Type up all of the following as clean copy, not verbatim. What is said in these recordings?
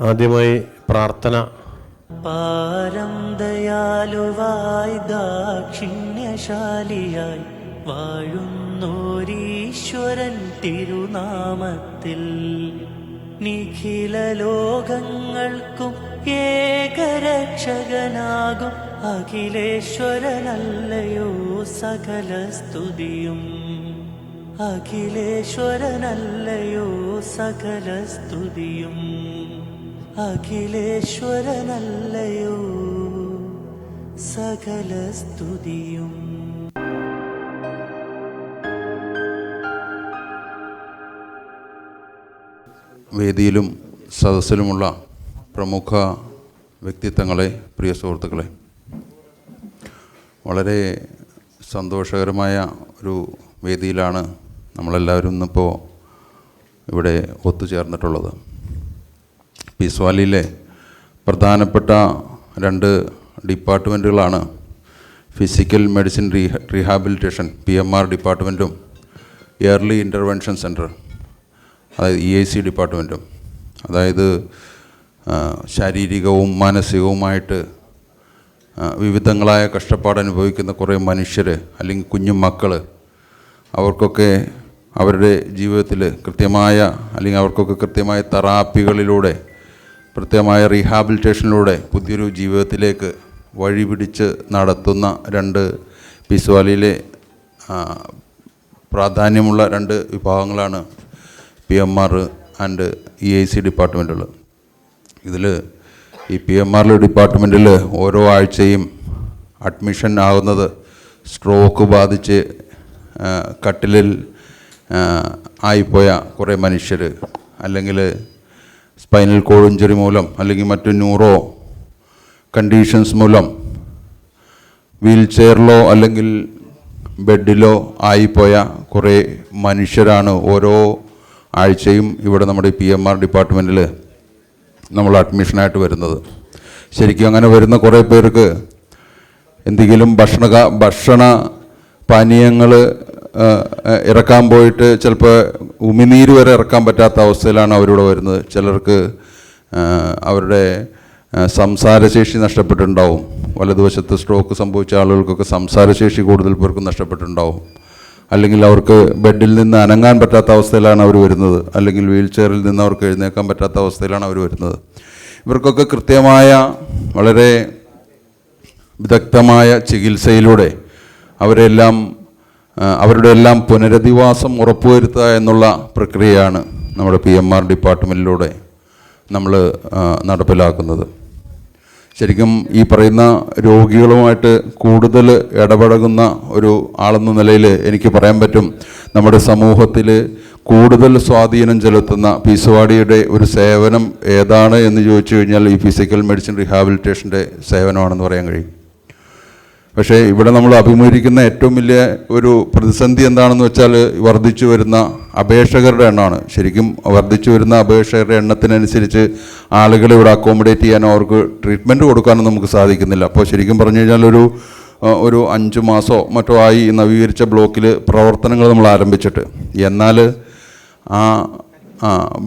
ആദ്യമായി പ്രാർത്ഥന. പാരം ദയാലുവായി ദാക്ഷിണ്യശാലിയായി വാഴുന്നോരീശ്വരൻ തിരുനാമത്തിൽ നിഖില ലോകങ്ങൾക്കും ഏകരക്ഷകനാകും അഖിലേശ്വരനല്ലയോ സകല സ്തുതിയും. അഖിലേശ്വരനല്ലയോ സകല സ്തുതിയും. അഖിലേശ്വരനല്ലയോ സകല സ്തുതിയും. വേദിയിലും സദസ്സിലുമുള്ള പ്രമുഖ വ്യക്തിത്വങ്ങളെ, പ്രിയ സുഹൃത്തുക്കളെ, വളരെ സന്തോഷകരമായ ഒരു വേദിയിലാണ് നമ്മളെല്ലാവരും ഇന്നിപ്പോൾ ഇവിടെ ഒത്തുചേർന്നിട്ടുള്ളത്. പീസ് വാലിയിലെ പ്രധാനപ്പെട്ട 2 ഡിപ്പാർട്ട്മെൻറ്റുകളാണ് ഫിസിക്കൽ മെഡിസിൻ റീഹാബിലിറ്റേഷൻ PMR ഡിപ്പാർട്ട്മെൻറ്റും ഇയർലി ഇൻ്റർവെൻഷൻ സെൻറ്റർ അതായത് EIC ഡിപ്പാർട്ട്മെൻറ്റും. അതായത് ശാരീരികവും മാനസികവുമായിട്ട് വിവിധങ്ങളായ കഷ്ടപ്പാട് അനുഭവിക്കുന്ന കുറേ മനുഷ്യർ അല്ലെങ്കിൽ കുഞ്ഞു മക്കൾ, അവർക്കൊക്കെ അവരുടെ ജീവിതത്തിൽ കൃത്യമായ അല്ലെങ്കിൽ അവർക്കൊക്കെ കൃത്യമായ തെറാപ്പികളിലൂടെ കൃത്യമായ റീഹാബിലിറ്റേഷനിലൂടെ പുതിയൊരു ജീവിതത്തിലേക്ക് വഴിപിടിച്ച് നടത്തുന്ന 2 പീസ് വാലിയിലെ പ്രാധാന്യമുള്ള 2 വിഭാഗങ്ങളാണ് PMR ആൻഡ് EIC ഡിപ്പാർട്ട്മെൻറ്റുകൾ. ഇതിൽ ഈ PMR ഡിപ്പാർട്ട്മെൻറ്റിൽ ഓരോ ആഴ്ചയും അഡ്മിഷൻ ആകുന്നത് സ്ട്രോക്ക് ബാധിച്ച് കട്ടിലിൽ ആയിപ്പോയ കുറേ മനുഷ്യർ, അല്ലെങ്കിൽ സ്പൈനൽ കോഡ് ഇഞ്ചറി മൂലം അല്ലെങ്കിൽ മറ്റു ന്യൂറോ കണ്ടീഷൻസ് മൂലം വീൽ ചെയറിലോ അല്ലെങ്കിൽ ബെഡിലോ ആയിപ്പോയ കുറേ മനുഷ്യരാണ് ഓരോ ആഴ്ചയും ഇവിടെ നമ്മുടെ PMR ഡിപ്പാർട്ട്മെൻറ്റിൽ നമ്മൾ അഡ്മിഷനായിട്ട് വരുന്നത്. ശരിക്കും അങ്ങനെ വരുന്ന കുറേ പേർക്ക് എന്തെങ്കിലും ഭക്ഷണ പാനീയങ്ങൾ ഇറക്കാൻ പോയിട്ട് ചിലപ്പോൾ ഉമിനീര് വരെ ഇറക്കാൻ പറ്റാത്ത അവസ്ഥയിലാണ് അവരിവിടെ വരുന്നത്. ചിലർക്ക് അവരുടെ സംസാരശേഷി നഷ്ടപ്പെട്ടിട്ടുണ്ടാവും. വലതുവശത്ത് സ്ട്രോക്ക് സംഭവിച്ച ആളുകൾക്കൊക്കെ സംസാരശേഷി കൂടുതൽ പേർക്കും നഷ്ടപ്പെട്ടിട്ടുണ്ടാവും. അല്ലെങ്കിൽ അവർക്ക് ബെഡിൽ നിന്ന് അനങ്ങാൻ പറ്റാത്ത അവസ്ഥയിലാണ് അവർ വരുന്നത്, അല്ലെങ്കിൽ വീൽ ചെയറിൽ നിന്ന് അവർക്ക് എഴുന്നേക്കാൻ പറ്റാത്ത അവസ്ഥയിലാണ് അവർ വരുന്നത്. ഇവർക്കൊക്കെ കൃത്യമായ വളരെ വിദഗ്ധമായ ചികിത്സയിലൂടെ അവരുടെ എല്ലാം പുനരധിവാസം ഉറപ്പുവരുത്തുക എന്നുള്ള പ്രക്രിയയാണ് നമ്മുടെ PMR ഡിപ്പാർട്ട്മെൻറ്റിലൂടെ നമ്മൾ നടപ്പിലാക്കുന്നത്. ശരിക്കും ഈ പറയുന്ന രോഗികളുമായിട്ട് കൂടുതൽ ഇടപഴകുന്ന ഒരു ആളെന്ന നിലയിൽ എനിക്ക് പറയാൻ പറ്റും, നമ്മുടെ സമൂഹത്തിൽ കൂടുതൽ സ്വാധീനം ചെലുത്തുന്ന പീസ് വാലിയുടെ ഒരു സേവനം ഏതാണ് എന്ന് ചോദിച്ചു കഴിഞ്ഞാൽ ഈ ഫിസിക്കൽ മെഡിസിൻ റീഹാബിലിറ്റേഷൻ്റെ സേവനമാണെന്ന് പറയാൻ കഴിയും. പക്ഷേ ഇവിടെ നമ്മൾ അഭിമുഖീകരിക്കുന്ന ഏറ്റവും വലിയ ഒരു പ്രതിസന്ധി എന്താണെന്ന് വെച്ചാൽ വർദ്ധിച്ചു വരുന്ന അപേക്ഷകരുടെ എണ്ണമാണ്. ശരിക്കും വർദ്ധിച്ചു വരുന്ന അപേക്ഷകരുടെ എണ്ണത്തിനനുസരിച്ച് ആളുകളെ ഇവിടെ അക്കോമഡേറ്റ് ചെയ്യാനോ അവർക്ക് ട്രീറ്റ്മെൻറ്റ് കൊടുക്കാനോ നമുക്ക് സാധിക്കുന്നില്ല. അപ്പോൾ ശരിക്കും പറഞ്ഞു കഴിഞ്ഞാൽ ഒരു 5 മാസമോ മറ്റോ ആയി നവീകരിച്ച ബ്ലോക്കിൽ പ്രവർത്തനങ്ങൾ നമ്മൾ ആരംഭിച്ചിട്ട്. എന്നാൽ ആ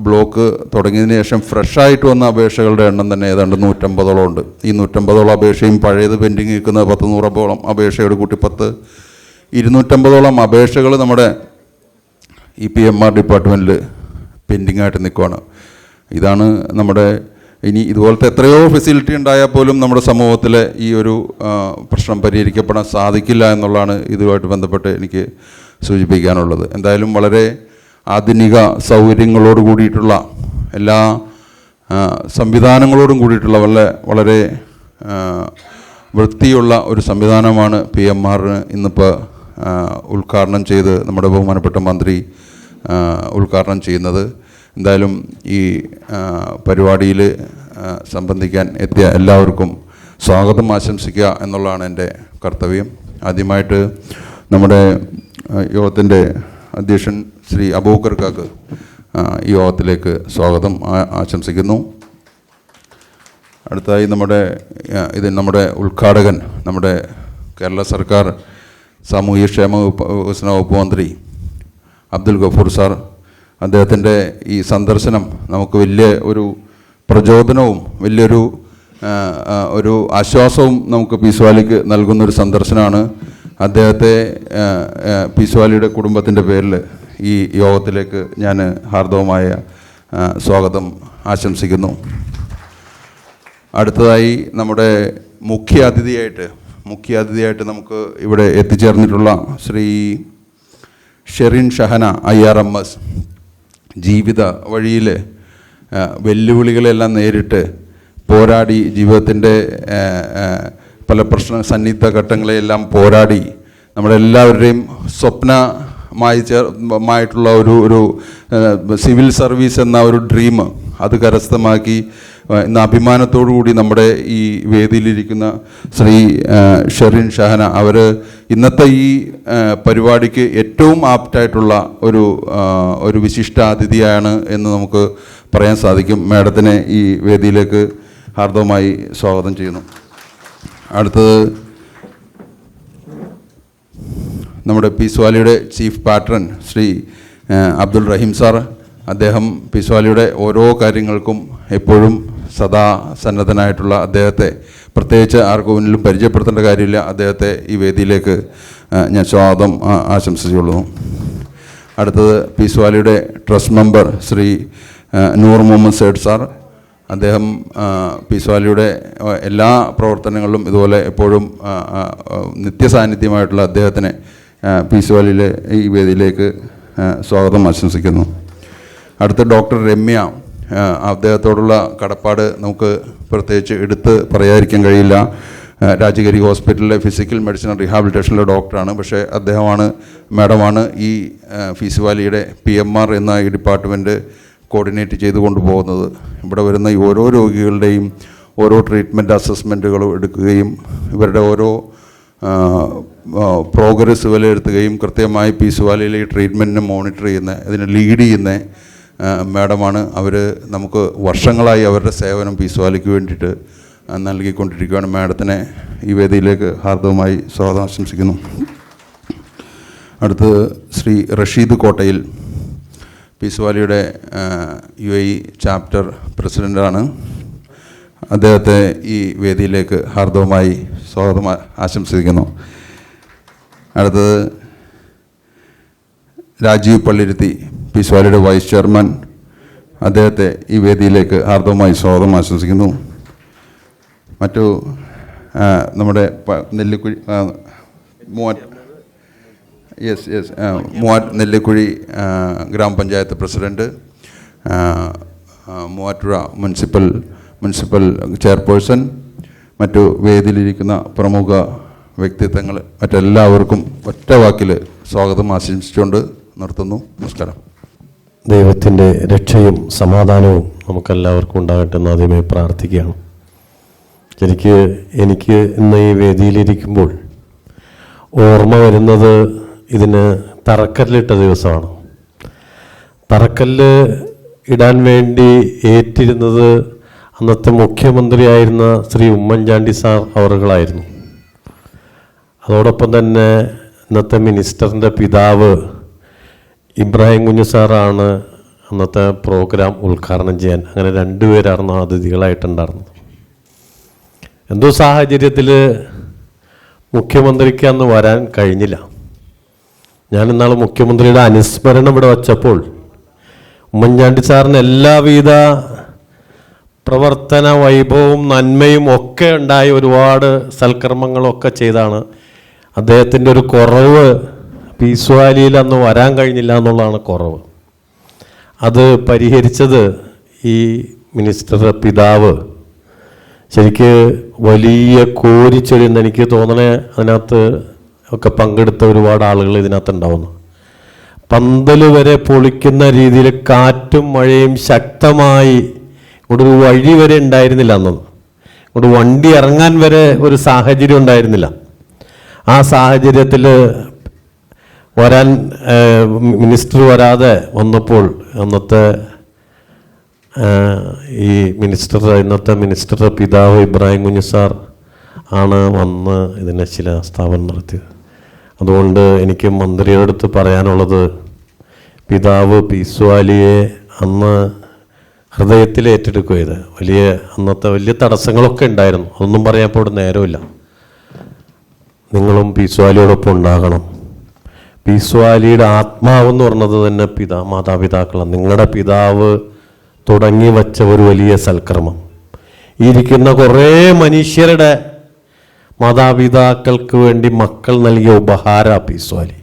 ബ്ലോക്ക് തുടങ്ങിയതിന് ശേഷം ഫ്രഷായിട്ട് വന്ന അപേക്ഷകളുടെ എണ്ണം തന്നെ ഏതാണ്ട് 150ഓളം ഉണ്ട്. ഈ 150ഓളം അപേക്ഷയും പഴയത് പെൻഡിങ് നിൽക്കുന്ന 100-100ഓളം അപേക്ഷയോട് കൂട്ടി 250ഓളം അപേക്ഷകൾ നമ്മുടെ ഈ PMR ഡിപ്പാർട്ട്മെൻറ്റിൽ പെൻഡിങ് ആയിട്ട് നിൽക്കുകയാണ്. ഇതാണ് നമ്മുടെ ഇനി ഇതുപോലത്തെ എത്രയോ ഫെസിലിറ്റി ഉണ്ടായാൽ പോലും നമ്മുടെ സമൂഹത്തിലെ ഈ ഒരു പ്രശ്നം പരിഹരിക്കപ്പെടാൻ സാധിക്കില്ല എന്നുള്ളതാണ് ഇതുമായിട്ട് ബന്ധപ്പെട്ട് എനിക്ക് സൂചിപ്പിക്കാനുള്ളത്. എന്തായാലും വളരെ ആധുനിക സൗകര്യങ്ങളോട് കൂടിയിട്ടുള്ള എല്ലാ സംവിധാനങ്ങളോടും കൂടിയിട്ടുള്ള വളരെ വൃത്തിയുള്ള ഒരു സംവിധാനമാണ് PMR ഇന്നിപ്പോൾ ഉദ്ഘാടനം ചെയ്ത് നമ്മുടെ ബഹുമാനപ്പെട്ട മന്ത്രി ഉദ്ഘാടനം ചെയ്യുന്നത്. എന്തായാലും ഈ പരിപാടിയിൽ സംബന്ധിക്കാൻ എത്തിയ എല്ലാവർക്കും സ്വാഗതം ആശംസിക്കുക എന്നുള്ളതാണ് എൻ്റെ കർത്തവ്യം. ആദ്യമായിട്ട് നമ്മുടെ യോഗത്തിൻ്റെ അധ്യക്ഷൻ ശ്രീ അബൂബക്കർ കാക്ക് ഈ യോഗത്തിലേക്ക് സ്വാഗതം ആശംസിക്കുന്നു. അടുത്തായി നമ്മുടെ ഉദ്ഘാടകൻ നമ്മുടെ കേരള സർക്കാർ സാമൂഹ്യക്ഷേമ വികസന വകുപ്പ് മന്ത്രി അബ്ദുൽ ഗഫൂർ സാർ. അദ്ദേഹത്തിൻ്റെ ഈ സന്ദർശനം നമുക്ക് വലിയ ഒരു പ്രചോദനവും വലിയൊരു ഒരു ആശ്വാസവും നമുക്ക് പീസ് വാലിക്ക് നൽകുന്നൊരു സന്ദർശനമാണ്. അദ്ദേഹത്തെ പീസ് വാലിയുടെ കുടുംബത്തിൻ്റെ പേരിൽ ഈ യോഗത്തിലേക്ക് ഞാൻ ഹാർദവമായ സ്വാഗതം ആശംസിക്കുന്നു. അടുത്തതായി നമ്മുടെ മുഖ്യ അതിഥിയായിട്ട് നമുക്ക് ഇവിടെ എത്തിച്ചേർന്നിട്ടുള്ള ശ്രീ ഷെറിൻ ഷഹന IRMS ജീവിത വഴിയിൽ വെല്ലുവിളികളെല്ലാം നേരിട്ട് പോരാടി ജീവിതത്തിൻ്റെ പല സന്നിഗ്ധ ഘട്ടങ്ങളെയെല്ലാം പോരാടി നമ്മുടെ എല്ലാവരുടെയും സ്വപ്നമായിട്ടുള്ള ഒരു സിവിൽ സർവീസ് എന്ന ഒരു ഡ്രീം അത് കരസ്ഥമാക്കി ഇന്ന് അഭിമാനത്തോടു കൂടി നമ്മുടെ ഈ വേദിയിലിരിക്കുന്ന ശ്രീ ഷെറിൻ ഷഹന അവർ ഇന്നത്തെ ഈ പരിപാടിക്ക് ഏറ്റവും ആപ്റ്റായിട്ടുള്ള ഒരു വിശിഷ്ട അതിഥിയാണ് എന്ന് നമുക്ക് പറയാൻ സാധിക്കും. മാഡത്തിനെ ഈ വേദിയിലേക്ക് ഹാർദവമായി സ്വാഗതം ചെയ്യുന്നു. അടുത്തത് നമ്മുടെ പീസ് വാലിയുടെ chief patron Shri Abdul Rahim sir. അദ്ദേഹം പീസ് വാലിയുടെ ഓരോ കാര്യങ്ങൾക്കും എപ്പോഴും സദാ സന്നദ്ധനായിട്ടുള്ള അദ്ദേഹത്തെ പ്രത്യേകിച്ച് ആർക്കും മുന്നിലും പരിചയപ്പെടുത്തേണ്ട കാര്യമില്ല. അദ്ദേഹത്തെ ഈ വേദിയിലേക്ക് ഞാൻ സ്വാഗതം ആശംസിച്ചുകൊള്ളുന്നു. അടുത്തത് പീസ് വാലിയുടെ ട്രസ്റ്റ് മെമ്പർ ശ്രീ നൂർ മുഹമ്മദ് സേഡ് സാർ. അദ്ദേഹം പീസ് വാലിയുടെ എല്ലാ പ്രവർത്തനങ്ങളിലും ഇതുപോലെ എപ്പോഴും നിത്യസാന്നിധ്യമായിട്ടുള്ള അദ്ദേഹത്തിനെ പീസ് വാലിയിലെ ഈ വേദിയിലേക്ക് സ്വാഗതം ആശംസിക്കുന്നു. അടുത്ത ഡോക്ടർ രമ്യ. അദ്ദേഹത്തോടുള്ള കടപ്പാട് നമുക്ക് പ്രത്യേകിച്ച് എടുത്ത് പറയാതിരിക്കാൻ കഴിയില്ല. രാജഗിരി ഹോസ്പിറ്റലിലെ ഫിസിക്കൽ മെഡിസിൻ റീഹാബിലിറ്റേഷനിലെ ഡോക്ടറാണ്. പക്ഷേ മാഡമാണ് ഈ പീസ് വാലിയുടെ PMR എന്ന ഈ ഡിപ്പാർട്ട്മെൻറ്റ് കോർഡിനേറ്റ് ചെയ്ത് കൊണ്ടുപോകുന്നത്. ഇവിടെ വരുന്ന ഈ ഓരോ രോഗികളുടെയും ഓരോ ട്രീറ്റ്മെൻറ്റ് അസസ്മെൻറ്റുകളും എടുക്കുകയും ഇവരുടെ ഓരോ പ്രോഗ്രസ് വിലയിരുത്തുകയും കൃത്യമായി പീസ് വാലിയിലെ ഈ ട്രീറ്റ്മെൻറ്റിനെ മോണിറ്റർ ചെയ്യുന്ന ഇതിനെ ലീഡ് ചെയ്യുന്ന മാഡമാണ്. അവർ നമുക്ക് വർഷങ്ങളായി അവരുടെ സേവനം പീസ് വാലിക്ക് വേണ്ടിയിട്ട് നൽകിക്കൊണ്ടിരിക്കുകയാണ്. മാഡത്തിനെ ഈ വേദിയിലേക്ക് ഹാർദവമായി സ്വാഗതം ആശംസിക്കുന്നു. അടുത്ത് ശ്രീ റഷീദ് കോട്ടയിൽ, പീസ് വാലിയുടെ UAE ചാപ്റ്റർ പ്രസിഡൻ്റാണ്. അദ്ദേഹത്തെ ഈ വേദിയിലേക്ക് ഹാർദവമായി സ്വാഗതം ആശംസിക്കുന്നു. അടുത്തത് രാജീവ് പള്ളിരുത്തി, പീസ് വാലിയുടെ വൈസ് ചെയർമാൻ. അദ്ദേഹത്തെ ഈ വേദിയിലേക്ക് ഹാർദവമായി സ്വാഗതം ആശംസിക്കുന്നു. മറ്റു നമ്മുടെ നെല്ലിക്കുഴി നെല്ലിക്കുഴി ഗ്രാമപഞ്ചായത്ത് പ്രസിഡൻറ്റ്, മൂവാറ്റുപുഴ മുനിസിപ്പൽ ചെയർപേഴ്സൺ, മറ്റു വേദിയിലിരിക്കുന്ന പ്രമുഖ വ്യക്തിത്വങ്ങൾ, മറ്റെല്ലാവർക്കും ഒറ്റ വാക്കിൽ സ്വാഗതം ആശംസിച്ചുകൊണ്ട് നിർത്തുന്നു. നമസ്കാരം. ദൈവത്തിൻ്റെ രക്ഷയും സമാധാനവും നമുക്കെല്ലാവർക്കും ഉണ്ടാകട്ടെ എന്ന് ആദ്യമേ പ്രാർത്ഥിക്കുകയാണ്. എനിക്ക് ഇന്ന് ഈ വേദിയിലിരിക്കുമ്പോൾ ഓർമ്മ വരുന്നത് ഇതിന് തറക്കല്ലിട്ട ദിവസമാണ്. തറക്കല്ല് ഇടാൻ വേണ്ടി ഏറ്റിരുന്നത് അന്നത്തെ മുഖ്യമന്ത്രിയായിരുന്ന ശ്രീ ഉമ്മൻചാണ്ടി സാർ അവറുകളായിരുന്നു. അതോടൊപ്പം തന്നെ ഇന്നത്തെ മിനിസ്റ്ററിൻ്റെ പിതാവ് ഇബ്രാഹിം കുഞ്ഞ് സാറാണ് അന്നത്തെ പ്രോഗ്രാം ഉദ്ഘാടനം ചെയ്യാൻ. അങ്ങനെ രണ്ടുപേരായിരുന്നു അതിഥികളായിട്ടുണ്ടായിരുന്നത്. എന്തോ സാഹചര്യത്തിൽ മുഖ്യമന്ത്രിക്ക് അന്ന് വരാൻ കഴിഞ്ഞില്ല. ഞാൻ ഇന്നാൾ മുഖ്യമന്ത്രിയുടെ അനുസ്മരണം ഇവിടെ വച്ചപ്പോൾ ഉമ്മൻചാണ്ടി സാറിന് എല്ലാവിധ പ്രവർത്തന വൈഭവവും നന്മയും ഒക്കെ ഉണ്ടായി ഒരുപാട് സൽക്കർമ്മങ്ങളൊക്കെ ചെയ്താണ്. അദ്ദേഹത്തിൻ്റെ ഒരു കുറവ് പീസ് വാലിയിൽ അന്ന് വരാൻ കഴിഞ്ഞില്ല എന്നുള്ളതാണ് കുറവ്. അത് പരിഹരിച്ചത് ഈ മിനിസ്റ്ററുടെ പിതാവ്. ശരിക്ക് വലിയ കോരിച്ചൊരിയെന്ന് എനിക്ക് തോന്നണേ. അതിനകത്ത് ഒക്കെ പങ്കെടുത്ത ഒരുപാട് ആളുകൾ ഇതിനകത്ത് ഉണ്ടാവുന്നു. പന്തൽ വരെ പൊളിക്കുന്ന രീതിയിൽ കാറ്റും മഴയും ശക്തമായി. ഇവിടെ ഒരു വഴി വരെ ഉണ്ടായിരുന്നില്ല അന്ന്. ഇവിടെ വണ്ടി ഇറങ്ങാൻ വരെ ഒരു സാഹചര്യം ഉണ്ടായിരുന്നില്ല. ആ സാഹചര്യത്തിൽ മിനിസ്റ്റർ വരാതെ വന്നപ്പോൾ അന്നത്തെ ഇന്നത്തെ മിനിസ്റ്ററുടെ പിതാവ് ഇബ്രാഹിം കുഞ്ഞ് സാർ ആണ് വന്ന് ഇതിനെ ചില സ്ഥാപനം നടത്തിയത്. അതുകൊണ്ട് എനിക്ക് മന്ത്രിയുടെ അടുത്ത് പറയാനുള്ളത്, പിതാവ് പീസ് വാലിയെ അന്ന് ഹൃദയത്തിൽ ഏറ്റെടുക്കുക ഇത്. അന്നത്തെ വലിയ തടസ്സങ്ങളൊക്കെ ഉണ്ടായിരുന്നു. അതൊന്നും പറയാൻ ഇപ്പോൾ നേരമില്ല. നിങ്ങളും പീസ് വാലിയോടൊപ്പം ഉണ്ടാകണം. പീസ് വാലിയുടെ ആത്മാവെന്ന് പറഞ്ഞത് തന്നെ മാതാപിതാക്കളാണ്. നിങ്ങളുടെ പിതാവ് തുടങ്ങി വച്ച ഒരു വലിയ സൽക്കർമ്മം. ഇരിക്കുന്ന കുറേ മനുഷ്യരുടെ മാതാപിതാക്കൾക്ക് വേണ്ടി മക്കൾ നൽകിയ ഉപഹാര പീസ് വാലി.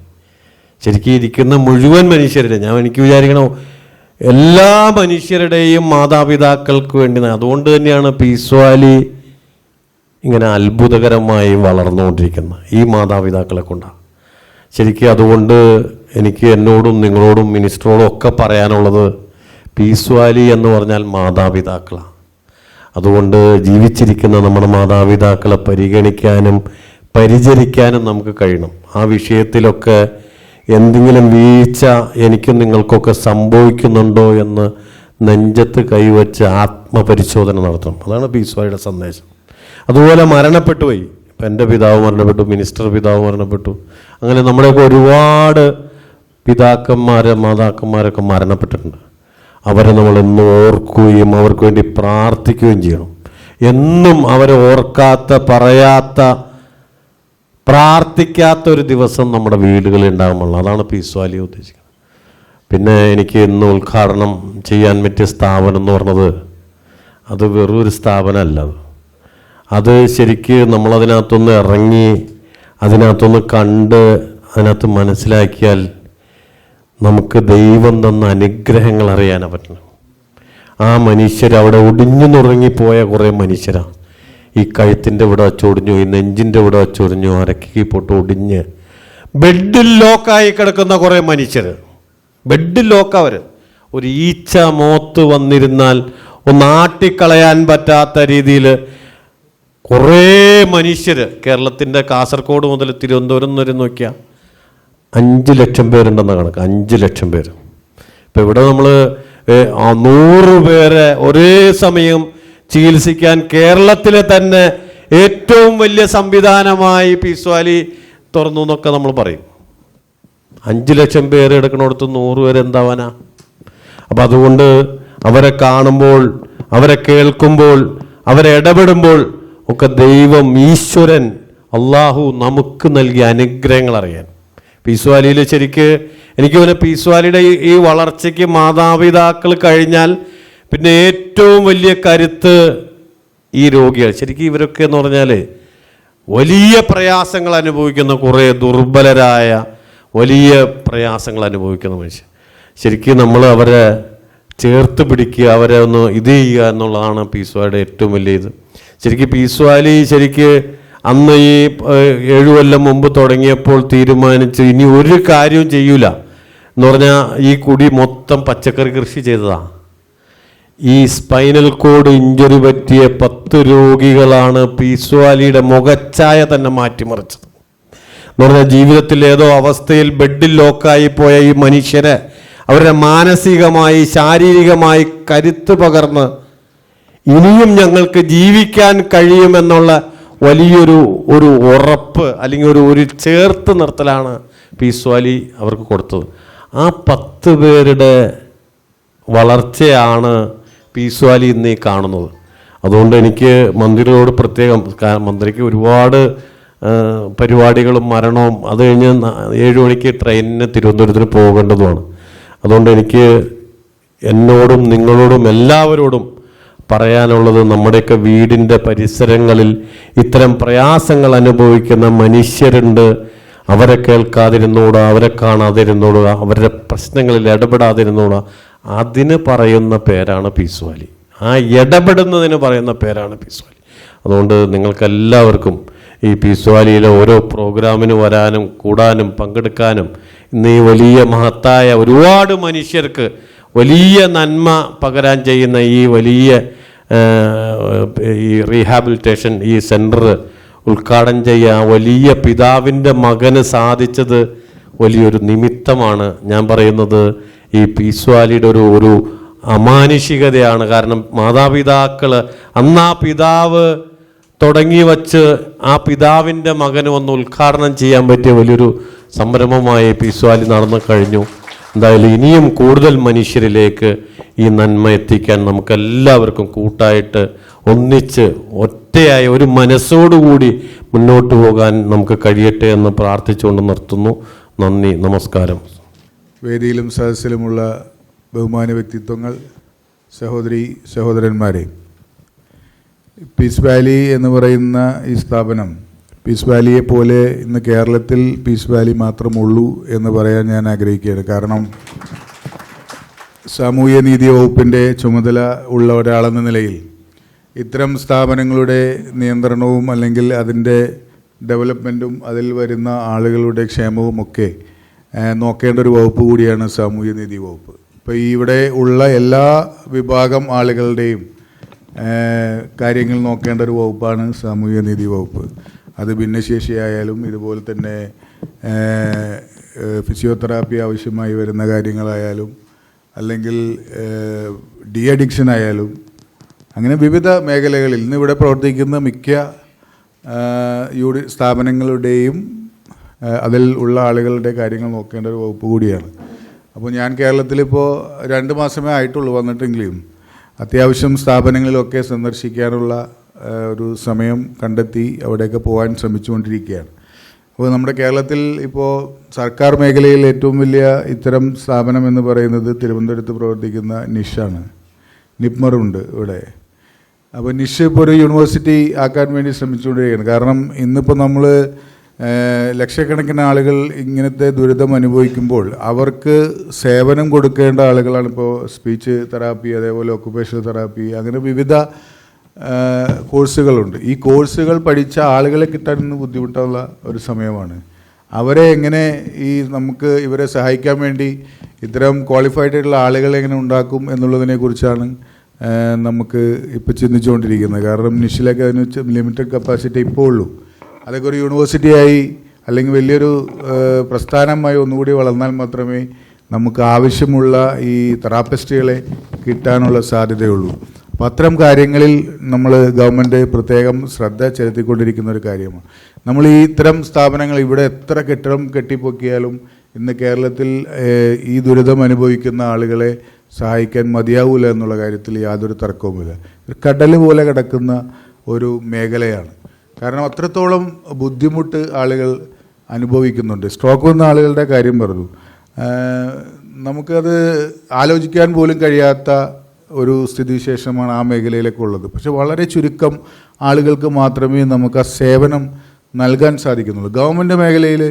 ശരിക്കും ഇരിക്കുന്ന മുഴുവൻ മനുഷ്യരുടെ, എനിക്ക് വിചാരിക്കണോ എല്ലാ മനുഷ്യരുടെയും മാതാപിതാക്കൾക്ക് വേണ്ടി. അതുകൊണ്ട് തന്നെയാണ് പീസ് വാലി ഇങ്ങനെ അത്ഭുതകരമായി വളർന്നുകൊണ്ടിരിക്കുന്നത്, ഈ മാതാപിതാക്കളെ കൊണ്ടാണ്. ശരിക്കും അതുകൊണ്ട് എനിക്ക് എന്നോടും നിങ്ങളോടും മിനിസ്റ്ററോടും ഒക്കെ പറയാനുള്ളത്, പീസ് വാലി എന്ന് പറഞ്ഞാൽ മാതാപിതാക്കളാണ്. അതുകൊണ്ട് ജീവിച്ചിരിക്കുന്ന നമ്മുടെ മാതാപിതാക്കളെ പരിഗണിക്കാനും പരിചരിക്കാനും നമുക്ക് കഴിയണം. ആ വിഷയത്തിലൊക്കെ എന്തെങ്കിലും വീഴ്ച എനിക്കും നിങ്ങൾക്കൊക്കെ സംഭവിക്കുന്നുണ്ടോ എന്ന് നെഞ്ചത്ത് കൈവച്ച് ആത്മപരിശോധന നടത്തണം. അതാണ് പീസ് വാലിയുടെ സന്ദേശം. അതുപോലെ മരണപ്പെട്ടു പോയി. ഇപ്പം എൻ്റെ പിതാവ് മരണപ്പെട്ടു, മിനിസ്റ്റർ പിതാവ് മരണപ്പെട്ടു. അങ്ങനെ നമ്മുടെയൊക്കെ ഒരുപാട് മാതാക്കന്മാരൊക്കെ മരണപ്പെട്ടിട്ടുണ്ട്. അവരെ നമ്മൾ എന്നും ഓർക്കുകയും അവർക്ക് വേണ്ടി പ്രാർത്ഥിക്കുകയും ചെയ്യണം. എന്നും അവരെ ഓർക്കാത്ത, പറയാത്ത, പ്രാർത്ഥിക്കാത്ത ഒരു ദിവസം നമ്മുടെ വീടുകളിൽ ഉണ്ടാകുമ്പോൾ അതാണ് പീസ് വാലി ഉദ്ദേശിക്കുന്നത്. പിന്നെ എനിക്ക് ഇന്ന് ഉദ്ഘാടനം ചെയ്യാൻ പറ്റിയ സ്ഥാപനം എന്ന് പറഞ്ഞത് അത് വെറൊരു സ്ഥാപനമല്ല. അത് ശരിക്ക് നമ്മളതിനകത്തൊന്ന് ഇറങ്ങി അതിനകത്തൊന്ന് കണ്ട് അതിനകത്ത് മനസ്സിലാക്കിയാൽ നമുക്ക് ദൈവം തന്ന അനുഗ്രഹങ്ങൾ അറിയാനാണ് പറ്റണം. ആ മനുഷ്യരവിടെ ഒടിഞ്ഞു നുറങ്ങിപ്പോയ കുറേ മനുഷ്യരാണ്. ഈ കഴുത്തിൻ്റെ ഇവിടെ വച്ചൊടിഞ്ഞു, ഈ നെഞ്ചിൻ്റെ ഇവിടെ വച്ചൊടിഞ്ഞു, അരക്കി പൊട്ട് ഒടിഞ്ഞ് ബെഡിൽ ലോക്കായി കിടക്കുന്ന കുറേ മനുഷ്യർ. ബെഡിൽ ലോക്കവർ. ഒരു ഈച്ച മോത്ത് വന്നിരുന്നാൽ ഒന്ന് ആട്ടിക്കളയാൻ പറ്റാത്ത രീതിയിൽ കുറേ മനുഷ്യർ. കേരളത്തിൻ്റെ കാസർഗോഡ് മുതൽ തിരുവനന്തപുരം വരെ നോക്കിയാൽ 5 ലക്ഷം പേരുണ്ടെന്ന കണക്ക്. 5 ലക്ഷം പേര്. ഇപ്പം ഇവിടെ നമ്മൾ 100 പേരെ ഒരേ സമയം ചികിത്സിക്കാൻ കേരളത്തിലെ തന്നെ ഏറ്റവും വലിയ സംവിധാനമായി പീസ് വാലി തുറന്നു എന്നൊക്കെ നമ്മൾ പറയും. 5 ലക്ഷം പേര് എടുക്കണോടത്ത് 100 പേര് എന്താവാനാ? അപ്പം അതുകൊണ്ട് അവരെ കാണുമ്പോൾ, അവരെ കേൾക്കുമ്പോൾ, അവരെ ഇടപെടുമ്പോൾ ഒക്കെ ദൈവം, ഈശ്വരൻ, അള്ളാഹു നമുക്ക് നൽകിയ അനുഗ്രഹങ്ങൾ അറിയാൻ. പീസ് വാലിയിൽ ശരിക്ക് എനിക്ക് തോന്നുന്നു പീസ് വാലിയുടെ ഈ വളർച്ചയ്ക്ക് മാതാപിതാക്കൾ കഴിഞ്ഞാൽ പിന്നെ ഏറ്റവും വലിയ കരുത്ത് ഈ രോഗികൾ. ശരിക്കും ഇവരൊക്കെ എന്ന് പറഞ്ഞാൽ വലിയ പ്രയാസങ്ങൾ അനുഭവിക്കുന്ന കുറേ ദുർബലരായ, വലിയ പ്രയാസങ്ങൾ അനുഭവിക്കുന്ന മനുഷ്യർ. ശരിക്കും നമ്മൾ അവരെ ചേർത്ത് പിടിക്കുക, അവരെ ഒന്ന് ഇത് ചെയ്യുക എന്നുള്ളതാണ് പീസ് വാലിയുടെ ഏറ്റവും വലിയ ഇത്. ശരിക്കും പീസ് വാലി ശരിക്ക് അന്ന് ഈ 7 കൊല്ലം മുമ്പ് തുടങ്ങിയപ്പോൾ തീരുമാനിച്ച് ഇനി ഒരു കാര്യവും ചെയ്യൂല എന്ന് പറഞ്ഞാൽ ഈ കുടി മൊത്തം പച്ചക്കറി കൃഷി ചെയ്തതാണ്. ഈ സ്പൈനൽ കോഡ് ഇഞ്ചുറി പറ്റിയ 10 രോഗികളാണ് പീസ് വാലിയുടെ മുഖച്ഛായ തന്നെ മാറ്റിമറിച്ചത്. എന്ന് പറഞ്ഞാൽ ജീവിതത്തിൽ ഏതോ അവസ്ഥയിൽ ബെഡിൽ ലോക്കായി പോയ ഈ മനുഷ്യരെ അവരുടെ മാനസികമായി, ശാരീരികമായി കരുത്ത് പകർന്ന് ഇനിയും ഞങ്ങൾക്ക് ജീവിക്കാൻ കഴിയുമെന്നുള്ള വലിയൊരു ഉറപ്പ് അല്ലെങ്കിൽ ഒരു ചേർത്ത് നിർത്തലാണ് പീസ് വാലി അവർക്ക് കൊടുത്തത്. ആ 10 പേരുടെ വളർച്ചയാണ് പീസ് വാലി ഇന്ന് ഈ കാണുന്നത്. അതുകൊണ്ട് എനിക്ക് മന്ത്രിയോട് പ്രത്യേകം, മന്ത്രിക്ക് ഒരുപാട് പരിപാടികളും മരണവും അത് കഴിഞ്ഞ് 7 മണിക്ക് ട്രെയിനിന് തിരുവനന്തപുരത്തിന് പോകേണ്ടതുമാണ്. അതുകൊണ്ട് എനിക്ക് എന്നോടും നിങ്ങളോടും എല്ലാവരോടും പറയാനുള്ളത്, നമ്മുടെയൊക്കെ വീടിൻ്റെ പരിസരങ്ങളിൽ ഇത്തരം പ്രയാസങ്ങൾ അനുഭവിക്കുന്ന മനുഷ്യരുണ്ട്. അവരെ കേൾക്കാതിരുന്നൂടാ, അവരെ കാണാതിരുന്നൂടാ, അവരുടെ പ്രശ്നങ്ങളിൽ ഇടപെടാതിരുന്നൂടാ. അതിന് പറയുന്ന പേരാണ് പീസ് വാലി. ആ ഇടപെടുന്നതിന് പറയുന്ന പേരാണ് പീസ് വാലി. അതുകൊണ്ട് നിങ്ങൾക്കെല്ലാവർക്കും ഈ പീസ് വാലിയിലെ ഓരോ പ്രോഗ്രാമിന് വരാനും കൂടാനും പങ്കെടുക്കാനും ഇന്ന് ഈ വലിയ മഹത്തായ ഒരുപാട് മനുഷ്യർക്ക് വലിയ നന്മ പകരാൻ ചെയ്യുന്ന ഈ വലിയ ഈ റീഹാബിലിറ്റേഷൻ ഈ സെൻറ്റർ ഉദ്ഘാടനം ചെയ്യാൻ വലിയ പിതാവിൻ്റെ മകന് സാധിച്ചത് വലിയൊരു നിമിത്തമാണ്. ഞാൻ പറയുന്നത് ഈ പീസ് വാലിയുടെ ഒരു അമാനുഷികതയാണ്. കാരണം മാതാപിതാക്കൾ അന്ന് ആ പിതാവ് തുടങ്ങി വച്ച് ആ പിതാവിൻ്റെ മകന് വന്ന് ഉദ്ഘാടനം ചെയ്യാൻ പറ്റിയ വലിയൊരു സംരംഭമായി പീസ് വാലി നടന്നു കഴിഞ്ഞു. എന്തായാലും ഇനിയും കൂടുതൽ മനുഷ്യരിലേക്ക് ഈ നന്മ എത്തിക്കാൻ നമുക്കെല്ലാവർക്കും കൂട്ടായിട്ട് ഒന്നിച്ച് ഒറ്റയായ ഒരു മനസ്സോടുകൂടി മുന്നോട്ട് പോകാൻ നമുക്ക് കഴിയട്ടെ എന്ന് പ്രാർത്ഥിച്ചുകൊണ്ട് നിർത്തുന്നു. നന്ദി, നമസ്കാരം. വേദിയിലും സദസ്സിലുമുള്ള ബഹുമാന വ്യക്തിത്വങ്ങൾ, സഹോദരി സഹോദരന്മാരെ, പീസ് വാലി എന്ന് പറയുന്ന ഈ സ്ഥാപനം പീസ് വാലിയെ പോലെ ഇന്ന് കേരളത്തിൽ പീസ് വാലി മാത്രമുള്ളൂ എന്ന് പറയാൻ ഞാൻ ആഗ്രഹിക്കുകയാണ്. കാരണം സാമൂഹ്യ നീതി വകുപ്പിൻ്റെ ചുമതല ഉള്ള ഒരാളെന്ന നിലയിൽ ഇത്തരം സ്ഥാപനങ്ങളുടെ നിയന്ത്രണവും അല്ലെങ്കിൽ അതിൻ്റെ ഡെവലപ്മെൻറ്റും അതിൽ വരുന്ന ആളുകളുടെ ക്ഷേമവും ഒക്കെ നോക്കേണ്ട ഒരു വകുപ്പ് കൂടിയാണ് സാമൂഹ്യ നീതി വകുപ്പ്. ഇപ്പോൾ ഇവിടെ ഉള്ള എല്ലാ വിഭാഗം ആളുകളുടെയും കാര്യങ്ങൾ നോക്കേണ്ട ഒരു വകുപ്പാണ് സാമൂഹ്യ നീതി വകുപ്പ്. അത് ഭിന്നശേഷിയായാലും ഇതുപോലെ തന്നെ ഫിസിയോതെറാപ്പി ആവശ്യമായി വരുന്ന കാര്യങ്ങളായാലും അല്ലെങ്കിൽ ഡി അഡിക്ഷൻ ആയാലും അങ്ങനെ വിവിധ മേഖലകളിൽ ഇന്ന് ഇവിടെ പ്രവർത്തിക്കുന്ന മിക്ക സ്ഥാപനങ്ങളുടെയും അതിൽ ഉള്ള ആളുകളുടെ കാര്യങ്ങൾ നോക്കേണ്ട ഒരു വകുപ്പ് കൂടിയാണ്. അപ്പോൾ ഞാൻ കേരളത്തിലിപ്പോൾ 2 മാസമേ ആയിട്ടുള്ളൂ വന്നിട്ടെങ്കിലും അത്യാവശ്യം സ്ഥാപനങ്ങളിലൊക്കെ സന്ദർശിക്കാനുള്ള ഒരു സമയം കണ്ടെത്തി അവിടെയൊക്കെ പോകാൻ ശ്രമിച്ചുകൊണ്ടിരിക്കുകയാണ്. അപ്പോൾ നമ്മുടെ കേരളത്തിൽ ഇപ്പോൾ സർക്കാർ മേഖലയിൽ ഏറ്റവും വലിയ ഇത്തരം സ്ഥാപനം എന്ന് പറയുന്നത് തിരുവനന്തപുരത്ത് പ്രവർത്തിക്കുന്ന നിഷാണ്. നിപ്മറുണ്ട് ഇവിടെ. അപ്പോൾ നിഷ് ഇപ്പോൾ ഒരു യൂണിവേഴ്സിറ്റി ആക്കാൻ വേണ്ടി ശ്രമിച്ചുകൊണ്ടിരിക്കുകയാണ്. കാരണം ഇന്നിപ്പോൾ നമ്മൾ ലക്ഷക്കണക്കിന് ആളുകൾ ഇങ്ങനത്തെ ദുരിതം അനുഭവിക്കുമ്പോൾ അവർക്ക് സേവനം കൊടുക്കേണ്ട ആളുകളാണ്. ഇപ്പോൾ സ്പീച്ച് തെറാപ്പി, അതേപോലെ ഒക്കുപേഷണൽ തെറാപ്പി, അങ്ങനെ വിവിധ കോഴ്സുകളുണ്ട്. ഈ കോഴ്സുകൾ പഠിച്ച ആളുകളെ കിട്ടാൻ ഇന്ന് ബുദ്ധിമുട്ടുള്ള ഒരു സമയമാണ്. അവരെ എങ്ങനെ നമുക്ക് ഇവരെ സഹായിക്കാൻ വേണ്ടി ഇത്തരം ക്വാളിഫൈഡ് ആയിട്ടുള്ള ആളുകളെ എങ്ങനെ ഉണ്ടാക്കും എന്നുള്ളതിനെക്കുറിച്ചാണ് നമുക്ക് ഇപ്പോൾ ചിന്തിച്ചുകൊണ്ടിരിക്കുന്നത്. കാരണം നിഷിലൊക്കെ അതിന് ലിമിറ്റഡ് കപ്പാസിറ്റി ഇപ്പോൾ ഉള്ളൂ. അതൊക്കെ ഒരു യൂണിവേഴ്സിറ്റിയായി അല്ലെങ്കിൽ വലിയൊരു പ്രസ്ഥാനമായി ഒന്നുകൂടി വളർന്നാൽ മാത്രമേ നമുക്ക് ആവശ്യമുള്ള ഈ തെറാപ്പിസ്റ്റുകളെ കിട്ടാനുള്ള സാധ്യതയുള്ളൂ. അപ്പോൾ അത്തരം കാര്യങ്ങളിൽ നമ്മൾ ഗവൺമെൻറ് പ്രത്യേകം ശ്രദ്ധ ചെലുത്തിക്കൊണ്ടിരിക്കുന്ന ഒരു കാര്യമാണ്. നമ്മൾ ഈ ഇത്തരം സ്ഥാപനങ്ങൾ ഇവിടെ എത്ര കെട്ടിടം കെട്ടിപ്പൊക്കിയാലും ഇന്ന് കേരളത്തിൽ ഈ ദുരിതം അനുഭവിക്കുന്ന ആളുകളെ സഹായിക്കാൻ മതിയാവില്ല എന്നുള്ള കാര്യത്തിൽ യാതൊരു തർക്കവുമില്ല. ഒരു കടൽ പോലെ കിടക്കുന്ന ഒരു മേഖലയാണ്. കാരണം അത്രത്തോളം ബുദ്ധിമുട്ട് ആളുകൾ അനുഭവിക്കുന്നുണ്ട്. സ്ട്രോക്ക് വന്ന ആളുകളുടെ കാര്യം പറഞ്ഞു. നമുക്കത് ആലോചിക്കാൻ പോലും കഴിയാത്ത ഒരു സ്ഥിതിവിശേഷമാണ് ആ മേഖലയിലൊക്കെ ഉള്ളത്. പക്ഷെ വളരെ ചുരുക്കം ആളുകൾക്ക് മാത്രമേ നമുക്ക് ആ സേവനം നൽകാൻ സാധിക്കുന്നുള്ളൂ. ഗവൺമെൻറ് മേഖലയിൽ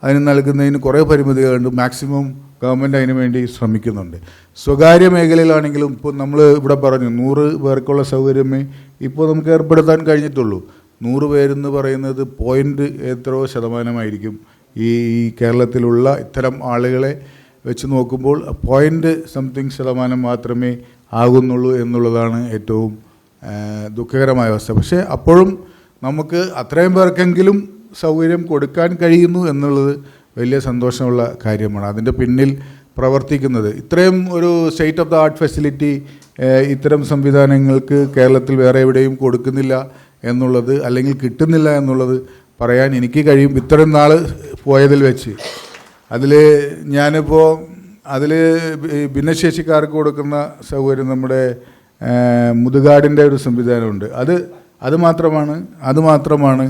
അതിന് നൽകുന്നതിന് കുറേ പരിമിതികളുണ്ട്. മാക്സിമം ഗവൺമെൻറ് അതിനു വേണ്ടി ശ്രമിക്കുന്നുണ്ട്. സ്വകാര്യ മേഖലയിലാണെങ്കിലും ഇപ്പോൾ നമ്മൾ ഇവിടെ പറഞ്ഞു 100 പേർക്കുള്ള സൗകര്യമേ ഇപ്പോൾ നമുക്ക് ഏർപ്പെടുത്താൻ കഴിഞ്ഞിട്ടുള്ളൂ. 100 പേരെന്ന് പറയുന്നത് പോയിൻ്റ് എത്രയോ ശതമാനമായിരിക്കും ഈ കേരളത്തിലുള്ള ഇത്തരം ആളുകളെ വെച്ച് നോക്കുമ്പോൾ .something% മാത്രമേ ആകുന്നുള്ളൂ എന്നുള്ളതാണ് ഏറ്റവും ദുഃഖകരമായ അവസ്ഥ. പക്ഷേ അപ്പോഴും നമുക്ക് അത്രയും പേർക്കെങ്കിലും സൗകര്യം കൊടുക്കാൻ കഴിയുന്നു എന്നുള്ളത് വലിയ സന്തോഷമുള്ള കാര്യമാണ്. അതിൻ്റെ പിന്നിൽ പ്രവർത്തിക്കുന്നത് ഇത്രയും ഒരു state of the art facility ഇത്തരം സംവിധാനങ്ങൾക്ക് കേരളത്തിൽ വേറെ എവിടെയും കൊടുക്കുന്നില്ല എന്നുള്ളത് അല്ലെങ്കിൽ കിട്ടുന്നില്ല എന്നുള്ളത് പറയാൻ എനിക്ക് കഴിയും. ഇത്രയും നാൾ പോയതിൽ വെച്ച് ഞാനിപ്പോൾ ഭിന്നശേഷിക്കാർക്ക് കൊടുക്കുന്ന സൗകര്യം നമ്മുടെ മുതുകാടിൻ്റെ ഒരു സംവിധാനമുണ്ട്. അത് മാത്രമാണ്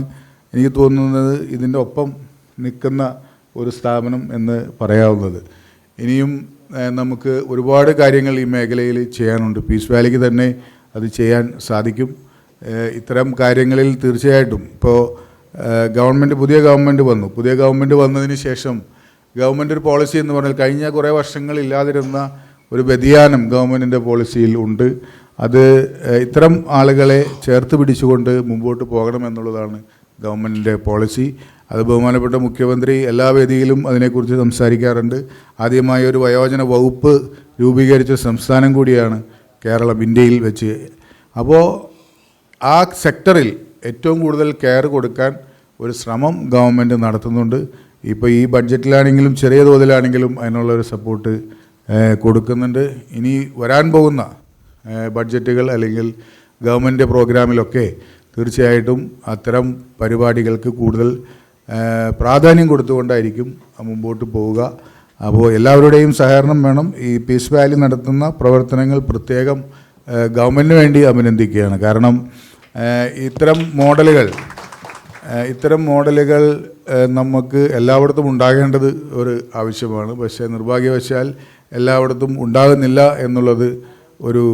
എനിക്ക് തോന്നുന്നത് ഇതിൻ്റെ ഒപ്പം നിൽക്കുന്ന ഒരു സ്ഥാപനം എന്ന് പറയാവുന്നത്. ഇനിയും നമുക്ക് ഒരുപാട് കാര്യങ്ങൾ ഈ മേഖലയിൽ ചെയ്യാനുണ്ട്. പീസ് വാലിക്ക് തന്നെ അത് ചെയ്യാൻ സാധിക്കും. ഇത്തരം കാര്യങ്ങളിൽ തീർച്ചയായിട്ടും ഇപ്പോൾ പുതിയ ഗവൺമെൻറ് വന്നതിന് ശേഷം ഗവൺമെൻറ് ഒരു പോളിസി എന്ന് പറഞ്ഞാൽ കഴിഞ്ഞ കുറേ വർഷങ്ങളില്ലാതിരുന്ന ഒരു വ്യതിയാനം ഗവൺമെൻറ്റിൻ്റെ പോളിസിയിൽ ഉണ്ട്. അത് ഇത്തരം ആളുകളെ ചേർത്ത് പിടിച്ചുകൊണ്ട് മുമ്പോട്ട് പോകണമെന്നുള്ളതാണ് ഗവൺമെൻറ്റിൻ്റെ പോളിസി. അത് ബഹുമാനപ്പെട്ട മുഖ്യമന്ത്രി എല്ലാ വേദിയിലും അതിനെക്കുറിച്ച് സംസാരിക്കാറുണ്ട്. ആദ്യമായി ഒരു വയോജന വകുപ്പ് രൂപീകരിച്ച സംസ്ഥാനം കൂടിയാണ് കേരളം ഇന്ത്യയിൽ വെച്ച്. അപ്പോൾ ആ സെക്ടറിൽ ഏറ്റവും കൂടുതൽ കെയർ കൊടുക്കാൻ ഒരു ശ്രമം ഗവൺമെൻറ് നടത്തുന്നുണ്ട്. ഇപ്പോൾ ഈ ബഡ്ജറ്റിലാണെങ്കിലും ചെറിയ തോതിലാണെങ്കിലും അതിനുള്ളൊരു സപ്പോർട്ട് കൊടുക്കുന്നുണ്ട്. ഇനി വരാൻ പോകുന്ന ബഡ്ജറ്റുകൾ അല്ലെങ്കിൽ ഗവൺമെൻറ് പ്രോഗ്രാമിലൊക്കെ തീർച്ചയായിട്ടും അത്തരം പരിപാടികൾക്ക് കൂടുതൽ പ്രാധാന്യം കൊടുത്തുകൊണ്ടായിരിക്കും മുമ്പോട്ട് പോവുക. അപ്പോൾ എല്ലാവരുടെയും സഹകരണം വേണം. ഈ പീസ് വാലി നടത്തുന്ന പ്രവർത്തനങ്ങൾ പ്രത്യേകം ഗവൺമെൻറ്റിന് വേണ്ടി അഭിനന്ദിക്കുകയാണ്. കാരണം ഇത്തരം മോഡലുകൾ നമുക്ക് എല്ലായിടത്തും ഉണ്ടാകേണ്ടത് ഒരു ആവശ്യമാണ്. പക്ഷേ നിർഭാഗ്യവശാൽ എല്ലായിടത്തും ഉണ്ടാകുന്നില്ല എന്നുള്ളത് ഒരു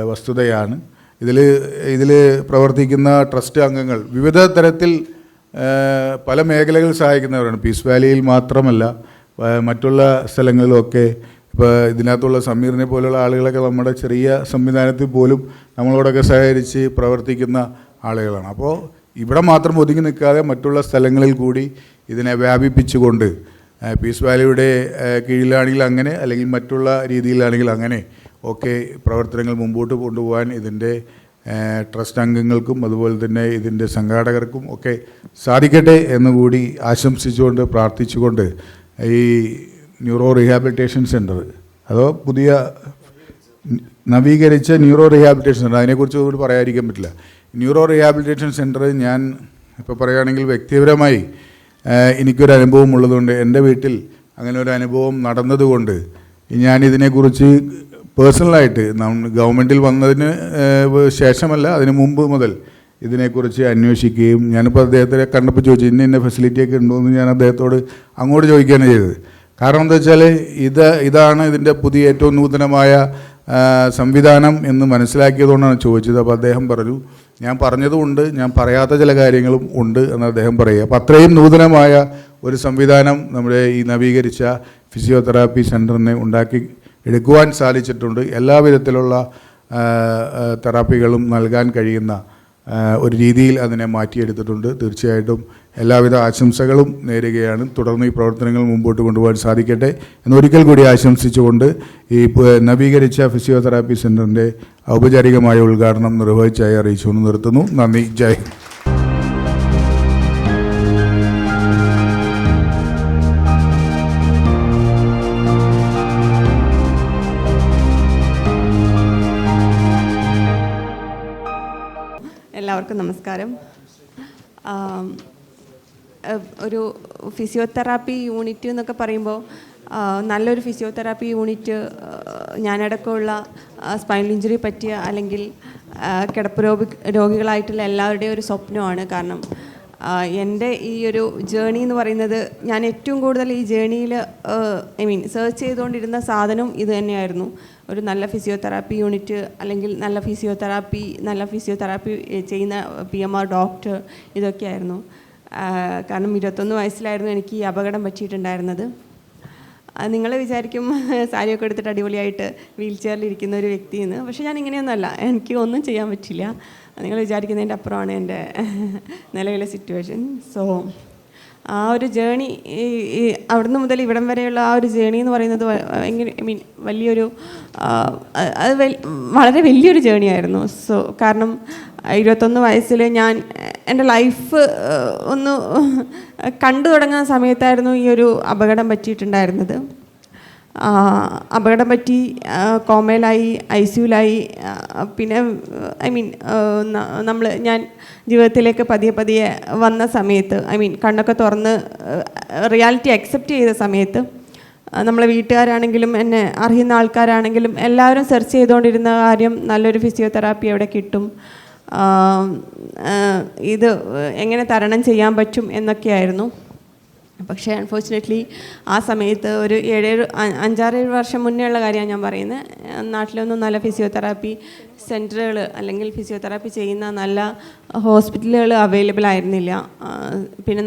വസ്തുതയാണ്. ഇതിൽ പ്രവർത്തിക്കുന്ന ട്രസ്റ്റ് അംഗങ്ങൾ വിവിധ തരത്തിൽ പല മേഖലകൾ സഹായിക്കുന്നവരാണ്. പീസ് വാലിയിൽ മാത്രമല്ല, മറ്റുള്ള സ്ഥലങ്ങളിലുമൊക്കെ. ഇപ്പോൾ ഇതിനകത്തുള്ള സമീറിനെ പോലുള്ള ആളുകളൊക്കെ നമ്മുടെ ചെറിയ സംവിധാനത്തിൽ പോലും നമ്മളോടൊക്കെ സഹകരിച്ച് പ്രവർത്തിക്കുന്ന ആളുകളാണ്. അപ്പോൾ ഇവിടെ മാത്രം ഒതുങ്ങി നിൽക്കാതെ മറ്റുള്ള സ്ഥലങ്ങളിൽ കൂടി ഇതിനെ വ്യാപിപ്പിച്ചുകൊണ്ട് പീസ് വാലിയുടെ കീഴിലാണെങ്കിൽ അങ്ങനെ, അല്ലെങ്കിൽ മറ്റുള്ള രീതിയിലാണെങ്കിൽ അങ്ങനെ ഒക്കെ പ്രവർത്തനങ്ങൾ മുമ്പോട്ട് കൊണ്ടുപോകാൻ ഇതിൻ്റെ ട്രസ്റ്റ് അംഗങ്ങൾക്കും അതുപോലെ തന്നെ ഇതിൻ്റെ സംഘാടകർക്കും ഒക്കെ സാധിക്കട്ടെ എന്നുകൂടി ആശംസിച്ചുകൊണ്ട് പ്രാർത്ഥിച്ചുകൊണ്ട് ഈ ന്യൂറോ റീഹാബിലിറ്റേഷൻ സെൻറ്റർ അതോ പുതിയ നവീകരിച്ച ന്യൂറോ റീഹാബിലിറ്റേഷൻ സെൻറ്റർ, അതിനെക്കുറിച്ച് കൂടി പറയാതിരിക്കാൻ പറ്റില്ല. ന്യൂറോ റീഹാബിലിറ്റേഷൻ സെൻറ്റർ ഞാൻ ഇപ്പോൾ പറയുകയാണെങ്കിൽ വ്യക്തിപരമായി എനിക്കൊരു അനുഭവം ഉള്ളതുകൊണ്ട്, എൻ്റെ വീട്ടിൽ അങ്ങനെ ഒരു അനുഭവം നടന്നതുകൊണ്ട് ഞാനിതിനെക്കുറിച്ച് പേഴ്സണലായിട്ട് ഗവൺമെൻറ്റിൽ വന്നതിന് ശേഷമല്ല, അതിന് മുമ്പ് മുതൽ ഇതിനെക്കുറിച്ച് അന്വേഷിക്കുകയും, ഞാനിപ്പോൾ അദ്ദേഹത്തെ കണ്ടപ്പോൾ ചോദിച്ചു ഇന്ന ഫെസിലിറ്റിയൊക്കെ ഉണ്ടോ എന്ന് ഞാൻ അദ്ദേഹത്തോട് അങ്ങോട്ട് ചോദിക്കുകയാണ് ചെയ്തത്. കാരണം എന്താ വെച്ചാൽ ഇതാണ് ഇതിൻ്റെ പുതിയ ഏറ്റവും നൂതനമായ സംവിധാനം എന്ന് മനസ്സിലാക്കിയതുകൊണ്ടാണ് ചോദിച്ചത്. അപ്പോൾ അദ്ദേഹം പറഞ്ഞു ഞാൻ പറഞ്ഞതുകൊണ്ട് ഞാൻ പറയാത്ത ചില കാര്യങ്ങളും ഉണ്ട് എന്ന് അദ്ദേഹം പറയുക. അപ്പോൾ അത്രയും നൂതനമായ ഒരു സംവിധാനം നമ്മുടെ ഈ നവീകരിച്ച ഫിസിയോതെറാപ്പി സെൻറ്ററിനെ ഉണ്ടാക്കി എടുക്കുവാൻ സാധിച്ചിട്ടുണ്ട്. എല്ലാവിധത്തിലുള്ള തെറാപ്പികളും നൽകാൻ കഴിയുന്ന ഒരു രീതിയിൽ അതിനെ മാറ്റിയെടുത്തിട്ടുണ്ട്. തീർച്ചയായിട്ടും എല്ലാവിധ ആശംസകളും നേരുകയാണ്. തുടർന്ന് ഈ പ്രവർത്തനങ്ങൾ മുമ്പോട്ട് കൊണ്ടുപോകാൻ സാധിക്കട്ടെ എന്നൊരിക്കൽ കൂടി ആശംസിച്ചുകൊണ്ട് ഈ നവീകരിച്ച ഫിസിയോതെറാപ്പി സെൻറ്ററിൻ്റെ ഔപചാരികമായ ഉദ്ഘാടനം നിർവഹിച്ചായി അറിയിച്ചുകൊണ്ട് നിർത്തുന്നു. നന്ദി. ജയ് ഹിന്ദ്. എല്ലാവർക്കും നമസ്കാരം. ഒരു ഫിസിയോതെറാപ്പി യൂണിറ്റ് എന്നൊക്കെ പറയുമ്പോൾ നല്ലൊരു ഫിസിയോതെറാപ്പി യൂണിറ്റ് ഞാനടക്കമുള്ള സ്പൈനൽ ഇഞ്ചുറി പറ്റിയ അല്ലെങ്കിൽ കിടപ്പ് രോഗികളായിട്ടുള്ള എല്ലാവരുടെയും ഒരു സ്വപ്നമാണ്. കാരണം എൻ്റെ ഈ ഒരു ജേണി എന്ന് പറയുന്നത്, ഞാൻ ഏറ്റവും കൂടുതൽ ഈ ജേണിയിൽ സെർച്ച് ചെയ്തുകൊണ്ടിരുന്ന സാധനം ഇത് തന്നെയായിരുന്നു. ഒരു നല്ല ഫിസിയോതെറാപ്പി യൂണിറ്റ്, അല്ലെങ്കിൽ നല്ല ഫിസിയോതെറാപ്പി ചെയ്യുന്ന PMR ഡോക്ടർ, ഇതൊക്കെയായിരുന്നു. കാരണം 21 വയസ്സിലായിരുന്നു എനിക്ക് ഈ അപകടം പറ്റിയിട്ടുണ്ടായിരുന്നത്. നിങ്ങൾ വിചാരിക്കും സാരിയൊക്കെ എടുത്തിട്ട് അടിപൊളിയായിട്ട് വീൽ ചെയറിലിരിക്കുന്ന ഒരു വ്യക്തിയെന്ന്. പക്ഷേ ഞാൻ ഇങ്ങനെയൊന്നുമല്ല, എനിക്ക് ഒന്നും ചെയ്യാൻ പറ്റില്ല. നിങ്ങൾ വിചാരിക്കുന്നതിൻ്റെ അപ്പുറമാണ് എൻ്റെ നിലവിലെ സിറ്റുവേഷൻ. സോ ആ ഒരു ജേണി, ഈ അവിടുന്ന് മുതൽ ഇവിടം വരെയുള്ള ആ ഒരു ജേണി എന്ന് പറയുന്നത് വലിയൊരു വളരെ വലിയൊരു ജേണിയായിരുന്നു. സോ കാരണം 21 വയസ്സിൽ ഞാൻ എൻ്റെ ലൈഫ് ഒന്ന് കണ്ടു തുടങ്ങുന്ന സമയത്തായിരുന്നു ഈ ഒരു അപകടം പറ്റിയിട്ടുണ്ടായിരുന്നത്. അപകടം പറ്റി കോമയിലായി, ICUലായി. പിന്നെ ഞാൻ ജീവിതത്തിലേക്ക് പതിയെ വന്ന സമയത്ത്, കണ്ണൊക്കെ തുറന്ന് റിയാലിറ്റി അക്സെപ്റ്റ് ചെയ്ത സമയത്ത്, നമ്മളെ വീട്ടുകാരാണെങ്കിലും എന്നെ അറിയുന്ന ആൾക്കാരാണെങ്കിലും എല്ലാവരും സെർച്ച് ചെയ്തുകൊണ്ടിരുന്ന കാര്യം നല്ലൊരു ഫിസിയോതെറാപ്പി എവിടെ കിട്ടും, ഇത് എങ്ങനെ തരണം ചെയ്യാൻ പറ്റും എന്നൊക്കെയായിരുന്നു. പക്ഷേ അൺഫോർച്ചുനേറ്റ്ലി ആ സമയത്ത് ഒരു 5-6 വർഷം മുന്നേ ഉള്ള കാര്യമാണ് ഞാൻ പറയുന്നത്. നാട്ടിലൊന്നും നല്ല ഫിസിയോതെറാപ്പി സെൻറ്ററുകൾ അല്ലെങ്കിൽ ഫിസിയോതെറാപ്പി ചെയ്യുന്ന നല്ല ഹോസ്പിറ്റലുകൾ അവൈലബിൾ ആയിരുന്നില്ല. പിന്നെ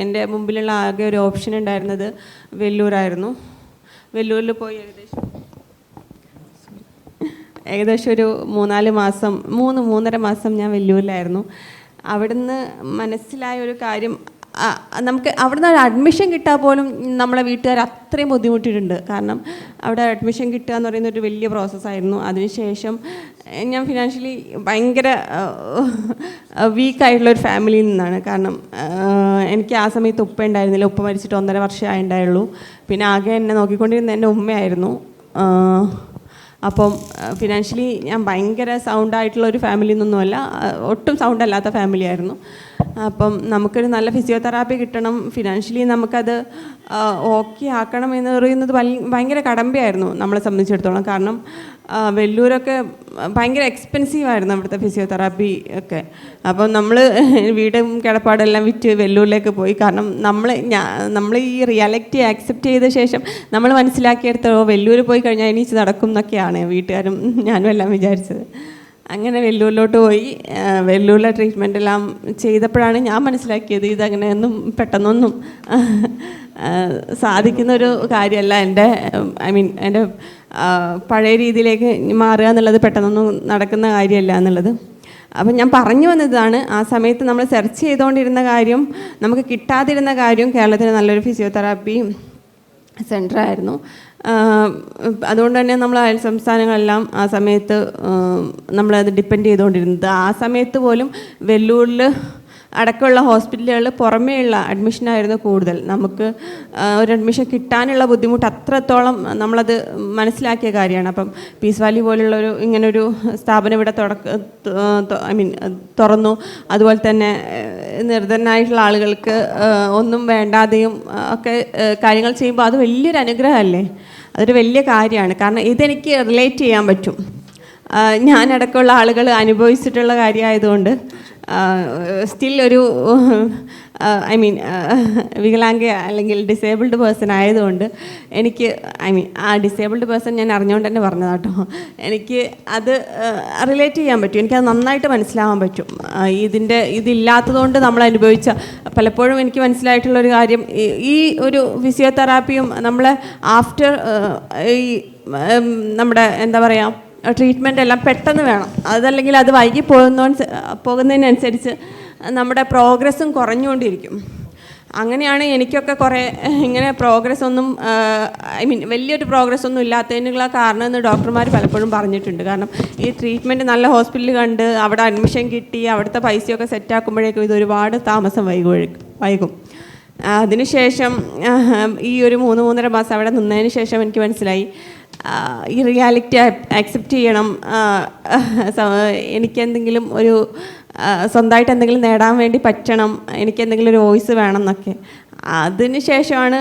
എൻ്റെ മുമ്പിലുള്ള ആകെ ഒരു ഓപ്ഷൻ ഉണ്ടായിരുന്നത് വെല്ലൂരായിരുന്നു. വെല്ലൂരിൽ പോയി ഏകദേശം ഒരു 3-3.5 മാസം ഞാൻ വെല്ലൂരിലായിരുന്നു. അവിടുന്ന് മനസ്സിലായ ഒരു കാര്യം, നമുക്ക് അവിടുന്ന് ഒരു അഡ്മിഷൻ കിട്ടാൻ പോലും നമ്മളെ വീട്ടുകാർ അത്രയും ബുദ്ധിമുട്ടിയിട്ടുണ്ട്. കാരണം അവിടെ അഡ്മിഷൻ കിട്ടുക എന്ന് പറയുന്ന ഒരു വലിയ പ്രോസസ്സായിരുന്നു. അതിനുശേഷം ഞാൻ ഫിനാൻഷ്യലി ഭയങ്കര വീക്കായിട്ടുള്ളൊരു ഫാമിലിയിൽ നിന്നാണ്. കാരണം എനിക്ക് ആ സമയത്ത് ഉപ്പ ഉണ്ടായിരുന്നില്ല. ഉപ്പ മരിച്ചിട്ട് 1.5 വർഷമേ ഉണ്ടായുള്ളൂ. പിന്നെ ആകെ എന്നെ നോക്കിക്കൊണ്ടിരുന്ന എൻ്റെ ഉമ്മയായിരുന്നു. അപ്പം ഫിനാൻഷ്യലി ഞാൻ ഭയങ്കര സൗണ്ടായിട്ടുള്ള ഒരു ഫാമിലിയിൽ നിന്നൊന്നുമല്ല, ഒട്ടും സൗണ്ട് അല്ലാത്ത ഫാമിലി ആയിരുന്നു. അപ്പം നമുക്കൊരു നല്ല ഫിസിയോതെറാപ്പി കിട്ടണം, ഫിനാൻഷ്യലി നമുക്കത് ഓക്കെ ആക്കണം എന്ന് പറയുന്നത് ഭയങ്കര കടമ്പയായിരുന്നു നമ്മളെ സംബന്ധിച്ചിടത്തോളം. കാരണം വെല്ലൂരൊക്കെ ഭയങ്കര എക്സ്പെൻസീവായിരുന്നു അവിടുത്തെ ഫിസിയോതെറാപ്പി ഒക്കെ. അപ്പം നമ്മൾ വീടും കിടപ്പാടെല്ലാം വിറ്റ് വെല്ലൂരിലേക്ക് പോയി. കാരണം നമ്മൾ ഈ റിയാലിറ്റി ആക്സെപ്റ്റ് ചെയ്ത ശേഷം നമ്മൾ മനസ്സിലാക്കിയെടുത്തോ വെല്ലൂർ പോയി കഴിഞ്ഞാൽ എണീച്ച് നടക്കും എന്നൊക്കെയാണ് വീട്ടുകാരും ഞാനും എല്ലാം വിചാരിച്ചത്. അങ്ങനെ വെല്ലൂരിലോട്ട് പോയി. വെല്ലൂരിലെ ട്രീറ്റ്മെൻ്റ് എല്ലാം ചെയ്തപ്പോഴാണ് ഞാൻ മനസ്സിലാക്കിയത് ഇതങ്ങനെയൊന്നും പെട്ടെന്നൊന്നും സാധിക്കുന്നൊരു കാര്യമല്ല. എൻ്റെ പഴയ രീതിയിലേക്ക് മാറുക എന്നുള്ളത് പെട്ടെന്നൊന്നും നടക്കുന്ന കാര്യമല്ല എന്നുള്ളത്. അപ്പം ഞാൻ പറഞ്ഞു വന്നതാണ്, ആ സമയത്ത് നമ്മൾ സെർച്ച് ചെയ്തുകൊണ്ടിരുന്ന കാര്യം, നമുക്ക് കിട്ടാതിരുന്ന കാര്യം കേരളത്തിൽ നല്ലൊരു ഫിസിയോതെറാപ്പി സെൻ്ററായിരുന്നു. അതുകൊണ്ട് തന്നെ നമ്മൾ അയൽ സംസ്ഥാനങ്ങളെല്ലാം ആ സമയത്ത് നമ്മളത് ഡിപ്പെൻഡ് ചെയ്തുകൊണ്ടിരുന്നത്. ആ സമയത്ത് പോലും വെല്ലൂരിൽ അടക്കമുള്ള ഹോസ്പിറ്റലുകളിൽ പുറമേയുള്ള അഡ്മിഷനായിരുന്നു കൂടുതൽ. നമുക്ക് ഒരു അഡ്മിഷൻ കിട്ടാനുള്ള ബുദ്ധിമുട്ട് അത്രത്തോളം നമ്മളത് മനസ്സിലാക്കിയ കാര്യമാണ്. അപ്പം പീസ് വാലി പോലുള്ളൊരു ഇങ്ങനൊരു സ്ഥാപനം ഇവിടെ തുറന്നു. അതുപോലെ തന്നെ നിർധനായിട്ടുള്ള ആളുകൾക്ക് ഒന്നും വേണ്ടാതെയും ഒക്കെ കാര്യങ്ങൾ ചെയ്യുമ്പോൾ അത് വലിയൊരു അനുഗ്രഹമല്ലേ, അതൊരു വലിയ കാര്യമാണ്. കാരണം ഇതെനിക്ക് റിലേറ്റ് ചെയ്യാൻ പറ്റും, ഞാനടക്കമുള്ള ആളുകൾ അനുഭവിച്ചിട്ടുള്ള കാര്യമായതുകൊണ്ട്. സ്റ്റിൽ ഒരു വികലാംഗ അല്ലെങ്കിൽ ഡിസേബിൾഡ് പേഴ്സൺ ആയതുകൊണ്ട് എനിക്ക് ആ ഡിസേബിൾഡ് പേഴ്സൺ ഞാൻ അറിഞ്ഞുകൊണ്ട് തന്നെ പറഞ്ഞതാട്ടോ, എനിക്ക് അത് റിലേറ്റ് ചെയ്യാൻ പറ്റും, എനിക്കത് നന്നായിട്ട് മനസ്സിലാവാൻ പറ്റും. ഇതില്ലാത്തതുകൊണ്ട് നമ്മൾ അനുഭവിച്ച പലപ്പോഴും എനിക്ക് മനസ്സിലായിട്ടുള്ളൊരു കാര്യം, ഈ ഒരു ഫിസിയോതെറാപ്പിയും നമ്മളെ ആഫ്റ്റർ ഈ നമ്മുടെ എന്താ പറയുക ട്രീറ്റ്മെൻ്റ് എല്ലാം പെട്ടെന്ന് വേണം. അതല്ലെങ്കിൽ അത് വൈകി പോകുന്നതിനനുസരിച്ച് നമ്മുടെ പ്രോഗ്രസ്സും കുറഞ്ഞുകൊണ്ടിരിക്കും. അങ്ങനെയാണ് എനിക്കൊക്കെ കുറേ ഇങ്ങനെ പ്രോഗ്രസ് ഒന്നും വലിയൊരു പ്രോഗ്രസ് ഒന്നും ഇല്ലാത്തതിനുള്ള കാരണം എന്ന് ഡോക്ടർമാർ പലപ്പോഴും പറഞ്ഞിട്ടുണ്ട്. കാരണം ഈ ട്രീറ്റ്മെൻറ്റ് നല്ല ഹോസ്പിറ്റലിൽ കണ്ട് അവിടെ അഡ്മിഷൻ കിട്ടി അവിടുത്തെ പൈസയൊക്കെ സെറ്റാക്കുമ്പോഴേക്കും ഇത് ഒരുപാട് താമസം വൈകും. അതിനുശേഷം ഈ ഒരു 3-3.5 മാസം അവിടെ നിന്നതിന് ശേഷം എനിക്ക് മനസ്സിലായി ഈ റിയാലിറ്റി ആക്സെപ്റ്റ് ചെയ്യണം, എനിക്കെന്തെങ്കിലും ഒരു സ്വന്തമായിട്ട് എന്തെങ്കിലും നേടാൻ വേണ്ടി പറ്റണം, എനിക്കെന്തെങ്കിലും ഒരു വോയിസ് വേണം എന്നൊക്കെ. അതിന് ശേഷമാണ്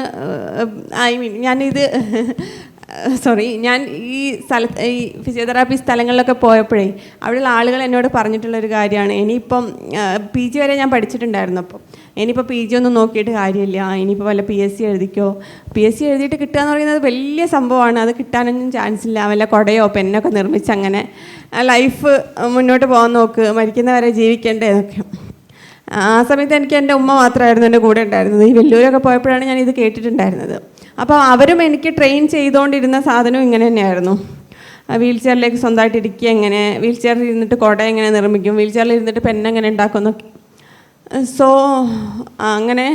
ഞാൻ ഈ ഫിസിയോതെറാപ്പി സ്ഥലങ്ങളിലൊക്കെ പോയപ്പോഴേ അവിടെയുള്ള ആളുകൾ എന്നോട് പറഞ്ഞിട്ടുള്ളൊരു കാര്യമാണ്, ഇനിയിപ്പം PG വരെ ഞാൻ പഠിച്ചിട്ടുണ്ടായിരുന്നു. അപ്പം ഇനിയിപ്പോൾ PG ഒന്നും നോക്കിയിട്ട് കാര്യമില്ല, ഇനിയിപ്പോൾ വല്ല PSC എഴുതിക്കോ. PSC എഴുതിയിട്ട് കിട്ടുക എന്ന് പറയുന്നത് വലിയ സംഭവമാണ്, അത് കിട്ടാനൊന്നും ചാൻസ് ഇല്ല. വല്ല കുടയോ പെന്നൊക്കെ നിർമ്മിച്ച് അങ്ങനെ ലൈഫ് മുന്നോട്ട് പോകാൻ നോക്ക്, മരിക്കുന്നവരെ ജീവിക്കേണ്ടതൊക്കെ. ആ സമയത്ത് എനിക്ക് എൻ്റെ ഉമ്മ മാത്രമായിരുന്നു എൻ്റെ കൂടെ ഉണ്ടായിരുന്നത്. ഈ വെല്ലൂരൊക്കെ പോയപ്പോഴാണ് ഞാൻ ഇത് കേട്ടിട്ടുണ്ടായിരുന്നത്. അപ്പോൾ അവരും എനിക്ക് ട്രെയിൻ ചെയ്തുകൊണ്ടിരുന്ന സാധനം ഇങ്ങനെ തന്നെയായിരുന്നു. വീൽ ചെയറിലേക്ക് സ്വന്തമായിട്ട് ഇരിക്കുക, എങ്ങനെ വീൽ ചെയറിൽ ഇരുന്നിട്ട് കുട എങ്ങനെ നിർമ്മിക്കും, വീൽ ചെയറിൽ ഇരുന്നിട്ട് പെന്നെങ്ങനെ ഉണ്ടാക്കും എന്നൊക്കെ. സോ അങ്ങനെ.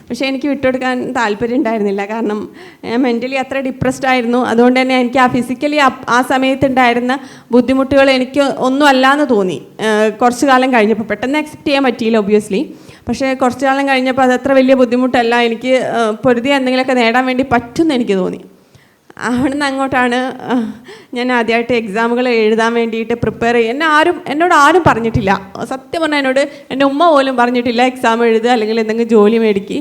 പക്ഷേ എനിക്ക് വിട്ടുകൊടുക്കാൻ താല്പര്യം ഉണ്ടായിരുന്നില്ല, കാരണം മെൻ്റലി അത്ര ഡിപ്രസ്ഡ് ആയിരുന്നു. അതുകൊണ്ട് തന്നെ എനിക്ക് ആ ഫിസിക്കലി ആ സമയത്തുണ്ടായിരുന്ന ബുദ്ധിമുട്ടുകൾ എനിക്ക് ഒന്നും അല്ലാന്ന് തോന്നി. കുറച്ച് കാലം കഴിഞ്ഞപ്പോൾ പെട്ടെന്ന് അക്സെപ്റ്റ് ചെയ്യാൻ പറ്റിയില്ല ഒബ്വിയസ്ലി. പക്ഷേ കുറച്ച് കാലം കഴിഞ്ഞപ്പോൾ അതത്ര വലിയ ബുദ്ധിമുട്ടല്ല, എനിക്ക് പൊരുതി എന്തെങ്കിലുമൊക്കെ നേടാൻ വേണ്ടി പറ്റുമെന്ന് എനിക്ക് തോന്നി. അവിടെ നിന്ന് അങ്ങോട്ടാണ് ഞാൻ ആദ്യമായിട്ട് എക്സാമുകൾ എഴുതാൻ വേണ്ടിയിട്ട് പ്രിപ്പയർ ചെയ്യുക. എന്നോട് ആരും പറഞ്ഞിട്ടില്ല, സത്യം പറഞ്ഞാൽ എന്നോട് എൻ്റെ ഉമ്മ പോലും പറഞ്ഞിട്ടില്ല എക്സാം എഴുതുക അല്ലെങ്കിൽ എന്തെങ്കിലും ജോലി മേടിക്ക്,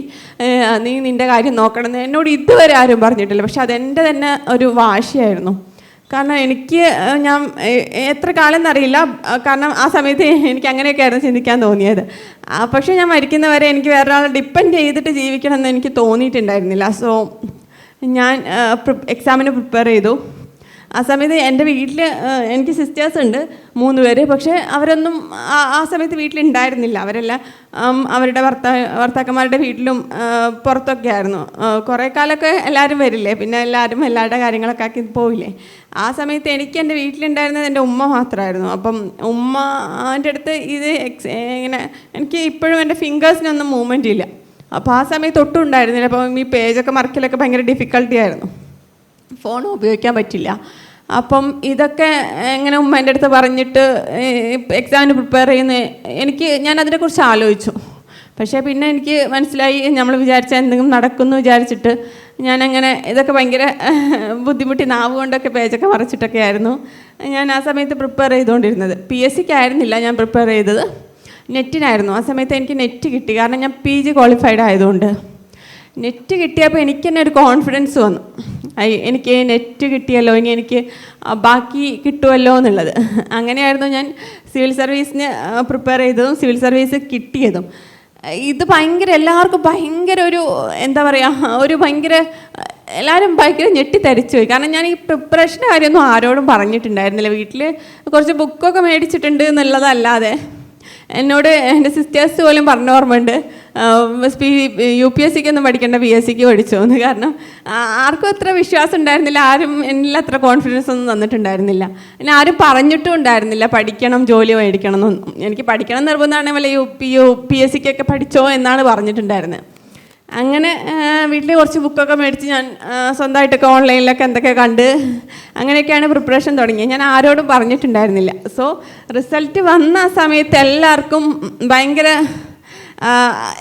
നീ നിൻ്റെ കാര്യം നോക്കണമെന്ന് എന്നോട് ഇതുവരെ ആരും പറഞ്ഞിട്ടില്ല. പക്ഷെ അതെൻ്റെ തന്നെ ഒരു വാശിയായിരുന്നു. കാരണം ഞാൻ എത്ര കാലം എന്നറിയില്ല, കാരണം ആ സമയത്ത് എനിക്ക് അങ്ങനെയൊക്കെ ആയിരുന്നു ചിന്തിക്കാൻ തോന്നിയത്. പക്ഷേ ഞാൻ മരിക്കുന്നവരെ എനിക്ക് വേറൊരാളെ ഡിപ്പെൻഡ് ചെയ്തിട്ട് ജീവിക്കണമെന്ന് എനിക്ക് തോന്നിയിട്ടുണ്ടായിരുന്നില്ല. സോ ഞാൻ എക്സാമിന് പ്രിപ്പയർ ചെയ്തു. ആ സമയത്ത് എൻ്റെ വീട്ടിൽ എനിക്ക് സിസ്റ്റേഴ്സ് ഉണ്ട് 3 പേര്. പക്ഷേ അവരൊന്നും ആ സമയത്ത് വീട്ടിലുണ്ടായിരുന്നില്ല. അവരെല്ലാം അവരുടെ ഭർത്താക്കന്മാരുടെ വീട്ടിലും പുറത്തൊക്കെ ആയിരുന്നു. കുറേ കാലമൊക്കെ എല്ലാവരും വരില്ലേ, പിന്നെ എല്ലാവരും എല്ലാവരുടെ കാര്യങ്ങളൊക്കെ ആക്കി പോവില്ലേ. ആ സമയത്ത് എനിക്ക് എൻ്റെ വീട്ടിലുണ്ടായിരുന്നത് എൻ്റെ ഉമ്മ മാത്രമായിരുന്നു. അപ്പം ഉമ്മാൻ്റെ അടുത്ത് ഇത് ഇങ്ങനെ എനിക്ക് ഇപ്പോഴും എൻ്റെ ഫിംഗേഴ്സിനൊന്നും മൂവ്മെൻ്റ് ഇല്ല. അപ്പോൾ ആ സമയത്ത് ഒട്ടും ഉണ്ടായിരുന്നില്ല. അപ്പം ഈ പേജൊക്കെ മറക്കലൊക്കെ ഭയങ്കര ഡിഫിക്കൽട്ടി ആയിരുന്നു, ഫോൺ ഉപയോഗിക്കാൻ പറ്റില്ല. അപ്പം ഇതൊക്കെ എങ്ങനെ ഉമ്മേൻ്റെ അടുത്ത് പറഞ്ഞിട്ട് എക്സാമിന് പ്രിപ്പയർ ഞാൻ അതിനെക്കുറിച്ച് ആലോചിച്ചു. പക്ഷേ പിന്നെ എനിക്ക് മനസ്സിലായി നമ്മൾ വിചാരിച്ചാൽ എന്തെങ്കിലും നടക്കുമെന്ന് വിചാരിച്ചിട്ട് ഞാനങ്ങനെ ഇതൊക്കെ ഭയങ്കര ബുദ്ധിമുട്ടി നാവ് കൊണ്ടൊക്കെ പേജൊക്കെ മറച്ചിട്ടൊക്കെ ആയിരുന്നു ഞാൻ ആ സമയത്ത് പ്രിപ്പയർ ചെയ്തുകൊണ്ടിരുന്നത്. PSC ആയിരുന്നില്ല ഞാൻ പ്രിപ്പയർ ചെയ്തത്, നെറ്റിനായിരുന്നു. ആ സമയത്ത് എനിക്ക് നെറ്റ് കിട്ടി, കാരണം ഞാൻ PG ക്വാളിഫൈഡ് ആയതുകൊണ്ട്. നെറ്റ് കിട്ടിയപ്പോൾ എനിക്ക് തന്നെ ഒരു കോൺഫിഡൻസ് വന്നു, എനിക്ക് നെറ്റ് കിട്ടിയല്ലോ, ഇനി എനിക്ക് ബാക്കി കിട്ടുമല്ലോ എന്നുള്ളത്. അങ്ങനെയായിരുന്നു ഞാൻ സിവിൽ സർവീസിന് പ്രിപ്പയർ ചെയ്തതും സിവിൽ സർവീസ് കിട്ടിയതും. ഇത് ഭയങ്കര എല്ലാവർക്കും ഭയങ്കര ഒരു എന്താ പറയുക, ഒരു ഭയങ്കര എല്ലാവരും ഭയങ്കര ഞെട്ടിത്തരിച്ചു പോയി. കാരണം ഞാൻ ഈ പ്രിപ്പറേഷൻ്റെ കാര്യമൊന്നും ആരോടും പറഞ്ഞിട്ടുണ്ടായിരുന്നില്ല. വീട്ടിൽ കുറച്ച് ബുക്കൊക്കെ മേടിച്ചിട്ടുണ്ട് എന്നുള്ളതല്ലാതെ എന്നോട് എൻ്റെ സിസ്റ്റേഴ്സ് പോലും പറഞ്ഞ ഓർമ്മയുണ്ട്, UPSC ഒന്നും പഠിക്കേണ്ട PSCക്ക് പഠിച്ചു എന്ന്. കാരണം ആർക്കും അത്ര വിശ്വാസം ഉണ്ടായിരുന്നില്ല, ആരും എന്നിൽ അത്ര കോൺഫിഡൻസ് ഒന്നും തന്നിട്ടുണ്ടായിരുന്നില്ല. പിന്നെ ആരും പറഞ്ഞിട്ടും ഉണ്ടായിരുന്നില്ല പഠിക്കണം, ജോലി മേടിക്കണം എന്നൊന്നും. എനിക്ക് പഠിക്കണം നിർബന്ധമാണെങ്കിൽ വല്ല PSCക്കൊക്കെ പഠിച്ചോ എന്നാണ് പറഞ്ഞിട്ടുണ്ടായിരുന്നത്. അങ്ങനെ വീട്ടിൽ കുറച്ച് ബുക്കൊക്കെ മേടിച്ച് ഞാൻ സ്വന്തമായിട്ടൊക്കെ ഓൺലൈനിലൊക്കെ എന്തൊക്കെ കണ്ട് അങ്ങനെയൊക്കെയാണ് പ്രിപ്പറേഷൻ തുടങ്ങിയത്. ഞാൻ ആരോടും പറഞ്ഞിട്ടുണ്ടായിരുന്നില്ല. സോ റിസൾട്ട് വന്ന ആ സമയത്ത് എല്ലാവർക്കും ഭയങ്കര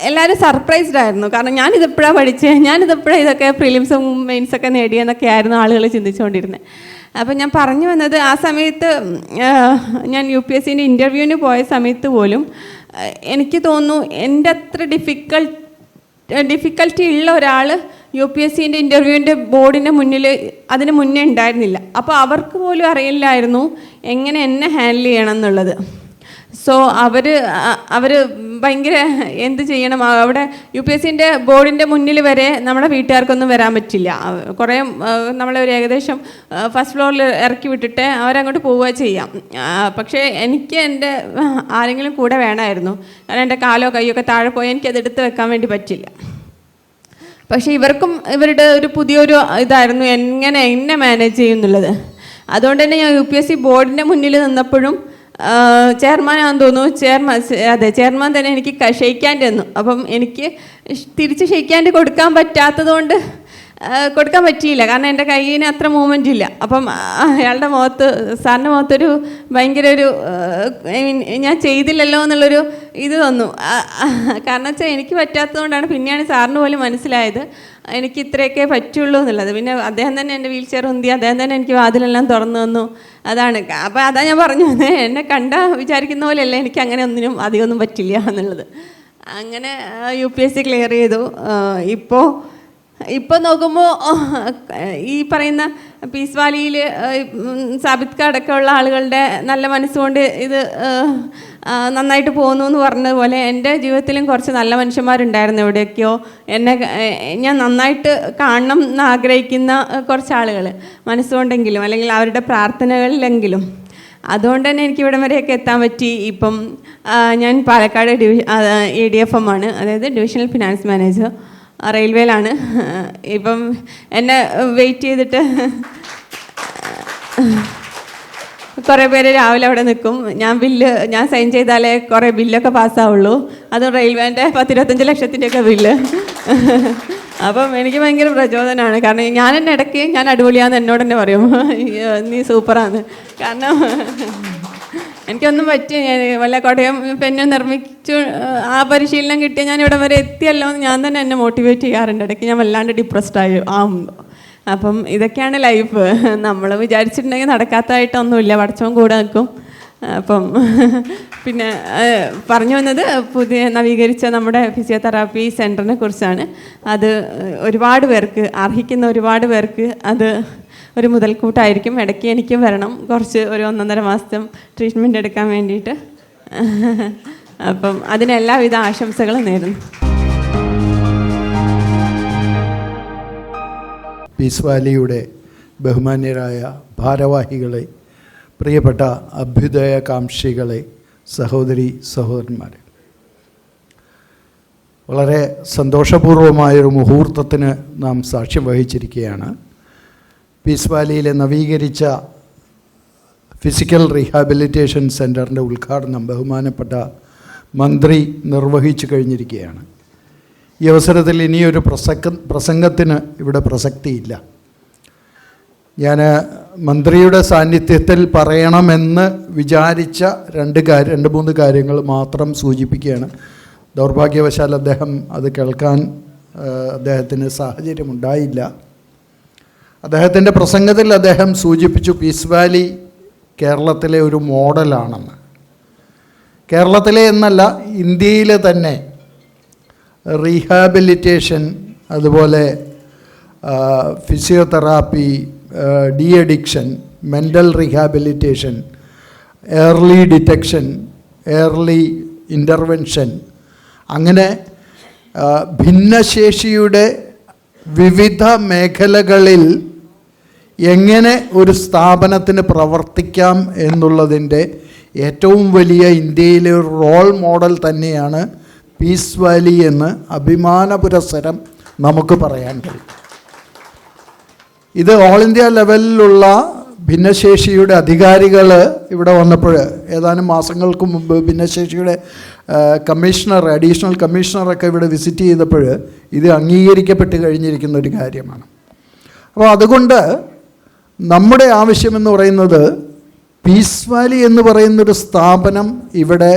എല്ലാവരും സർപ്രൈസ്ഡ് ആയിരുന്നു. കാരണം ഞാനിതെപ്പോഴാണ് പഠിച്ചത്, ഞാനിതെപ്പോഴാണ് ഇതൊക്കെ പ്രിലിംസും മെയിൻസൊക്കെ നേടിയെന്നൊക്കെ ആയിരുന്നു ആളുകൾ ചിന്തിച്ചുകൊണ്ടിരുന്നത്. അപ്പം ഞാൻ പറഞ്ഞു വന്നത്, ആ സമയത്ത് ഞാൻ UPSCൻ്റെ ഇൻ്റർവ്യൂവിന് പോയ സമയത്ത് പോലും എനിക്ക് തോന്നുന്നു എൻ്റെ അത്ര ഡിഫിക്കൽറ്റി ഉള്ള ഒരാൾ UPSCൻ്റെ ഇൻ്റർവ്യൂവിൻ്റെ ബോർഡിൻ്റെ മുന്നിൽ അതിന് മുന്നേ ഉണ്ടായിരുന്നില്ല. അപ്പോൾ അവർക്ക് പോലും അറിയില്ലായിരുന്നു എങ്ങനെ എന്നെ ഹാൻഡിൽ ചെയ്യണം എന്നുള്ളത്. സോ അവർ ഭയങ്കര എന്ത് ചെയ്യണം, അവിടെ UPSCൻ്റെ ബോർഡിൻ്റെ മുന്നിൽ വരെ നമ്മുടെ വീട്ടുകാർക്കൊന്നും വരാൻ പറ്റില്ല. കുറേ നമ്മളെ ഒരു ഏകദേശം ഫസ്റ്റ് ഫ്ലോറിൽ ഇറക്കി വിട്ടിട്ട് അവരങ്ങോട്ട് പോവുക ചെയ്യാം. പക്ഷേ എനിക്ക് എൻ്റെ ആരെങ്കിലും കൂടെ വേണമായിരുന്നു. കാരണം എൻ്റെ കാലോ കൈയൊക്കെ താഴെ പോയാൽ എനിക്കത് എടുത്ത് വെക്കാൻ വേണ്ടി പറ്റില്ല. പക്ഷേ ഇവർക്കും ഇവരുടെ ഒരു പുതിയൊരു ഇതായിരുന്നു എന്നെ മാനേജ് ചെയ്യുന്നുള്ളത്. അതുകൊണ്ട് തന്നെ ഞാൻ UPSC ബോർഡിൻ്റെ മുന്നിൽ നിന്നപ്പോഴും ചെയർമാനാണെന്ന് തോന്നുന്നു, ചെയർമാൻ തന്നെ എനിക്ക് ഷെയ്ക്ക് തന്നു. അപ്പം എനിക്ക് തിരിച്ച് ഷെയ്ക്ക് ഹാൻഡ് കൊടുക്കാൻ പറ്റാത്തതുകൊണ്ട് കൊടുക്കാൻ പറ്റിയില്ല, കാരണം എൻ്റെ കയ്യിന് അത്ര മൂവ്മെൻ്റ് ഇല്ല. അപ്പം അയാളുടെ സാറിൻ്റെ മുഖത്തൊരു ഭയങ്കര ഒരു ഞാൻ ചെയ്തില്ലല്ലോ എന്നുള്ളൊരു ഇത് തന്നു. കാരണം വെച്ചാൽ എനിക്ക് പറ്റാത്തതുകൊണ്ടാണ്. പിന്നെയാണ് സാറിന് പോലും മനസ്സിലായത് എനിക്ക് ഇത്രയൊക്കെ പറ്റുള്ളൂ എന്നുള്ളത്. പിന്നെ അദ്ദേഹം തന്നെ എൻ്റെ വീൽ ചെയർ ഉന്തി, അദ്ദേഹം തന്നെ എനിക്ക് വാതിലെല്ലാം തുറന്നു തന്നു. അതാണ്. അപ്പോൾ അതാ ഞാൻ പറഞ്ഞു, എന്നെ വിചാരിക്കുന്ന പോലെയല്ല, എനിക്ക് അങ്ങനെ ഒന്നിനും അധികമൊന്നും പറ്റില്ല എന്നുള്ളത്. അങ്ങനെ UPSC ക്ലിയർ ചെയ്തു. ഇപ്പോൾ നോക്കുമ്പോൾ ഈ പറയുന്ന പീസ് വാലിയിൽ സാബിത്ത് അടക്കമുള്ള ആളുകളുടെ നല്ല മനസ്സുകൊണ്ട് ഇത് നന്നായിട്ട് പോകുന്നു എന്ന് പറഞ്ഞതുപോലെ എൻ്റെ ജീവിതത്തിലും കുറച്ച് നല്ല മനുഷ്യന്മാരുണ്ടായിരുന്നു എവിടെയൊക്കെയോ. ഞാൻ നന്നായിട്ട് കാണണം എന്ന് ആഗ്രഹിക്കുന്ന കുറച്ച് ആളുകൾ, മനസ്സുകൊണ്ടെങ്കിലും അല്ലെങ്കിൽ അവരുടെ പ്രാർത്ഥനകളിലെങ്കിലും. അതുകൊണ്ട് തന്നെ എനിക്ക് ഇവിടം വരെയൊക്കെ എത്താൻ പറ്റി. ഇപ്പം ഞാൻ പാലക്കാട് ADFM ആണ്, അതായത് ഡിവിഷണൽ ഫിനാൻസ് മാനേജർ, റെയിൽവേയിലാണ്. ഇപ്പം എന്നെ വെയിറ്റ് ചെയ്തിട്ട് കുറേ പേര് രാവിലെ അവിടെ നിൽക്കും. ഞാൻ സൈൻ ചെയ്താലേ കുറേ ബില്ലൊക്കെ പാസ്സാവുള്ളൂ. അതും റെയിൽവേൻ്റെ 10-25 ലക്ഷത്തിൻ്റെയൊക്കെ ബില്ല്. അപ്പം എനിക്ക് ഭയങ്കര പ്രചോദനമാണ്. കാരണം ഞാൻ തന്നെ ഇടയ്ക്ക് ഞാൻ അടിപൊളിയാന്ന് എന്നോട് തന്നെ പറയും, നീ സൂപ്പറാന്ന്. കാരണം എനിക്കൊന്നും പറ്റി, വല്ല കോട്ടയം പെന്നും നിർമ്മിച്ചു ആ പരിശീലനം കിട്ടിയ ഞാൻ ഇവിടെ വരെ എത്തിയല്ലോ എന്ന് ഞാൻ തന്നെ എന്നെ മോട്ടിവേറ്റ് ചെയ്യാറുണ്ട്. ഇടയ്ക്ക് ഞാൻ വല്ലാണ്ട് ഡിപ്രസ്ഡ് ആകുമ്പോൾ. അപ്പം ഇതൊക്കെയാണ് ലൈഫ്. നമ്മൾ വിചാരിച്ചിട്ടുണ്ടെങ്കിൽ നടക്കാത്തതായിട്ടൊന്നുമില്ല, പഠിച്ചവൻ കൂടെ നിൽക്കും. അപ്പം പിന്നെ പറഞ്ഞു വന്നത് പുതിയ നവീകരിച്ച നമ്മുടെ ഫിസിയോതെറാപ്പി സെൻറ്ററിനെ കുറിച്ചാണ്. അത് ഒരുപാട് പേർക്ക്, അർഹിക്കുന്ന ഒരുപാട് പേർക്ക് അത് ഒരു മുതൽക്കൂട്ടായിരിക്കും. ഇടയ്ക്ക് എനിക്കും വരണം, കുറച്ച് ഒരു 1.5 മാസം ട്രീറ്റ്മെൻറ്റ് എടുക്കാൻ വേണ്ടിയിട്ട്. അപ്പം അതിന് എല്ലാവിധ ആശംസകളും നേരുന്നു. പീസ് വാലിയുടെ ബഹുമാന്യരായ ഭാരവാഹികളെ, പ്രിയപ്പെട്ട അഭ്യുദയകാംക്ഷികളെ, സഹോദരി സഹോദരന്മാരെ, വളരെ സന്തോഷപൂർവമായൊരു മുഹൂർത്തത്തിന് നാം സാക്ഷ്യം വഹിച്ചിരിക്കുകയാണ്. പീസ് വാലിയിലെ നവീകരിച്ച ഫിസിക്കൽ റീഹാബിലിറ്റേഷൻ സെൻറ്ററിൻ്റെ ഉദ്ഘാടനം ബഹുമാനപ്പെട്ട മന്ത്രി നിർവഹിച്ചു കഴിഞ്ഞിരിക്കുകയാണ്. ഈ അവസരത്തിൽ ഇനിയൊരു പ്രസംഗത്തിന് ഇവിടെ പ്രസക്തിയില്ല. ഞാൻ മന്ത്രിയുടെ സാന്നിധ്യത്തിൽ പറയണമെന്ന് വിചാരിച്ച 2-3 കാര്യങ്ങൾ മാത്രം സൂചിപ്പിക്കുകയാണ്. ദൗർഭാഗ്യവശാൽ അദ്ദേഹം അത് കേൾക്കാൻ അദ്ദേഹത്തിന് സാഹചര്യമുണ്ടായില്ല. അദ്ദേഹത്തിൻ്റെ പ്രസംഗത്തിൽ അദ്ദേഹം സൂചിപ്പിച്ചു പീസ് വാലി കേരളത്തിലെ ഒരു മോഡലാണെന്ന്. കേരളത്തിലെ എന്നല്ല, ഇന്ത്യയിലെ തന്നെ റീഹാബിലിറ്റേഷൻ, അതുപോലെ physiotherapy, de addiction, mental rehabilitation, early detection, early intervention, അങ്ങനെ ഭിന്നശേഷിയുടെ വിവിധ മേഖലകളിൽ എങ്ങനെ ഒരു സ്ഥാപനത്തിന് പ്രവർത്തിക്കാം എന്നുള്ളതിൻ്റെ ഏറ്റവും വലിയ ഇന്ത്യയിലെ ഒരു റോൾ മോഡൽ തന്നെയാണ് പീസ് വാലി എന്ന് അഭിമാനപുരസ്സരം നമുക്ക് പറയാൻ കഴിയും. ഇത് ഓൾ ഇന്ത്യ ലെവലിലുള്ള ഭിന്നശേഷിയുടെ അധികാരികൾ ഇവിടെ വന്നപ്പോൾ, ഏതാനും മാസങ്ങൾക്ക് മുമ്പ് ഭിന്നശേഷിയുടെ കമ്മീഷണർ, അഡീഷണൽ കമ്മീഷണറൊക്കെ ഇവിടെ വിസിറ്റ് ചെയ്തപ്പോൾ ഇത് അംഗീകരിക്കപ്പെട്ട് കഴിഞ്ഞിരിക്കുന്ന ഒരു കാര്യമാണ്. അപ്പോൾ അതുകൊണ്ട് നമ്മുടെ ആവശ്യമെന്ന് പറയുന്നത് പീസ് വാലി എന്ന് പറയുന്നൊരു സ്ഥാപനം ഇവിടെ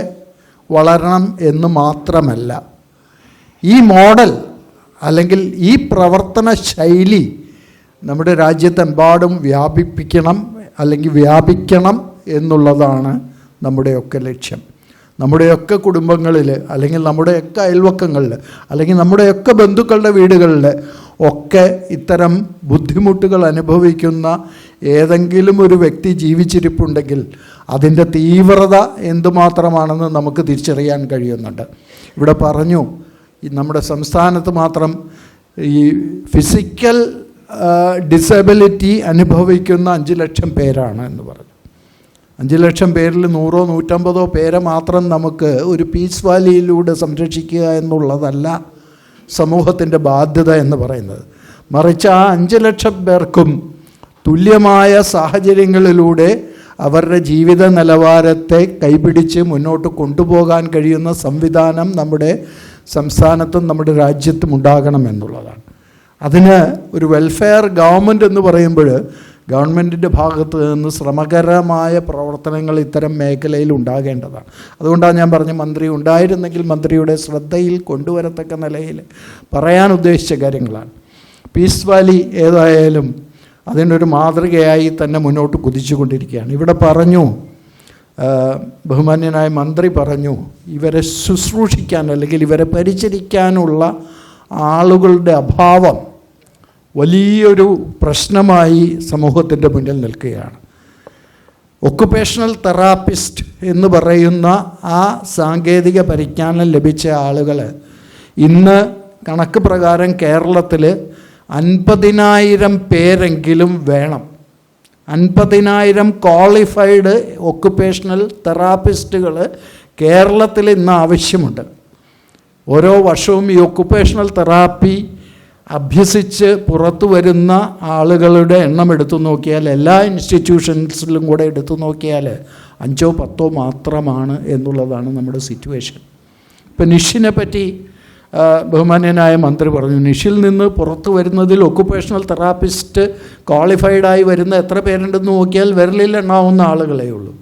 വളരണം എന്ന് മാത്രമല്ല, ഈ മോഡൽ അല്ലെങ്കിൽ ഈ പ്രവർത്തന ശൈലി നമ്മുടെ രാജ്യത്തെമ്പാടും വ്യാപിക്കണം എന്നുള്ളതാണ് നമ്മുടെയൊക്കെ ലക്ഷ്യം. നമ്മുടെയൊക്കെ കുടുംബങ്ങളിൽ, അല്ലെങ്കിൽ നമ്മുടെയൊക്കെ അയൽവക്കങ്ങളിൽ, അല്ലെങ്കിൽ നമ്മുടെയൊക്കെ ബന്ധുക്കളുടെ വീടുകളിൽ ഒക്കെ ഇത്തരം ബുദ്ധിമുട്ടുകൾ അനുഭവിക്കുന്ന ഏതെങ്കിലും ഒരു വ്യക്തി ജീവിച്ചിരിപ്പുണ്ടെങ്കിൽ അതിൻ്റെ തീവ്രത എന്തുമാത്രമാണെന്ന് നമുക്ക് തിരിച്ചറിയാൻ കഴിയുന്നുണ്ട്. ഇവിടെ പറഞ്ഞു, നമ്മുടെ സംസ്ഥാനത്ത് മാത്രം ഈ ഫിസിക്കൽ ഡിസബിലിറ്റി അനുഭവിക്കുന്ന 5 ലക്ഷം പേരാണ് എന്ന് പറഞ്ഞു. 5 ലക്ഷം പേരിൽ 100 150 പേരെ മാത്രം നമുക്ക് ഒരു പീസ് വാലിയിലൂടെ സംരക്ഷിക്കുക എന്നുള്ളതല്ല സമൂഹത്തിൻ്റെ ബാധ്യത എന്ന് പറയുന്നത്. മറിച്ച് ആ 5 ലക്ഷം പേർക്കും തുല്യമായ സാഹചര്യങ്ങളിലൂടെ അവരുടെ ജീവിത നിലവാരത്തെ കൈപിടിച്ച് മുന്നോട്ട് കൊണ്ടുപോകാൻ കഴിയുന്ന സംവിധാനം നമ്മുടെ സംസ്ഥാനത്തും നമ്മുടെ രാജ്യത്തും ഉണ്ടാകണം എന്നുള്ളതാണ്. അതിന് ഒരു വെൽഫെയർ ഗവൺമെൻറ് എന്ന് പറയുമ്പോൾ ഗവൺമെൻറ്റിൻ്റെ ഭാഗത്ത് നിന്ന് ശ്രമകരമായ പ്രവർത്തനങ്ങൾ ഇത്തരം മേഖലയിൽ ഉണ്ടാകേണ്ടതാണ്. അതുകൊണ്ടാണ് ഞാൻ പറഞ്ഞ മന്ത്രി ഉണ്ടായിരുന്നെങ്കിൽ മന്ത്രിയുടെ ശ്രദ്ധയിൽ കൊണ്ടുവരത്തക്ക നിലയിൽ പറയാൻ ഉദ്ദേശിച്ച കാര്യങ്ങളാണ്. പീസ് വാലി ഏതായാലും അതിനൊരു മാതൃകയായി തന്നെ മുന്നോട്ട് കുതിച്ചുകൊണ്ടിരിക്കുകയാണ്. ഇവിടെ പറഞ്ഞു, ബഹുമാന്യനായ മന്ത്രി പറഞ്ഞു, ഇവരെ ശുശ്രൂഷിക്കാൻ അല്ലെങ്കിൽ ഇവരെ പരിചരിക്കാനുള്ള ആളുകളുടെ അഭാവം വലിയൊരു പ്രശ്നമായി സമൂഹത്തിൻ്റെ മുന്നിൽ നിൽക്കുകയാണ്. ഒക്കുപേഷണൽ തെറാപ്പിസ്റ്റ് എന്ന് പറയുന്ന ആ സാങ്കേതിക പരിജ്ഞാനം ലഭിച്ച ആളുകൾ ഇന്ന് കണക്ക് പ്രകാരം കേരളത്തിൽ 50,000 പേരെങ്കിലും വേണം. 50,000 ക്വാളിഫൈഡ് ഒക്കുപേഷണൽ തെറാപ്പിസ്റ്റുകൾ കേരളത്തിൽ ഇന്ന് ആവശ്യമുണ്ട്. ഓരോ വർഷവും ഈ ഒക്കുപേഷണൽ തെറാപ്പി അഭ്യസിച്ച് പുറത്തു വരുന്ന ആളുകളുടെ എണ്ണം എടുത്തു നോക്കിയാൽ, എല്ലാ ഇൻസ്റ്റിറ്റ്യൂഷൻസിലും കൂടെ എടുത്തു നോക്കിയാൽ 5 or 10 മാത്രമാണ് എന്നുള്ളതാണ് നമ്മുടെ സിറ്റുവേഷൻ. ഇപ്പം നിഷിനെ പറ്റി ബഹുമാന്യനായ മന്ത്രി പറഞ്ഞു, നിഷിൽ നിന്ന് പുറത്തു വരുന്നതിൽ ഒക്കുപേഷണൽ തെറാപ്പിസ്റ്റ് ക്വാളിഫൈഡായി വരുന്ന എത്ര പേരുണ്ടെന്ന് നോക്കിയാൽ വിരലിൽ എണ്ണാവുന്ന ആളുകളേ ഉള്ളൂ.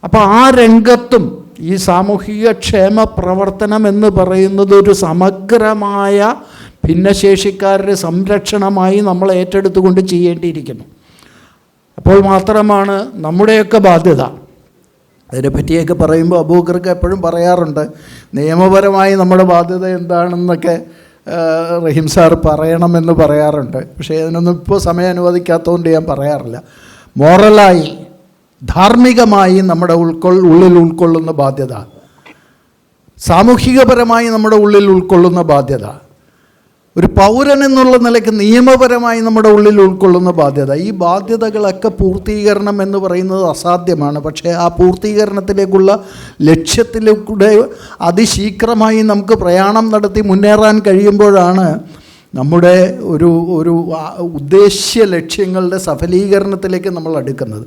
അപ്പോൾ ആ രംഗത്തും ഈ സാമൂഹിക ക്ഷേമ പ്രവർത്തനം എന്ന് പറയുന്നത് ഒരു സമഗ്രമായ ഭിന്നശേഷിക്കാരുടെ സംരക്ഷണമായി നമ്മൾ ഏറ്റെടുത്തുകൊണ്ട് ചെയ്യേണ്ടിയിരിക്കുന്നു. അപ്പോൾ മാത്രമാണ് നമ്മുടെയൊക്കെ ബാധ്യത. അതിനെപ്പറ്റിയൊക്കെ പറയുമ്പോൾ അബൂബക്കർക്ക് എപ്പോഴും പറയാറുണ്ട്, നിയമപരമായി നമ്മുടെ ബാധ്യത എന്താണെന്നൊക്കെ റഹീം സാർ പറയണമെന്ന് പറയാറുണ്ട്. പക്ഷേ അതിനൊന്നും ഇപ്പോൾ സമയം അനുവദിക്കാത്തതുകൊണ്ട് ഞാൻ പറയാറില്ല. മോറലായി, ധാർമ്മികമായി നമ്മുടെ ഉള്ളിൽ ഉൾക്കൊള്ളുന്ന ബാധ്യത, സാമൂഹികപരമായി നമ്മുടെ ഉള്ളിൽ ഉൾക്കൊള്ളുന്ന ബാധ്യത, ഒരു പൗരൻ എന്നുള്ള നിലയ്ക്ക് നിയമപരമായി നമ്മുടെ ഉള്ളിൽ ഉൾക്കൊള്ളുന്ന ബാധ്യത, ഈ ബാധ്യതകളൊക്കെ പൂർത്തീകരണം എന്ന് പറയുന്നത് അസാധ്യമാണ്. പക്ഷേ ആ പൂർത്തീകരണത്തിലേക്കുള്ള ലക്ഷ്യത്തിലൂടെ അതിശീഘ്രമായി നമുക്ക് പ്രയാണം നടത്തി മുന്നേറാൻ കഴിയുമ്പോഴാണ് നമ്മുടെ ഒരു ഉദ്ദേശ്യ ലക്ഷ്യങ്ങളുടെ സഫലീകരണത്തിലേക്ക് നമ്മൾ അടുക്കുന്നത്.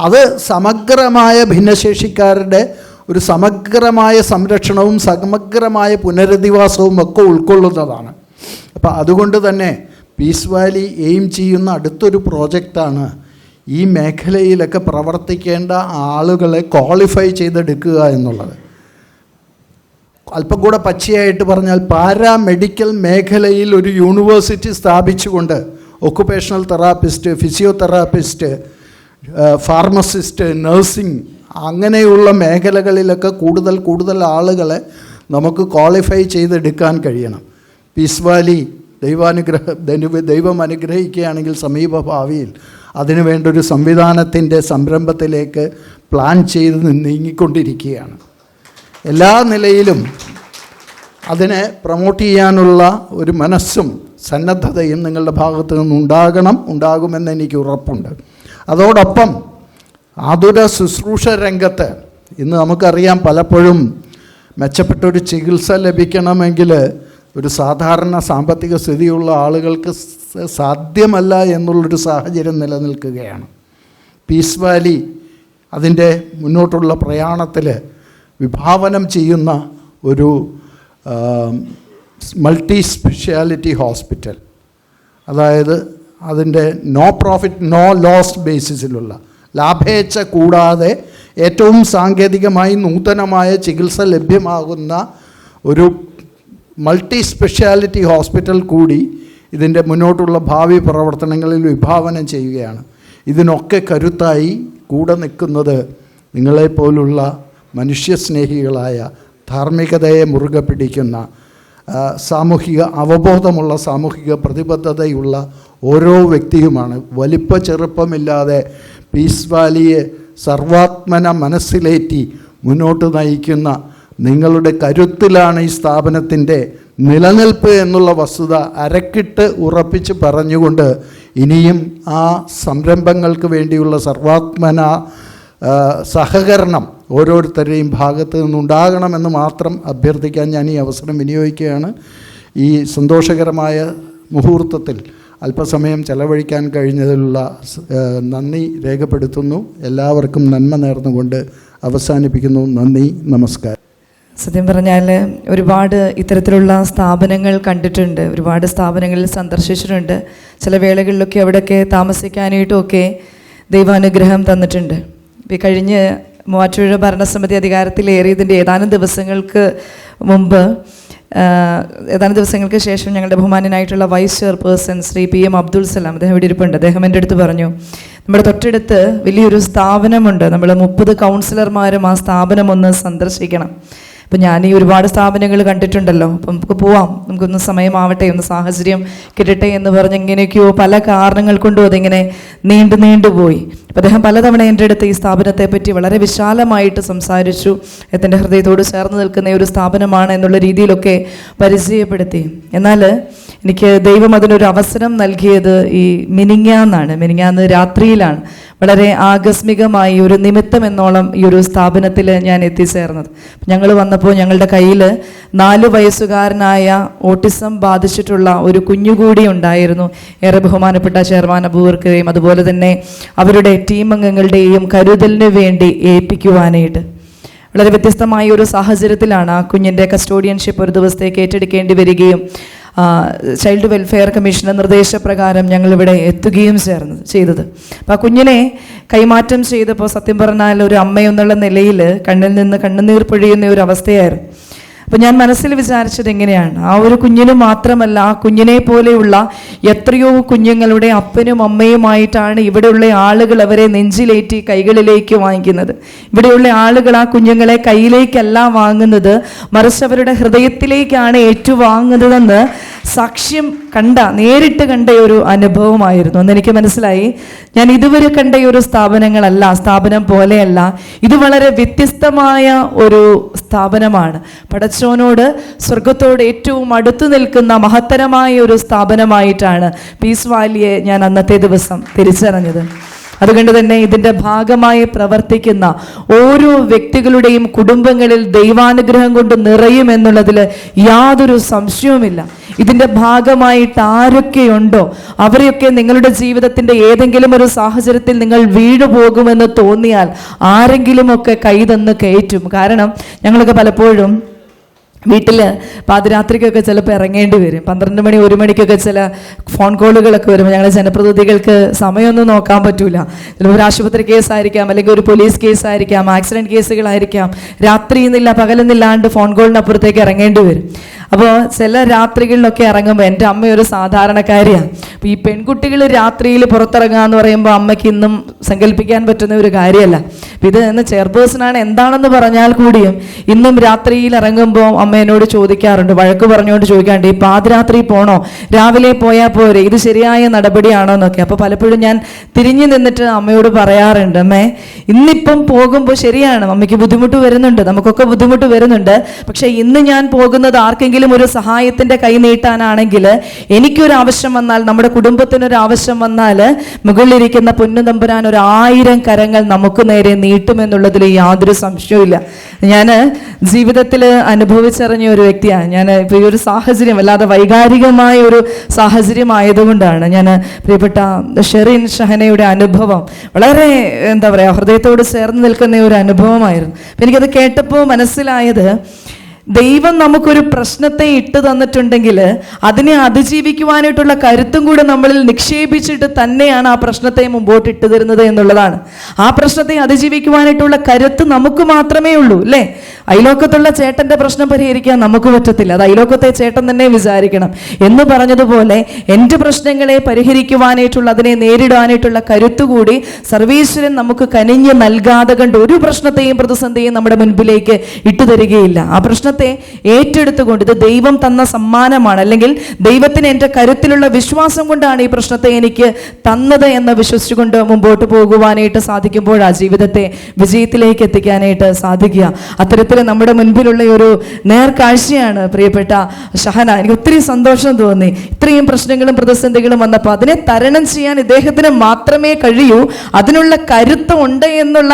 അത് സമഗ്രമായ ഭിന്നശേഷിക്കാരുടെ ഒരു സമഗ്രമായ സംരക്ഷണവും സമഗ്രമായ പുനരധിവാസവും ഒക്കെ ഉൾക്കൊള്ളുന്നതാണ്. അപ്പോൾ അതുകൊണ്ട് തന്നെ പീസ് വാലി എയിം ചെയ്യുന്ന അടുത്തൊരു പ്രോജക്റ്റാണ് ഈ മേഖലയിലൊക്കെ പ്രവർത്തിക്കേണ്ട ആളുകളെ ക്വാളിഫൈ ചെയ്തെടുക്കുക എന്നുള്ളത്. അല്പം കൂടെ പച്ചയായിട്ട് പറഞ്ഞാൽ പാരാമെഡിക്കൽ മേഖലയിൽ ഒരു യൂണിവേഴ്സിറ്റി സ്ഥാപിച്ചുകൊണ്ട് occupational therapist, physiotherapist, pharmacist, nursing അങ്ങനെയുള്ള മേഖലകളിലൊക്കെ കൂടുതൽ ആളുകളെ നമുക്ക് ക്വാളിഫൈ ചെയ്തെടുക്കാൻ കഴിയണം. പീസ് വാലി ദൈവം അനുഗ്രഹിക്കുകയാണെങ്കിൽ സമീപ ഭാവിയിൽ അതിനുവേണ്ട ഒരു സംവിധാനത്തിൻ്റെ സംരംഭത്തിലേക്ക് പ്ലാൻ ചെയ്ത് നീങ്ങിക്കൊണ്ടിരിക്കുകയാണ്. എല്ലാ നിലയിലും അതിനെ പ്രൊമോട്ട് ചെയ്യാനുള്ള ഒരു മനസ്സും സന്നദ്ധതയും നിങ്ങളുടെ ഭാഗത്തു ഉണ്ടാകുമെന്ന് എനിക്ക് ഉറപ്പുണ്ട്. അതോടൊപ്പം ആതുര ശുശ്രൂഷ രംഗത്ത് ഇന്ന് നമുക്കറിയാം, പലപ്പോഴും മെച്ചപ്പെട്ടൊരു ചികിത്സ ലഭിക്കണമെങ്കിൽ ഒരു സാധാരണ സാമ്പത്തിക സ്ഥിതിയുള്ള ആളുകൾക്ക് സാധ്യമല്ല എന്നുള്ളൊരു സാഹചര്യം നിലനിൽക്കുകയാണ്. പീസ് വാലി അതിൻ്റെ മുന്നോട്ടുള്ള പ്രയാണത്തിൽ വിഭാവനം ചെയ്യുന്ന ഒരു മൾട്ടി സ്പെഷ്യാലിറ്റി ഹോസ്പിറ്റൽ, അതായത് അതിൻ്റെ നോ പ്രോഫിറ്റ് നോ ലോസ് ബേസിസിലുള്ള, ലാഭേച്ഛ കൂടാതെ ഏറ്റവും സാങ്കേതികമായി നൂതനമായ ചികിത്സ ലഭ്യമാകുന്ന ഒരു മൾട്ടി സ്പെഷ്യാലിറ്റി ഹോസ്പിറ്റൽ കൂടി ഇതിൻ്റെ മുന്നോട്ടുള്ള ഭാവി പ്രവർത്തനങ്ങളിൽ വിഭാവനം ചെയ്യുകയാണ്. ഇതിനൊക്കെ കരുത്തായി കൂടെ നിൽക്കുന്നത് നിങ്ങളെപ്പോലുള്ള മനുഷ്യസ്നേഹികളായ, ധാർമ്മികതയെ മുറുകെ പിടിക്കുന്ന, സാമൂഹിക അവബോധമുള്ള, സാമൂഹിക പ്രതിബദ്ധതയുള്ള ഓരോ വ്യക്തിയുമാണ്. വലിപ്പ ചെറുപ്പമില്ലാതെ പീസ് വാലിയെ സർവാത്മന മനസ്സിലേറ്റി മുന്നോട്ട് നയിക്കുന്ന നിങ്ങളുടെ കരുത്തിലാണ് ഈ സ്ഥാപനത്തിൻ്റെ നിലനിൽപ്പ് എന്നുള്ള വസ്തുത അരക്കിട്ട് ഉറപ്പിച്ച് പറഞ്ഞുകൊണ്ട് ഇനിയും ആ സംരംഭങ്ങൾക്ക് വേണ്ടിയുള്ള സർവാത്മന സഹകരണം ഓരോരുത്തരുടെയും ഭാഗത്ത് നിന്നുണ്ടാകണമെന്ന് മാത്രം അഭ്യർത്ഥിക്കാൻ ഞാൻ ഈ അവസരം വിനിയോഗിക്കുകയാണ്. ഈ സന്തോഷകരമായ മുഹൂർത്തത്തിൽ അല്പസമയം ചെലവഴിക്കാൻ കഴിഞ്ഞതിലുള്ള നന്ദി രേഖപ്പെടുത്തുന്നു. എല്ലാവർക്കും നന്മ നേർന്നുകൊണ്ട് അവസാനിപ്പിക്കുന്നു. നന്ദി, നമസ്കാരം. സത്യം പറഞ്ഞാൽ ഒരുപാട് ഇത്തരത്തിലുള്ള സ്ഥാപനങ്ങൾ കണ്ടിട്ടുണ്ട്, ഒരുപാട് സ്ഥാപനങ്ങളിൽ സന്ദർശിച്ചിട്ടുണ്ട്. ചില വേളകളിലൊക്കെ അവിടെയൊക്കെ താമസിക്കാനായിട്ടുമൊക്കെ ദൈവാനുഗ്രഹം തന്നിട്ടുണ്ട്. ഇപ്പോൾ കഴിഞ്ഞ് മൂവാറ്റുപുഴ ഭരണസമിതി അധികാരത്തിലേറിയതിൻ്റെ ഏതാനും ദിവസങ്ങൾക്ക് ശേഷം ഞങ്ങളുടെ ബഹുമാന്യനായിട്ടുള്ള vice chairperson Shri PM Abdul Salam, അദ്ദേഹം ഇവിടെ ഇരിപ്പുണ്ട്. അദ്ദേഹം എൻ്റെ അടുത്ത് പറഞ്ഞു, നമ്മുടെ തൊട്ടടുത്ത് വലിയൊരു സ്ഥാപനമുണ്ട്, നമ്മൾ 30 കൗൺസിലർമാരും ആ സ്ഥാപനം ഒന്ന് സന്ദർശിക്കണം. അപ്പം ഞാൻ ഈ ഒരുപാട് സ്ഥാപനങ്ങൾ കണ്ടിട്ടുണ്ടല്ലോ, അപ്പം നമുക്ക് പോവാം, നമുക്കൊന്ന് സമയമാവട്ടെ, ഒന്ന് സാഹചര്യം കിട്ടട്ടെ എന്ന് പറഞ്ഞ് എങ്ങനെയൊക്കെയോ പല കാരണങ്ങൾ കൊണ്ടും അതിങ്ങനെ നീണ്ടുപോയി. അപ്പം അദ്ദേഹം പലതവണ എൻ്റെ അടുത്ത് ഈ സ്ഥാപനത്തെ പറ്റി വളരെ വിശാലമായിട്ട് സംസാരിച്ചു. എൻ്റെ ഹൃദയത്തോട് ചേർന്ന് നിൽക്കുന്ന ഒരു സ്ഥാപനമാണ് എന്നുള്ള രീതിയിലൊക്കെ പരിചയപ്പെടുത്തി. എന്നാൽ എനിക്ക് ദൈവം അതിനൊരു അവസരം നൽകിയത് ഈ മിനിങ്ങാന്ന് രാത്രിയിലാണ്. വളരെ ആകസ്മികമായി ഒരു നിമിത്തം എന്നോളം ഈ ഒരു സ്ഥാപനത്തിൽ ഞാൻ എത്തിച്ചേർന്നത്. ഞങ്ങൾ വന്നപ്പോൾ ഞങ്ങളുടെ കയ്യിൽ 4 വയസ്സുകാരനായ ഓട്ടിസം ബാധിച്ചിട്ടുള്ള ഒരു കുഞ്ഞുകൂടി ഉണ്ടായിരുന്നു. ഏറെ ബഹുമാനപ്പെട്ട ചെയർമാൻ അബൂബക്കറേയും അതുപോലെ തന്നെ അവരുടെ ടീം അംഗങ്ങളുടെയും കരുതലിന് വേണ്ടി ഏൽപ്പിക്കുവാനായിട്ട് വളരെ വ്യത്യസ്തമായ ഒരു സാഹചര്യത്തിലാണ് ആ കുഞ്ഞിൻ്റെ കസ്റ്റോഡിയൻഷിപ്പ് ഒരു ദിവസത്തേക്ക് ഏറ്റെടുക്കേണ്ടി വരികയും ചൈൽഡ് വെൽഫെയർ കമ്മീഷൻ്റെ നിർദ്ദേശപ്രകാരം ഞങ്ങളിവിടെ എത്തുകയും ചെയ്തത്. അപ്പോൾ ആ കുഞ്ഞിനെ കൈമാറ്റം ചെയ്തപ്പോൾ സത്യം പറഞ്ഞാൽ ഒരു അമ്മയെന്നുള്ള നിലയിൽ കണ്ണിൽ നിന്ന് കണ്ണുനീർ പൊഴിയുന്ന ഒരു അവസ്ഥയായിരുന്നു. അപ്പം ഞാൻ മനസ്സിൽ വിചാരിച്ചത് എങ്ങനെയാണ്, ആ ഒരു കുഞ്ഞിന് മാത്രമല്ല, ആ കുഞ്ഞിനെ പോലെയുള്ള എത്രയോ കുഞ്ഞുങ്ങളുടെ അപ്പനും അമ്മയുമായിട്ടാണ് ഇവിടെയുള്ള ആളുകൾ അവരെ നെഞ്ചിലേറ്റി കൈകളിലേക്ക് വാങ്ങിക്കുന്നത്. ഇവിടെയുള്ള ആളുകൾ ആ കുഞ്ഞുങ്ങളെ കയ്യിലേക്കല്ല വാങ്ങുന്നത്, മറിച്ച് അവരുടെ ഹൃദയത്തിലേക്കാണ് ഏറ്റുവാങ്ങുന്നതെന്ന് സാക്ഷ്യം നേരിട്ട് കണ്ട ഒരു അനുഭവമായിരുന്നു. അന്ന് എനിക്ക് മനസ്സിലായി, ഞാൻ ഇതുവരെ കണ്ട ഒരു സ്ഥാപനം പോലെയല്ല, ഇത് വളരെ വ്യത്യസ്തമായ ഒരു സ്ഥാപനമാണ്. പടച്ചോനോട്, സ്വർഗത്തോട് ഏറ്റവും അടുത്തു നിൽക്കുന്ന മഹത്തരമായ ഒരു സ്ഥാപനമായിട്ടാണ് പീസ് വാലിയെ ഞാൻ അന്നത്തെ ദിവസം തിരിച്ചറിഞ്ഞത്. അതുകൊണ്ട് തന്നെ ഇതിൻ്റെ ഭാഗമായി പ്രവർത്തിക്കുന്ന ഓരോ വ്യക്തികളുടെയും കുടുംബങ്ങളിൽ ദൈവാനുഗ്രഹം കൊണ്ട് നിറയുമെന്നുള്ളതിൽ യാതൊരു സംശയവുമില്ല. ഇതിൻ്റെ ഭാഗമായിട്ട് ആരൊക്കെയുണ്ടോ അവരെയൊക്കെ നിങ്ങളുടെ ജീവിതത്തിൻ്റെ ഏതെങ്കിലും ഒരു സാഹചര്യത്തിൽ നിങ്ങൾ വീണുപോകുമെന്ന് തോന്നിയാൽ ആരെങ്കിലുമൊക്കെ കൈ തന്ന് കയറ്റും. കാരണം ഞങ്ങളൊക്കെ പലപ്പോഴും വീട്ടിൽ പാതിരാത്രിക്കൊക്കെ ചിലപ്പോൾ ഇറങ്ങേണ്ടി വരും. 12 മണി 1 മണിക്കൊക്കെ ചില ഫോൺ കോളുകളൊക്കെ വരുമ്പോൾ ഞങ്ങൾ ജനപ്രതിനിധികൾക്ക് സമയമൊന്നും നോക്കാൻ പറ്റൂല. ചിലപ്പോൾ ഒരു ആശുപത്രി കേസായിരിക്കാം, അല്ലെങ്കിൽ ഒരു പോലീസ് കേസായിരിക്കാം, ആക്സിഡൻറ്റ് കേസുകളായിരിക്കാം. രാത്രിയെന്നില്ല പകലെന്നില്ലാണ്ട് ഫോൺ കോളിനപ്പുറത്തേക്ക് ഇറങ്ങേണ്ടി വരും. അപ്പോൾ ചില രാത്രികളിലൊക്കെ ഇറങ്ങുമ്പോൾ എൻ്റെ അമ്മ ഒരു സാധാരണക്കാരിയാണ്. അപ്പോൾ ഈ പെൺകുട്ടികൾ രാത്രിയിൽ പുറത്തിറങ്ങുക എന്ന് പറയുമ്പോൾ അമ്മയ്ക്ക് ഇന്നും സങ്കല്പിക്കാൻ പറ്റുന്ന ഒരു കാര്യമല്ല. ഇത് എന്ന് ചെയർപേഴ്സണാണ്, എന്താണെന്ന് പറഞ്ഞാൽ കൂടിയും ഇന്നും രാത്രിയിൽ ഇറങ്ങുമ്പോൾ അമ്മ എന്നോട് ചോദിക്കാറുണ്ട്, വഴക്ക് പറഞ്ഞുകൊണ്ട് ചോദിക്കാറുണ്ട്, ഈ പാതിരാത്രി പോണോ, രാവിലെ പോയാൽ പോരെ, ഇത് ശരിയായ നടപടിയാണോ എന്നൊക്കെ. അപ്പോൾ പലപ്പോഴും ഞാൻ തിരിഞ്ഞു നിന്നിട്ട് അമ്മയോട് പറയാറുണ്ട്, അമ്മേ ഇന്നിപ്പം പോകുമ്പോൾ ശരിയാണ്, അമ്മയ്ക്ക് ബുദ്ധിമുട്ട് വരുന്നുണ്ട്, നമുക്കൊക്കെ ബുദ്ധിമുട്ട് വരുന്നുണ്ട്, പക്ഷെ ഇന്ന് ഞാൻ പോകുന്നത് ആർക്കെങ്കിലും ഒരു സഹായത്തിന്റെ കൈ നീട്ടാനാണെങ്കിൽ, എനിക്കൊരു ആവശ്യം വന്നാൽ, നമ്മുടെ കുടുംബത്തിനൊരു ആവശ്യം വന്നാൽ, മുകളിലിരിക്കുന്ന പൊന്നു തമ്പുരാൻ 1000 കരങ്ങൾ നമുക്ക് നേരെ നീട്ടുമെന്നുള്ളതിൽ യാതൊരു സംശയവുമില്ല. ഞാൻ ജീവിതത്തിൽ അനുഭവിച്ചറിഞ്ഞ ഒരു വ്യക്തിയാണ്. ഞാൻ ഇപ്പോൾ ഈ ഒരു സാഹചര്യം വല്ലാതെ വൈകാരികമായ ഒരു സാഹചര്യം ആയതുകൊണ്ടാണ് ഞാൻ പ്രിയപ്പെട്ട ഷെറിൻ ഷഹനയുടെ അനുഭവം വളരെ എന്താ പറയുക, ഹൃദയത്തോട് ചേർന്ന് നിൽക്കുന്ന ഒരു അനുഭവമായിരുന്നു. അപ്പം എനിക്കത് കേട്ടപ്പോൾ മനസ്സിലായത്, ദൈവം നമുക്കൊരു പ്രശ്നത്തെ ഇട്ട് തന്നിട്ടുണ്ടെങ്കിൽ അതിനെ അതിജീവിക്കുവാനായിട്ടുള്ള കരുത്തും കൂടെ നമ്മളിൽ നിക്ഷേപിച്ചിട്ട് തന്നെയാണ് ആ പ്രശ്നത്തെ മുമ്പോട്ട് ഇട്ട് തരുന്നത് എന്നുള്ളതാണ്. ആ പ്രശ്നത്തെ അതിജീവിക്കുവാനായിട്ടുള്ള കരുത്ത് നമുക്ക് മാത്രമേ ഉള്ളൂ, അല്ലേ? അയലോക്കത്തുള്ള ചേട്ടൻ്റെ പ്രശ്നം പരിഹരിക്കാൻ നമുക്ക് പറ്റത്തില്ല, അത് അയലോക്കത്തെ ചേട്ടൻ തന്നെ വിചാരിക്കണം എന്ന് പറഞ്ഞതുപോലെ എൻ്റെ പ്രശ്നങ്ങളെ പരിഹരിക്കുവാനായിട്ടുള്ള, അതിനെ നേരിടാനായിട്ടുള്ള കരുത്തുകൂടി സർവീശ്വരൻ നമുക്ക് കനിഞ്ഞ് നൽകാതെ കണ്ട് ഒരു പ്രശ്നത്തെയും പ്രതിസന്ധിയും നമ്മുടെ മുൻപിലേക്ക് ഇട്ടുതരികയില്ല. ആ പ്രശ്നത്തെ ഏറ്റെടുത്തുകൊണ്ട് ഇത് ദൈവം തന്ന സമ്മാനമാണ്, അല്ലെങ്കിൽ ദൈവത്തിന് എൻ്റെ കരുത്തിലുള്ള വിശ്വാസം കൊണ്ടാണ് ഈ പ്രശ്നത്തെ എനിക്ക് തന്നത് എന്ന് വിശ്വസിച്ചുകൊണ്ട് മുമ്പോട്ട് പോകുവാനായിട്ട് സാധിക്കുമ്പോഴാണ് ജീവിതത്തെ വിജയത്തിലേക്ക് എത്തിക്കാനായിട്ട് സാധിക്കുക. അത്തരത്തിൽ നമ്മുടെ മുൻപിലുള്ള ഒരു നേർക്കാഴ്ചയാണ് പ്രിയപ്പെട്ട ഷഹന. എനിക്ക് ഒത്തിരി സന്തോഷം തോന്നി. ഇത്രയും പ്രശ്നങ്ങളും പ്രതിസന്ധികളും വന്നപ്പോൾ അതിനെ തരണം ചെയ്യാൻ ഇദ്ദേഹത്തിന് മാത്രമേ കഴിയൂ, അതിനുള്ള കരുത്ത് ഉണ്ട് എന്നുള്ള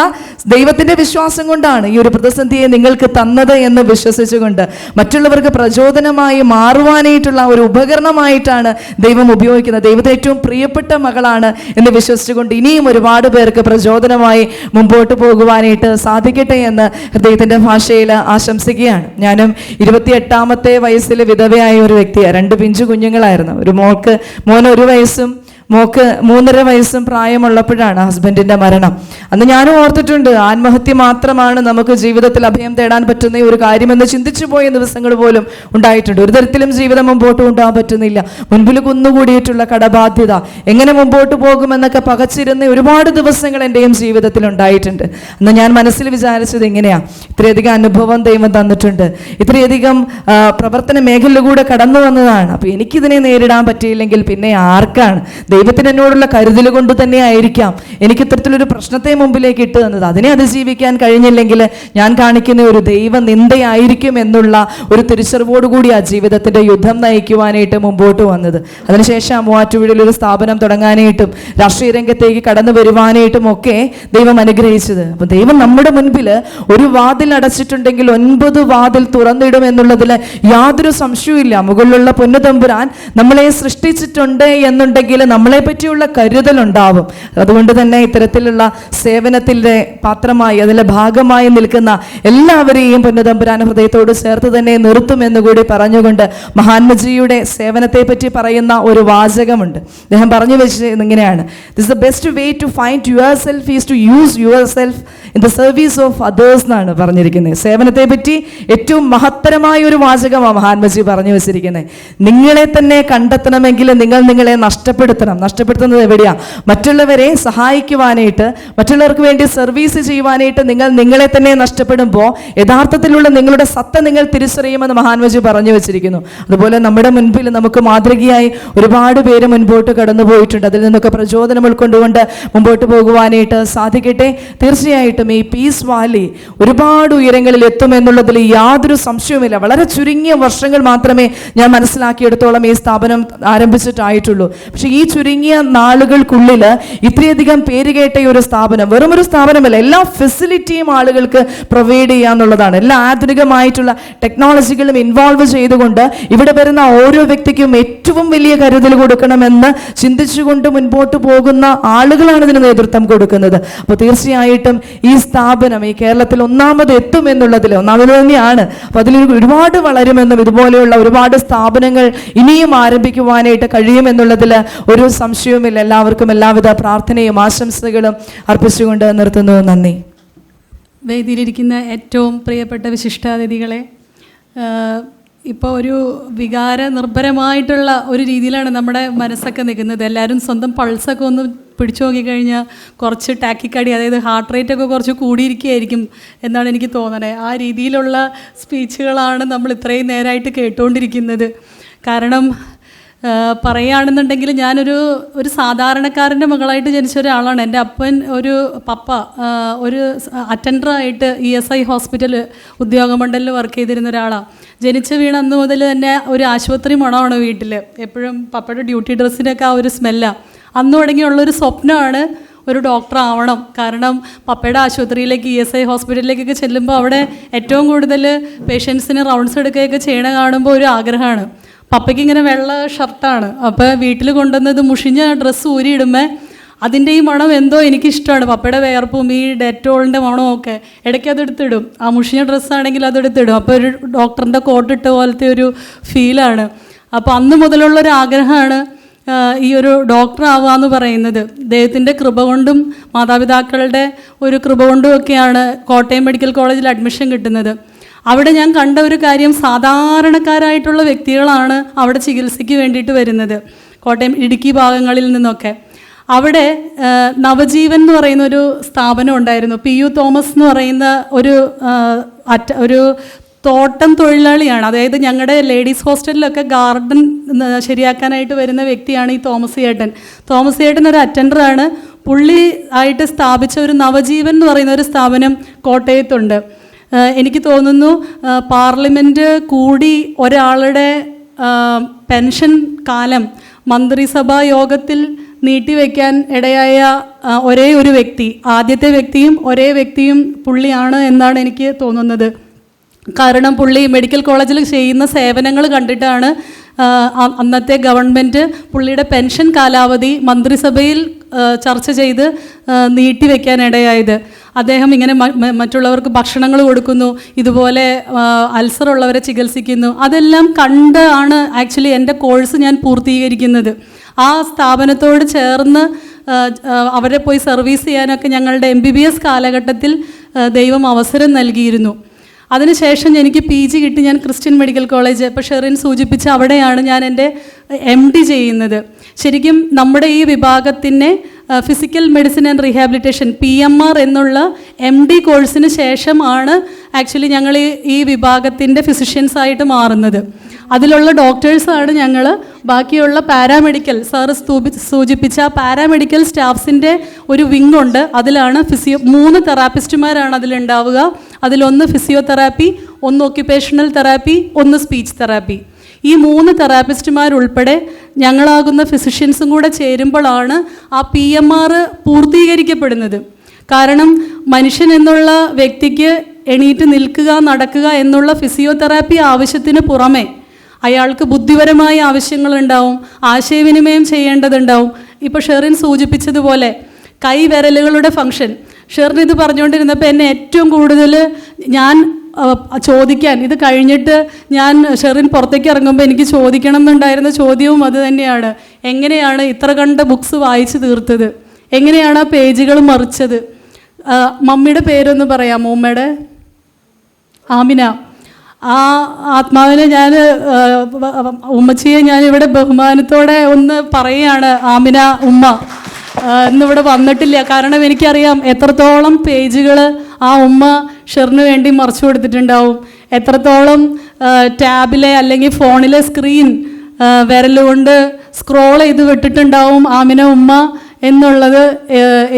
ദൈവത്തിന്റെ വിശ്വാസം കൊണ്ടാണ് ഈ ഒരു പ്രതിസന്ധിയെ നിങ്ങൾക്ക് തന്നത് എന്ന് വിശ്വസിച്ചുകൊണ്ട് മറ്റുള്ളവർക്ക് പ്രചോദനമായി മാറുവാനായിട്ടുള്ള ഒരു ഉപകരണമായിട്ടാണ് ദൈവം ഉപയോഗിക്കുന്നത്. ദൈവത്തെ ഏറ്റവും പ്രിയപ്പെട്ട മകളാണ് എന്ന് വിശ്വസിച്ചുകൊണ്ട് ഇനിയും ഒരുപാട് പേർക്ക് പ്രചോദനമായി മുമ്പോട്ട് പോകുവാനായിട്ട് സാധിക്കട്ടെ എന്ന് ഹൃദയത്തിന്റെ ഭാഷയിൽ ആശംസിക്കുകയാണ്. ഞാനും 28ാമത്തെ വയസ്സിൽ വിധവയായ ഒരു വ്യക്തിയാണ്. 2 പിഞ്ചു കുഞ്ഞുങ്ങളായിരുന്നു. ഒരു മോന് 1 വയസ്സും മോക്ക് 3.5 വയസ്സും പ്രായമുള്ളപ്പോഴാണ് ഹസ്ബൻഡിന്റെ മരണം. അന്ന് ഞാനും ഓർത്തിട്ടുണ്ട്, ആത്മഹത്യ മാത്രമാണ് നമുക്ക് ജീവിതത്തിൽ അഭയം തേടാൻ പറ്റുന്ന ഒരു കാര്യമെന്ന് ചിന്തിച്ചു പോയ ദിവസങ്ങൾ പോലും ഉണ്ടായിട്ടുണ്ട്. ഒരു തരത്തിലും ജീവിതം മുമ്പോട്ട് കൊണ്ടുപോകാൻ പറ്റുന്നില്ല, മുൻപിൽ കുന്നുകൂടിയിട്ടുള്ള കടബാധ്യത, എങ്ങനെ മുമ്പോട്ട് പോകുമെന്നൊക്കെ പകച്ചിരുന്ന ഒരുപാട് ദിവസങ്ങൾ എൻ്റെയും ജീവിതത്തിൽ ഉണ്ടായിട്ടുണ്ട്. അന്ന് ഞാൻ മനസ്സിൽ വിചാരിച്ചത് ഇങ്ങനെയാ, ഇത്രയധികം അനുഭവം ദൈവം തന്നിട്ടുണ്ട്, ഇത്രയധികം പ്രവർത്തന മേഖലയിലൂടെ കടന്നു വന്നതാണ്, അപ്പോൾ എനിക്കിതിനെ നേരിടാൻ പറ്റിയില്ലെങ്കിൽ പിന്നെ ആർക്കാണ്? ദൈവത്തിന് എന്നോടുള്ള കരുതൽ കൊണ്ട് തന്നെ ആയിരിക്കാം എനിക്ക് ഇത്തരത്തിലൊരു പ്രശ്നത്തെ മുമ്പിലേക്ക് ഇട്ട് തന്നത്. അതിനെ അതിജീവിക്കാൻ കഴിഞ്ഞില്ലെങ്കിൽ ഞാൻ കാണിക്കുന്ന ഒരു ദൈവ നിന്ദയായിരിക്കും എന്നുള്ള ഒരു തിരിച്ചറിവോടുകൂടി ആ ജീവിതത്തിന്റെ യുദ്ധം നയിക്കുവാനായിട്ട് മുമ്പോട്ട് വന്നത്. അതിനുശേഷം മൂവാറ്റുപുഴയിൽ ഒരു സ്ഥാപനം തുടങ്ങാനായിട്ടും രാഷ്ട്രീയ രംഗത്തേക്ക് കടന്നു വരുവാനായിട്ടും ഒക്കെ ദൈവം അനുഗ്രഹിച്ചത്. അപ്പം ദൈവം നമ്മുടെ മുൻപിൽ ഒരു വാതിൽ അടച്ചിട്ടുണ്ടെങ്കിൽ 9 വാതിൽ തുറന്നിടും എന്നുള്ളതിൽ യാതൊരു സംശയവുമില്ല. മുകളിലുള്ള പൊന്നു തമ്പുരാൻ നമ്മളെ സൃഷ്ടിച്ചിട്ടുണ്ട് എന്നുണ്ടെങ്കിൽ നമ്മളെ പറ്റിയുള്ള കരുതലുണ്ടാവും. അതുകൊണ്ട് തന്നെ ഇത്തരത്തിലുള്ള സേവനത്തിൻ്റെ പാത്രമായി, അതിലെ ഭാഗമായി നിൽക്കുന്ന എല്ലാവരെയും പൊന്നുതമ്പുരാൻ ഹൃദയത്തോട് ചേർത്ത് തന്നെ നിർത്തുമെന്ന് കൂടി പറഞ്ഞുകൊണ്ട് മഹാത്മജിയുടെ സേവനത്തെ പറ്റി പറയുന്ന ഒരു വാചകമുണ്ട്. അദ്ദേഹം പറഞ്ഞു വെച്ചത് ഇങ്ങനെയാണ്, this the best way to find yourself is to use yourself in the service of others എന്നാണ് പറഞ്ഞിരിക്കുന്നത്. സേവനത്തെ പറ്റി ഏറ്റവും മഹത്തരമായ ഒരു വാചകമാണ് മഹാത്മജി പറഞ്ഞു വെച്ചിരിക്കുന്നത്. നിങ്ങളെ തന്നെ കണ്ടെത്തണമെങ്കിൽ നിങ്ങൾ നിങ്ങളെ നഷ്ടപ്പെടുത്തുന്നത് എവിടെയാ? മറ്റുള്ളവരെ സഹായിക്കുവാനായിട്ട്, മറ്റുള്ളവർക്ക് വേണ്ടി സർവീസ് ചെയ്യുവാനായിട്ട് നിങ്ങൾ നിങ്ങളെ തന്നെ നഷ്ടപ്പെടുമ്പോൾ യഥാർത്ഥത്തിലുള്ള നിങ്ങളുടെ സത്ത നിങ്ങൾ തിരിച്ചറിയുമെന്ന് മഹാത്മജി പറഞ്ഞു വെച്ചിരിക്കുന്നു. അതുപോലെ നമ്മുടെ മുൻപിൽ നമുക്ക് മാതൃകയായി ഒരുപാട് പേര് മുൻപോട്ട് കടന്നു പോയിട്ടുണ്ട്. അതിൽ നിന്നൊക്കെ പ്രചോദനം ഉൾക്കൊണ്ടുകൊണ്ട് മുമ്പോട്ട് പോകുവാനായിട്ട് സാധിക്കട്ടെ. തീർച്ചയായിട്ടും ഈ പീസ് വാലി ഒരുപാട് ഉയരങ്ങളിൽ എത്തുമെന്നുള്ളതിൽ യാതൊരു സംശയവുമില്ല. വളരെ ചുരുങ്ങിയ വർഷങ്ങൾ മാത്രമേ ഞാൻ മനസ്സിലാക്കിയെടുത്തോളം ഈ സ്ഥാപനം ആരംഭിച്ചിട്ടായിട്ടുള്ളൂ. പക്ഷേ ഈ ചുരുങ്ങിയ നാളുകൾക്കുള്ളിൽ ഇത്രയധികം പേര് കേട്ട ഈ ഒരു സ്ഥാപനം വെറും ഒരു സ്ഥാപനമല്ല, എല്ലാ ഫെസിലിറ്റിയും ആളുകൾക്ക് പ്രൊവൈഡ് ചെയ്യുക എന്നുള്ളതാണ്. എല്ലാ ആധുനികമായിട്ടുള്ള ടെക്നോളജികളും ഇൻവോൾവ് ചെയ്തുകൊണ്ട് ഇവിടെ വരുന്ന ഓരോ വ്യക്തിക്കും ഏറ്റവും വലിയ കരുതൽ കൊടുക്കണമെന്ന് ചിന്തിച്ചുകൊണ്ട് മുൻപോട്ട് പോകുന്ന ആളുകളാണ് ഇതിന് നേതൃത്വം കൊടുക്കുന്നത്. അപ്പോൾ തീർച്ചയായിട്ടും ഈ സ്ഥാപനം ഈ കേരളത്തിൽ ഒന്നാമത് എത്തും എന്നുള്ളതിൽ ഒന്നാമത് തന്നെയാണ്. അപ്പോൾ അതിൽ ഒരുപാട് വളരുമെന്നും ഇതുപോലെയുള്ള ഒരുപാട് സ്ഥാപനങ്ങൾ ഇനിയും ആരംഭിക്കുവാനായിട്ട് കഴിയുമെന്നുള്ളതിൽ ഒരു സംശയവുമില്ല. എല്ലാവർക്കും എല്ലാവിധ പ്രാർത്ഥനയും ആശംസകളും അർപ്പിച്ചുകൊണ്ട് നിർത്തുന്നു. നന്ദി. വേദിയിലിരിക്കുന്ന ഏറ്റവും പ്രിയപ്പെട്ട വിശിഷ്ടാതിഥികളെ, ഇപ്പോൾ ഒരു വികാര നിർഭരമായിട്ടുള്ള ഒരു രീതിയിലാണ് നമ്മുടെ മനസ്സൊക്കെ നിൽക്കുന്നത്. എല്ലാവരും സ്വന്തം പൾസൊക്കെ ഒന്ന് പിടിച്ചു നോക്കിക്കഴിഞ്ഞാൽ കുറച്ച് ടാക്കിക്കടി, അതായത് ഹാർട്ട് റേറ്റൊക്കെ കുറച്ച് കൂടിയിരിക്കുകയായിരിക്കും എന്നാണ് എനിക്ക് തോന്നണേ. ആ രീതിയിലുള്ള സ്പീച്ചുകളാണ് നമ്മൾ ഇത്രയും നേരമായിട്ട് കേട്ടുകൊണ്ടിരിക്കുന്നത്. കാരണം പറയുകയാണെന്നുണ്ടെങ്കിൽ ഞാനൊരു സാധാരണക്കാരൻ്റെ മകളായിട്ട് ജനിച്ച ഒരാളാണ്. എൻ്റെ പപ്പ ഒരു അറ്റൻഡറായിട്ട് ESI ഹോസ്പിറ്റൽ ഉദ്യോഗമണ്ഡലിൽ വർക്ക് ചെയ്തിരുന്ന ഒരാളാണ്. ജനിച്ച വീണ അന്ന് മുതൽ തന്നെ ഒരു ആശുപത്രി മണമാണ് വീട്ടിൽ. എപ്പോഴും പപ്പയുടെ ഡ്യൂട്ടി ഡ്രസ്സിനൊക്കെ ആ ഒരു സ്മെല്ലാണ്. അന്ന് തുടങ്ങിയുള്ളൊരു സ്വപ്നമാണ് ഒരു ഡോക്ടർ ആവണം. കാരണം പപ്പയുടെ ആശുപത്രിയിലേക്ക് ESI ഹോസ്പിറ്റലിലേക്കൊക്കെ ചെല്ലുമ്പോൾ അവിടെ ഏറ്റവും കൂടുതൽ പേഷ്യൻസിന് റൗണ്ട്സ് എടുക്കുകയൊക്കെ ചെയ്യണ കാണുമ്പോൾ ഒരു ആഗ്രഹമാണ്. പപ്പയ്ക്ക് ഇങ്ങനെ വെള്ള ഷർട്ടാണ്. അപ്പോൾ വീട്ടിൽ കൊണ്ടുവന്നത് മുഷിഞ്ഞ ഡ്രസ്സ് ഊരിയിടുമ്പോൾ അതിൻ്റെ ഈ മണം എന്തോ എനിക്കിഷ്ടമാണ്. പപ്പയുടെ വേർപ്പും ഈ ഡെറ്റോളിൻ്റെ മണവും ഒക്കെ ഇടയ്ക്ക് അതെടുത്തിടും. ആ മുഷിഞ്ഞ ഡ്രസ്സാണെങ്കിൽ അതെടുത്തിടും. അപ്പോൾ ഒരു ഡോക്ടറിൻ്റെ കോട്ടിട്ട പോലത്തെ ഒരു ഫീലാണ്. അപ്പോൾ അന്ന് മുതലുള്ളൊരു ആഗ്രഹമാണ് ഈ ഒരു ഡോക്ടർ ആവുക എന്ന് പറയുന്നത്. ദൈവത്തിൻ്റെ കൃപ കൊണ്ടും മാതാപിതാക്കളുടെ ഒരു കൃപ കൊണ്ടും ഒക്കെയാണ് കോട്ടയം മെഡിക്കൽ കോളേജിൽ അഡ്മിഷൻ കിട്ടുന്നത്. അവിടെ ഞാൻ കണ്ട ഒരു കാര്യം, സാധാരണക്കാരായിട്ടുള്ള വ്യക്തികളാണ് അവിടെ ചികിത്സയ്ക്ക് വേണ്ടിയിട്ട് വരുന്നത്, കോട്ടയം ഇടുക്കി ഭാഗങ്ങളിൽ നിന്നൊക്കെ. അവിടെ നവജീവൻ എന്ന് പറയുന്ന ഒരു സ്ഥാപനം ഉണ്ടായിരുന്നു. PU തോമസ് എന്ന് പറയുന്ന ഒരു തോട്ടം തൊഴിലാളിയാണ്. അതായത് ഞങ്ങളുടെ ലേഡീസ് ഹോസ്റ്റലിലൊക്കെ ഗാർഡൻ ശരിയാക്കാനായിട്ട് വരുന്ന വ്യക്തിയാണ് ഈ തോമസ് ചേട്ടൻ. തോമസ് ചേട്ടൻ ഒരു അറ്റൻഡറാണ്. പുള്ളി ആയിട്ട് സ്ഥാപിച്ച ഒരു നവജീവൻ എന്ന് പറയുന്ന ഒരു സ്ഥാപനം കോട്ടയത്തുണ്ട്. എനിക്ക് തോന്നുന്നു പാർലമെൻറ്റ് കൂടി ഒരാളുടെ പെൻഷൻ കാലം മന്ത്രിസഭാ യോഗത്തിൽ നീട്ടിവെക്കാൻ ഇടയായ ഒരേ ഒരു വ്യക്തി, ആദ്യത്തെ വ്യക്തിയും ഒരേ വ്യക്തിയും പുള്ളിയാണ് എന്നാണ് എനിക്ക് തോന്നുന്നത്. കാരണം പുള്ളി മെഡിക്കൽ കോളേജിൽ ചെയ്യുന്ന സേവനങ്ങൾ കണ്ടിട്ടാണ് അന്നത്തെ ഗവൺമെൻറ് പുള്ളിയുടെ പെൻഷൻ കാലാവധി മന്ത്രിസഭയിൽ ചർച്ച ചെയ്ത് നീട്ടിവെക്കാനിടയായത്. അദ്ദേഹം ഇങ്ങനെ മറ്റുള്ളവർക്ക് ഭക്ഷണങ്ങൾ കൊടുക്കുന്നു, ഇതുപോലെ അൾസർ ഉള്ളവരെ ചികിത്സിക്കുന്നു. അതെല്ലാം കണ്ടാണ് ആക്ച്വലി എൻ്റെ കോഴ്സ് ഞാൻ പൂർത്തീകരിക്കുന്നത്. ആ സ്ഥാപനത്തോട് ചേർന്ന് അവരെ പോയി സർവീസ് ചെയ്യാനൊക്കെ ഞങ്ങളുടെ MBBS കാലഘട്ടത്തിൽ ദൈവം അവസരം നൽകിയിരുന്നു. അതിനുശേഷം എനിക്ക് PG കിട്ടി. ഞാൻ ക്രിസ്ത്യൻ മെഡിക്കൽ കോളേജ്, ഇപ്പോൾ ഷെറിൻ സൂചിപ്പിച്ച അവിടെയാണ് ഞാൻ എൻ്റെ MD ചെയ്യുന്നത്. ശരിക്കും നമ്മുടെ ഈ വിഭാഗത്തിനെ physical medicine and rehabilitation PMR എന്നുള്ള MD കോഴ്സിന് ശേഷമാണ് ആക്ച്വലി ഞങ്ങൾ ഈ വിഭാഗത്തിൻ്റെ ഫിസിഷ്യൻസായിട്ട് മാറുന്നത്. അതിലുള്ള ഡോക്ടേഴ്സാണ് ഞങ്ങൾ. ബാക്കിയുള്ള പാരാമെഡിക്കൽ, സാറ് സൂചിപ്പിച്ച പാരാമെഡിക്കൽ സ്റ്റാഫ്സിൻ്റെ ഒരു വിങ് ഉണ്ട്. അതിലാണ് 3 തെറാപ്പിസ്റ്റുമാരാണ് അതിലുണ്ടാവുക. അതിലൊന്ന് ഫിസിയോതെറാപ്പി, ഒന്ന് ഒക്യുപേഷണൽ തെറാപ്പി, ഒന്ന് സ്പീച്ച് തെറാപ്പി. ഈ 3 തെറാപ്പിസ്റ്റുമാരുൾപ്പെടെ ഞങ്ങളാകുന്ന ഫിസിഷ്യൻസും കൂടെ ചേരുമ്പോഴാണ് ആ PMR പൂർത്തീകരിക്കപ്പെടുന്നത്. കാരണം മനുഷ്യൻ എന്നുള്ള വ്യക്തിക്ക് എണീറ്റ് നിൽക്കുക, നടക്കുക എന്നുള്ള ഫിസിയോതെറാപ്പി ആവശ്യത്തിന് പുറമെ അയാൾക്ക് ബുദ്ധിപരമായ ആവശ്യങ്ങളുണ്ടാവും, ആശയവിനിമയം ചെയ്യേണ്ടതുണ്ടാവും. ഇപ്പോൾ ഷെറിൻ സൂചിപ്പിച്ചതുപോലെ കൈവിരലുകളുടെ ഫങ്ഷൻ, ഷെറിൻ ഇത് പറഞ്ഞുകൊണ്ടിരുന്നപ്പോൾ എന്നെ ഏറ്റവും കൂടുതൽ ഞാൻ ചോദിക്കാൻ, ഇത് കഴിഞ്ഞിട്ട് ഞാൻ ഷെറിൻ പുറത്തേക്ക് ഇറങ്ങുമ്പോൾ എനിക്ക് ചോദിക്കണം എന്നുണ്ടായിരുന്ന ചോദ്യവും അത് തന്നെയാണ്. എങ്ങനെയാണ് ഇത്ര കണ്ട ബുക്സ് വായിച്ചു തീർത്തത്? എങ്ങനെയാണ് ആ പേജുകൾ മറിച്ചത്? മമ്മിയുടെ പേരൊന്ന് പറയാമോ? ഉമ്മയുടെ ആമിന. ആ ആത്മാവിനെ ഞാൻ, ഉമ്മച്ചിയെ ഞാൻ ഇവിടെ ബഹുമാനത്തോടെ ഒന്ന് പറയുകയാണ്. ആമിന ഉമ്മ ഇന്നിവിടെ വന്നിട്ടില്ല. കാരണം എനിക്കറിയാം എത്രത്തോളം പേജുകൾ ആ ഉമ്മ ഷെറിന് വേണ്ടി മറിച്ചു കൊടുത്തിട്ടുണ്ടാവും, എത്രത്തോളം ടാബിലെ അല്ലെങ്കിൽ ഫോണിലെ സ്ക്രീൻ വിരലുകൊണ്ട് സ്ക്രോൾ ചെയ്ത് വിട്ടിട്ടുണ്ടാവും ആമിന ഉമ്മ എന്നുള്ളത്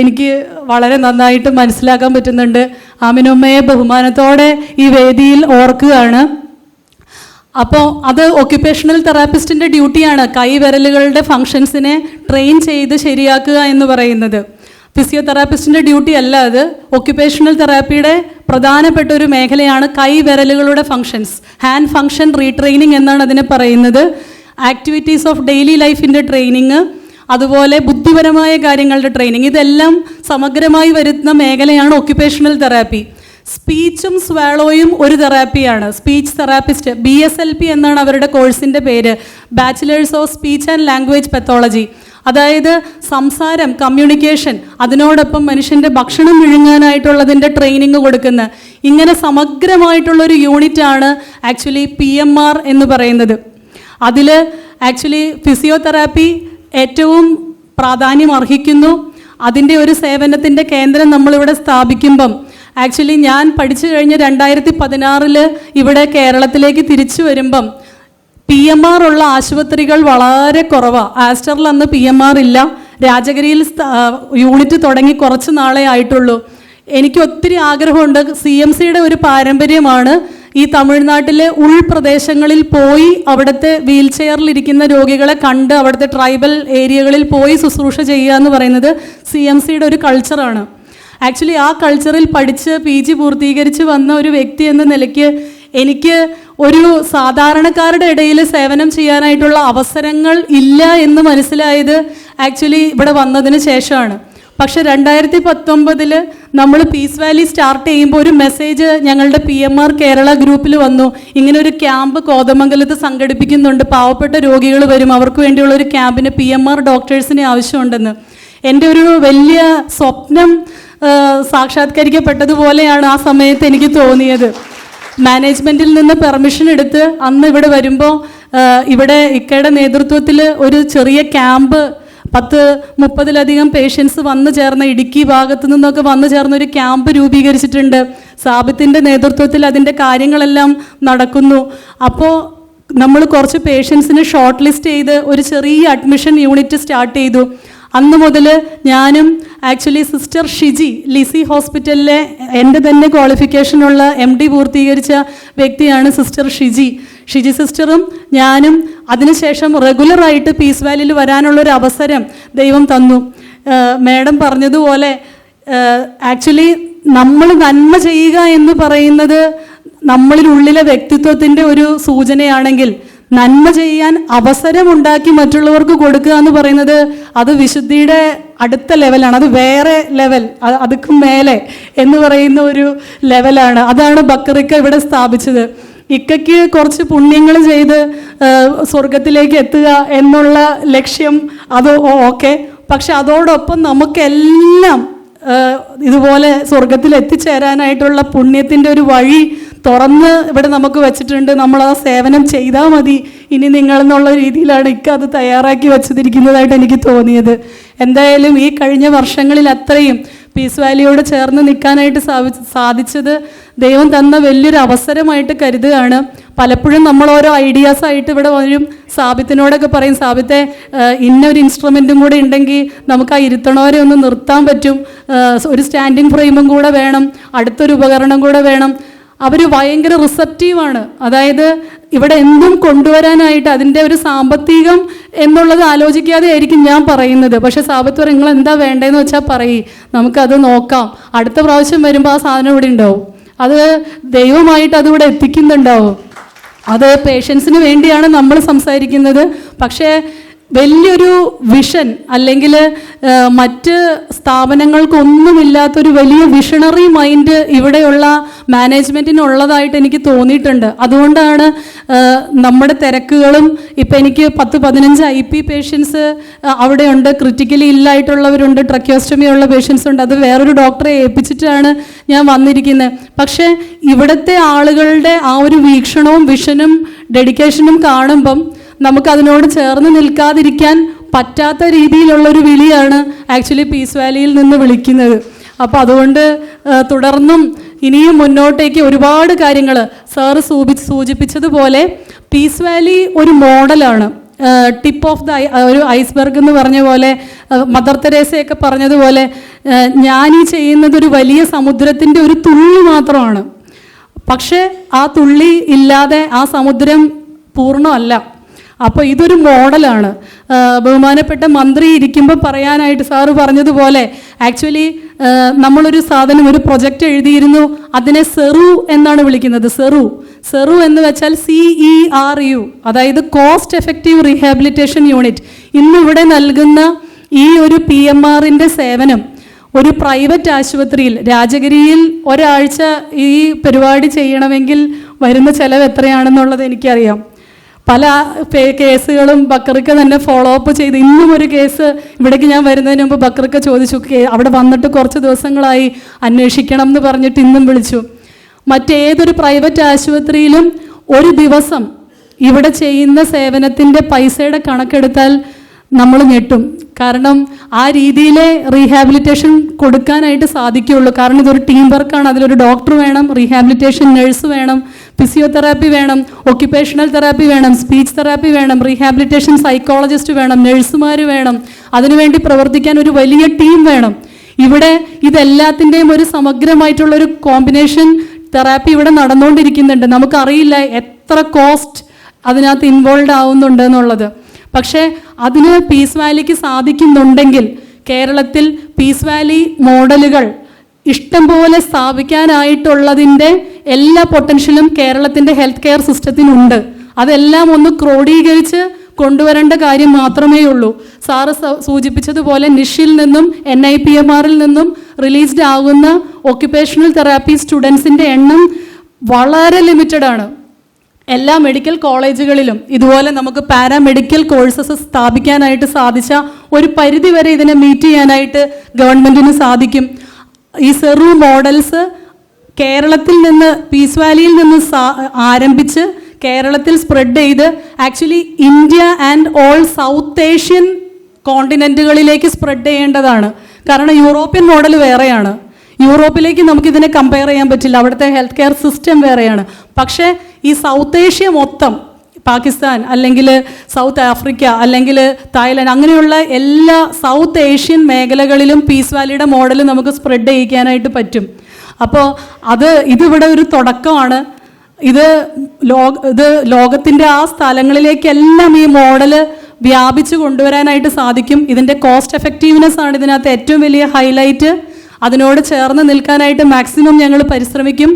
എനിക്ക് വളരെ നന്നായിട്ട് മനസ്സിലാക്കാൻ പറ്റുന്നുണ്ട്. ആമിന ഉമ്മയെ ബഹുമാനത്തോടെ ഈ വേദിയിൽ ഓർക്കുകയാണ്. അപ്പോൾ അത് ഒക്യുപേഷണൽ തെറാപ്പിസ്റ്റിൻ്റെ ഡ്യൂട്ടിയാണ് കൈവിരലുകളുടെ ഫങ്ഷൻസിനെ ട്രെയിൻ ചെയ്ത് ശരിയാക്കുക എന്ന് പറയുന്നത്. ഫിസിയോതെറാപ്പിസ്റ്റിൻ്റെ ഡ്യൂട്ടി അല്ല അത്. ഒക്യുപേഷണൽ തെറാപ്പിയുടെ പ്രധാനപ്പെട്ട ഒരു മേഖലയാണ് കൈവിരലുകളുടെ ഫങ്ഷൻസ്, ഹാൻഡ് ഫങ്ഷൻ റീട്രെയിനിങ് എന്നാണ് അതിനെ പറയുന്നത്. ആക്ടിവിറ്റീസ് ഓഫ് ഡെയിലി ലൈഫിൻ്റെ ട്രെയിനിങ്, അതുപോലെ ബുദ്ധിപരമായ കാര്യങ്ങളുടെ ട്രെയിനിങ്, ഇതെല്ലാം സമഗ്രമായി വരുന്ന മേഖലയാണ് ഒക്യുപേഷണൽ തെറാപ്പി. സ്പീച്ചും സ്വാളോയും ഒരു തെറാപ്പിയാണ്. സ്പീച്ച് തെറാപ്പിസ്റ്റ്, BSLP എന്നാണ് അവരുടെ കോഴ്സിൻ്റെ പേര്, bachelors of speech and language pathology. അതായത് സംസാരം, കമ്മ്യൂണിക്കേഷൻ, അതിനോടൊപ്പം മനുഷ്യൻ്റെ ഭക്ഷണം വിഴുങ്ങാനായിട്ടുള്ളതിൻ്റെ ട്രെയിനിങ് കൊടുക്കുന്ന ഇങ്ങനെ സമഗ്രമായിട്ടുള്ളൊരു യൂണിറ്റാണ് ആക്ച്വലി PMR എന്ന് പറയുന്നത്. അതിൽ ആക്ച്വലി ഫിസിയോതെറാപ്പി ഏറ്റവും പ്രാധാന്യം അർഹിക്കുന്നു. അതിൻ്റെ ഒരു സേവനത്തിൻ്റെ കേന്ദ്രം നമ്മളിവിടെ സ്ഥാപിക്കുമ്പം ആക്ച്വലി ഞാൻ പഠിച്ചു കഴിഞ്ഞ് 2016 ഇവിടെ കേരളത്തിലേക്ക് തിരിച്ചു വരുമ്പം PMR ഉള്ള ആശുപത്രികൾ വളരെ കുറവാണ്. ആസ്റ്ററിൽ അന്ന് PMR ഇല്ല. രാജഗിരിയിൽ യൂണിറ്റ് തുടങ്ങി കുറച്ച് നാളെ ആയിട്ടുള്ളൂ. എനിക്ക് ഒത്തിരി ആഗ്രഹമുണ്ട്. CMCയുടെ ഒരു പാരമ്പര്യമാണ് ഈ തമിഴ്നാട്ടിലെ ഉൾപ്രദേശങ്ങളിൽ പോയി അവിടുത്തെ വീൽ ചെയറിലിരിക്കുന്ന രോഗികളെ കണ്ട് അവിടുത്തെ ട്രൈബൽ ഏരിയകളിൽ പോയി ശുശ്രൂഷ ചെയ്യുക എന്ന് പറയുന്നത് CMCയുടെ ഒരു കൾച്ചറാണ്. ആക്ച്വലി ആ കൾച്ചറിൽ പഠിച്ച് PG പൂർത്തീകരിച്ച് വന്ന ഒരു വ്യക്തി എന്ന നിലയ്ക്ക് എനിക്ക് ഒരു സാധാരണക്കാരുടെ ഇടയിൽ സേവനം ചെയ്യാനായിട്ടുള്ള അവസരങ്ങൾ ഇല്ല എന്ന് മനസ്സിലായത് ആക്ച്വലി ഇവിടെ വന്നതിന് ശേഷമാണ്. പക്ഷേ 2019 നമ്മൾ പീസ് വാലി സ്റ്റാർട്ട് ചെയ്യുമ്പോൾ ഒരു മെസ്സേജ് ഞങ്ങളുടെ PMR കേരള ഗ്രൂപ്പിൽ വന്നു. ഇങ്ങനെ ഒരു ക്യാമ്പ് കോതമംഗലത്ത് സംഘടിപ്പിക്കുന്നുണ്ട്, പാവപ്പെട്ട രോഗികൾ വരും, അവർക്ക് വേണ്ടിയുള്ള ഒരു ക്യാമ്പിന് PMR ഡോക്ടേഴ്സിനെ ആവശ്യമുണ്ടെന്ന്. എൻ്റെ ഒരു വലിയ സ്വപ്നം സാക്ഷാത്കരിക്കപ്പെട്ടതുപോലെയാണ് ആ സമയത്ത് എനിക്ക് തോന്നിയത്. മാനേജ്മെൻറ്റിൽ നിന്ന് പെർമിഷൻ എടുത്ത് അന്ന് ഇവിടെ വരുമ്പോൾ ഇവിടെ ഇക്കയുടെ നേതൃത്വത്തിൽ ഒരു ചെറിയ ക്യാമ്പ് 10-30 പേഷ്യൻസ് വന്നു ചേർന്ന, ഇടുക്കി ഭാഗത്തു നിന്നൊക്കെ വന്നു ചേർന്ന ഒരു ക്യാമ്പ് രൂപീകരിച്ചിട്ടുണ്ട്. സാബിത്തിൻ്റെ നേതൃത്വത്തിൽ അതിൻ്റെ കാര്യങ്ങളെല്ലാം നടക്കുന്നു. അപ്പോൾ നമ്മൾ കുറച്ച് പേഷ്യൻസിനെ ഷോർട്ട് ലിസ്റ്റ് ചെയ്ത് ഒരു ചെറിയ അഡ്മിഷൻ യൂണിറ്റ് സ്റ്റാർട്ട് ചെയ്തു. അന്ന് മുതൽ ഞാനും ആക്ച്വലി സിസ്റ്റർ ഷിജി, ലിസി ഹോസ്പിറ്റലിലെ എൻ്റെ തന്നെ ക്വാളിഫിക്കേഷനുള്ള MD പൂർത്തീകരിച്ച വ്യക്തിയാണ് സിസ്റ്റർ ഷിജി സിസ്റ്ററും ഞാനും അതിനുശേഷം റെഗുലറായിട്ട് പീസ് വാലിയിൽ വരാനുള്ളൊരു അവസരം ദൈവം തന്നു. മാഡം പറഞ്ഞതുപോലെ ആക്ച്വലി നമ്മൾ നന്മ ചെയ്യുക എന്ന് പറയുന്നത് നമ്മളിലുള്ളിലെ വ്യക്തിത്വത്തിൻ്റെ ഒരു സൂചനയാണെങ്കിൽ, നന്മ ചെയ്യാൻ അവസരമുണ്ടാക്കി മറ്റുള്ളവർക്ക് കൊടുക്കുക എന്ന് പറയുന്നത് അത് വിശുദ്ധിയുടെ അടുത്ത ലെവലാണ്. അത് വേറെ ലെവൽ, അതുക്കും മേലെ എന്ന് പറയുന്ന ഒരു ലെവലാണ്. അതാണ് ബക്കറിക്ക ഇവിടെ സ്ഥാപിച്ചത്. ഇക്കയ്ക്ക് കുറച്ച് പുണ്യങ്ങൾ ചെയ്ത് സ്വർഗത്തിലേക്ക് എത്തുക എന്നുള്ള ലക്ഷ്യം അത് ഓക്കെ. പക്ഷെ അതോടൊപ്പം നമുക്കെല്ലാം ഇതുപോലെ സ്വർഗത്തിൽ എത്തിച്ചേരാനായിട്ടുള്ള പുണ്യത്തിൻ്റെ ഒരു വഴി തുറന്ന് ഇവിടെ നമുക്ക് വെച്ചിട്ടുണ്ട്. നമ്മൾ ആ സേവനം ചെയ്താൽ മതി ഇനി നിങ്ങളെന്നുള്ള രീതിയിലാണ് ഇക്ക അത് തയ്യാറാക്കി വെച്ചിരിക്കുന്നതായിട്ട് എനിക്ക് തോന്നിയത്. എന്തായാലും ഈ കഴിഞ്ഞ വർഷങ്ങളിൽ അത്രയും പീസ് വാലിയോട് ചേർന്ന് നിൽക്കാനായിട്ട് സാധിച്ചത് ദൈവം തന്ന വലിയൊരു അവസരമായിട്ട് കരുതുകയാണ്. പലപ്പോഴും നമ്മൾ ഓരോ ഐഡിയാസ് ആയിട്ട് ഇവിടെ വരും. സാബിത്തിനോടൊക്കെ പറയും, സാബിത്തെ ഇന്നൊരു ഇൻസ്ട്രുമെൻറ്റും കൂടെ ഉണ്ടെങ്കിൽ നമുക്ക് ആ ഇരുത്തണവരെ ഒന്ന് നിർത്താൻ പറ്റും, ഒരു സ്റ്റാൻഡിങ് ഫ്രെയിമും കൂടെ വേണം, അടുത്തൊരു ഉപകരണം കൂടെ വേണം. അവർ ഭയങ്കര റിസപ്റ്റീവാണ്. അതായത് ഇവിടെ എന്തും കൊണ്ടുവരാനായിട്ട് അതിൻ്റെ ഒരു സാമ്പത്തികം എന്നുള്ളത് ആലോചിക്കാതെ ആയിരിക്കും ഞാൻ പറയുന്നത്. പക്ഷേ സാബത്ത് പറയും, നിങ്ങൾ എന്താ വേണ്ടതെന്ന് വെച്ചാൽ പറയും, നമുക്കത് നോക്കാം, അടുത്ത പ്രാവശ്യം വരുമ്പോൾ ആ സാധനം ഇവിടെ ഉണ്ടാവും, അത് ദൈവമായിട്ട് അതിവിടെ എത്തിക്കുന്നുണ്ടാവും. അത് പേഷ്യൻസിന് വേണ്ടിയാണ് നമ്മൾ സംസാരിക്കുന്നത്. പക്ഷേ വലിയൊരു വിഷൻ അല്ലെങ്കിൽ മറ്റ് സ്ഥാപനങ്ങൾക്കൊന്നുമില്ലാത്തൊരു വലിയ വിഷണറി മൈൻഡ് ഇവിടെയുള്ള മാനേജ്മെൻറ്റിനുള്ളതായിട്ട് എനിക്ക് തോന്നിയിട്ടുണ്ട്. അതുകൊണ്ടാണ് നമ്മുടെ തിരക്കുകളും ഇപ്പം എനിക്ക് 10-15 IP പേഷ്യൻസ് അവിടെയുണ്ട്, ക്രിറ്റിക്കലി ഇല്ലായിട്ടുള്ളവരുണ്ട്, ട്രക്യോസ്റ്റമി ഉള്ള പേഷ്യൻസ് ഉണ്ട്. അത് വേറൊരു ഡോക്ടറെ ഏൽപ്പിച്ചിട്ടാണ് ഞാൻ വന്നിരിക്കുന്നത്. പക്ഷേ ഇവിടുത്തെ ആളുകളുടെ ആ ഒരു വീക്ഷണവും വിഷനും ഡെഡിക്കേഷനും കാണുമ്പം നമുക്കതിനോട് ചേർന്ന് നിൽക്കാതിരിക്കാൻ പറ്റാത്ത രീതിയിലുള്ളൊരു വിളിയാണ് ആക്ച്വലി പീസ് വാലിയിൽ നിന്ന് വിളിക്കുന്നത്. അപ്പോൾ അതുകൊണ്ട് തുടർന്നും ഇനിയും മുന്നോട്ടേക്ക് ഒരുപാട് കാര്യങ്ങൾ സാറ് സൂചിപ്പിച്ചതുപോലെ പീസ് വാലി ഒരു മോഡലാണ്. ടിപ്പ് ഓഫ് ദ ഒരു ഐസ്ബർഗ് എന്ന് പറഞ്ഞ പോലെ, മദർ തെരേസയൊക്കെ പറഞ്ഞതുപോലെ, ഞാൻ ഈ ചെയ്യുന്നത് ഒരു വലിയ സമുദ്രത്തിൻ്റെ ഒരു തുള്ളി മാത്രമാണ്. പക്ഷേ ആ തുള്ളി ഇല്ലാതെ ആ സമുദ്രം പൂർണ്ണമല്ല. അപ്പോൾ ഇതൊരു മോഡലാണ്. ബഹുമാനപ്പെട്ട മന്ത്രി ഇരിക്കുമ്പോൾ പറയാനായിട്ട് സാറ് പറഞ്ഞതുപോലെ ആക്ച്വലി നമ്മളൊരു സാധനം, ഒരു പ്രൊജക്റ്റ് എഴുതിയിരുന്നു, അതിനെ സെറു എന്നാണ് വിളിക്കുന്നത്. സെറു എന്ന് വെച്ചാൽ CERU, അതായത് കോസ്റ്റ് എഫക്റ്റീവ് റീഹാബിലിറ്റേഷൻ യൂണിറ്റ്. ഇന്നിവിടെ നൽകുന്ന ഈ ഒരു PMRൻ്റെ സേവനം ഒരു പ്രൈവറ്റ് ആശുപത്രിയിൽ, രാജഗിരിയിൽ ഒരാഴ്ച ഈ പരിപാടി ചെയ്യണമെങ്കിൽ വരുന്ന ചിലവ് എത്രയാണെന്നുള്ളത് എനിക്കറിയാം. പല കേസുകളും ബക്കറിക്ക തന്നെ ഫോളോ അപ്പ് ചെയ്ത്, ഇന്നും ഒരു കേസ് ഇവിടേക്ക് ഞാൻ വരുന്നതിന് മുമ്പ് ബക്കറിക്ക ചോദിച്ചു, അവിടെ വന്നിട്ട് കുറച്ച് ദിവസങ്ങളായി, അന്വേഷിക്കണം എന്ന് പറഞ്ഞിട്ട് ഇന്നും വിളിച്ചു. മറ്റേതൊരു പ്രൈവറ്റ് ആശുപത്രിയിലും ഒരു ദിവസം ഇവിടെ ചെയ്യുന്ന സേവനത്തിൻ്റെ പൈസയുടെ കണക്കെടുത്താൽ നമ്മൾ ഞെട്ടും. കാരണം ആ രീതിയിലെ റീഹാബിലിറ്റേഷൻ കൊടുക്കാനായിട്ട് സാധിക്കുകയുള്ളൂ. കാരണം ഇതൊരു ടീം വർക്കാണ്. അതിലൊരു ഡോക്ടർ വേണം, റീഹാബിലിറ്റേഷൻ നഴ്സ് വേണം, ഫിസിയോതെറാപ്പി വേണം, ഒക്യുപേഷണൽ തെറാപ്പി വേണം, സ്പീച്ച് തെറാപ്പി വേണം, റീഹാബിലിറ്റേഷൻ സൈക്കോളജിസ്റ്റ് വേണം, നഴ്സുമാർ വേണം. അതിനുവേണ്ടി പ്രവർത്തിക്കാൻ ഒരു വലിയ ടീം വേണം. ഇവിടെ ഇതെല്ലാത്തിൻ്റെയും ഒരു സമഗ്രമായിട്ടുള്ളൊരു കോമ്പിനേഷൻ തെറാപ്പി ഇവിടെ നടന്നുകൊണ്ടിരിക്കുന്നുണ്ട്. നമുക്കറിയില്ല എത്ര കോസ്റ്റ് അതിനകത്ത് ഇൻവോൾവ് ആവുന്നുണ്ട് എന്നുള്ളത്. പക്ഷേ അതിന് പീസ് വാലിക്ക് സാധിക്കുന്നുണ്ടെങ്കിൽ കേരളത്തിൽ പീസ് വാലി മോഡലുകൾ ഇഷ്ടംപോലെ സ്ഥാപിക്കാനായിട്ടുള്ളതിൻ്റെ എല്ലാ പൊട്ടൻഷ്യലും കേരളത്തിൻ്റെ ഹെൽത്ത് കെയർ സിസ്റ്റത്തിനുണ്ട്. അതെല്ലാം ഒന്ന് ക്രോഡീകരിച്ച് കൊണ്ടുവരേണ്ട കാര്യം മാത്രമേ ഉള്ളൂ. സാറ് സൂചിപ്പിച്ചതുപോലെ നിഷിൽ നിന്നും NIPMRൽ നിന്നും റിലീസ്ഡ് ആകുന്ന ഒക്യുപേഷണൽ തെറാപ്പി സ്റ്റുഡൻസിൻ്റെ എണ്ണം വളരെ ലിമിറ്റഡ് ആണ്. എല്ലാ മെഡിക്കൽ കോളേജുകളിലും ഇതുപോലെ നമുക്ക് പാരാമെഡിക്കൽ കോഴ്സസ് സ്ഥാപിക്കാനായിട്ട് സാധിച്ച ഒരു പരിധി വരെ ഇതിനെ മീറ്റ് ചെയ്യാനായിട്ട് ഗവൺമെൻറ്റിന് സാധിക്കും. ഈ സെറു മോഡൽസ് കേരളത്തിൽ നിന്ന്, പീസ് വാലിയിൽ നിന്ന് ആരംഭിച്ച് കേരളത്തിൽ സ്പ്രെഡ് ചെയ്ത് actually India and all South Asian കോണ്ടിനെൻറ്റുകളിലേക്ക് സ്പ്രെഡ് ചെയ്യേണ്ടതാണ്. കാരണം യൂറോപ്യൻ മോഡൽ വേറെയാണ്. യൂറോപ്പിലേക്ക് നമുക്കിതിനെ കമ്പയർ ചെയ്യാൻ പറ്റില്ല, അവിടുത്തെ ഹെൽത്ത് കെയർ സിസ്റ്റം വേറെയാണ്. പക്ഷേ ഈ സൗത്ത് ഏഷ്യ മൊത്തം, പാകിസ്ഥാൻ അല്ലെങ്കിൽ സൗത്ത് ആഫ്രിക്ക അല്ലെങ്കിൽ തായ്ലാൻഡ്, അങ്ങനെയുള്ള എല്ലാ സൗത്ത് ഏഷ്യൻ മേഖലകളിലും പീസ് വാലിയുടെ മോഡൽ നമുക്ക് സ്പ്രെഡ് ചെയ്യിക്കാനായിട്ട് പറ്റും. അപ്പോൾ ഇതിവിടെ ഒരു തുടക്കമാണ്. ഇത് ലോകത്തിൻ്റെ ആ സ്ഥലങ്ങളിലേക്കെല്ലാം ഈ മോഡല് വ്യാപിച്ചു കൊണ്ടുവരാനായിട്ട് സാധിക്കും. ഇതിൻ്റെ കോസ്റ്റ് എഫക്റ്റീവ്നെസ് ആണ് ഇതിനകത്ത് ഏറ്റവും വലിയ ഹൈലൈറ്റ്. അതിനോട് ചേർന്ന് നിൽക്കാനായിട്ട് മാക്സിമം ഞങ്ങൾ പരിശ്രമിക്കും.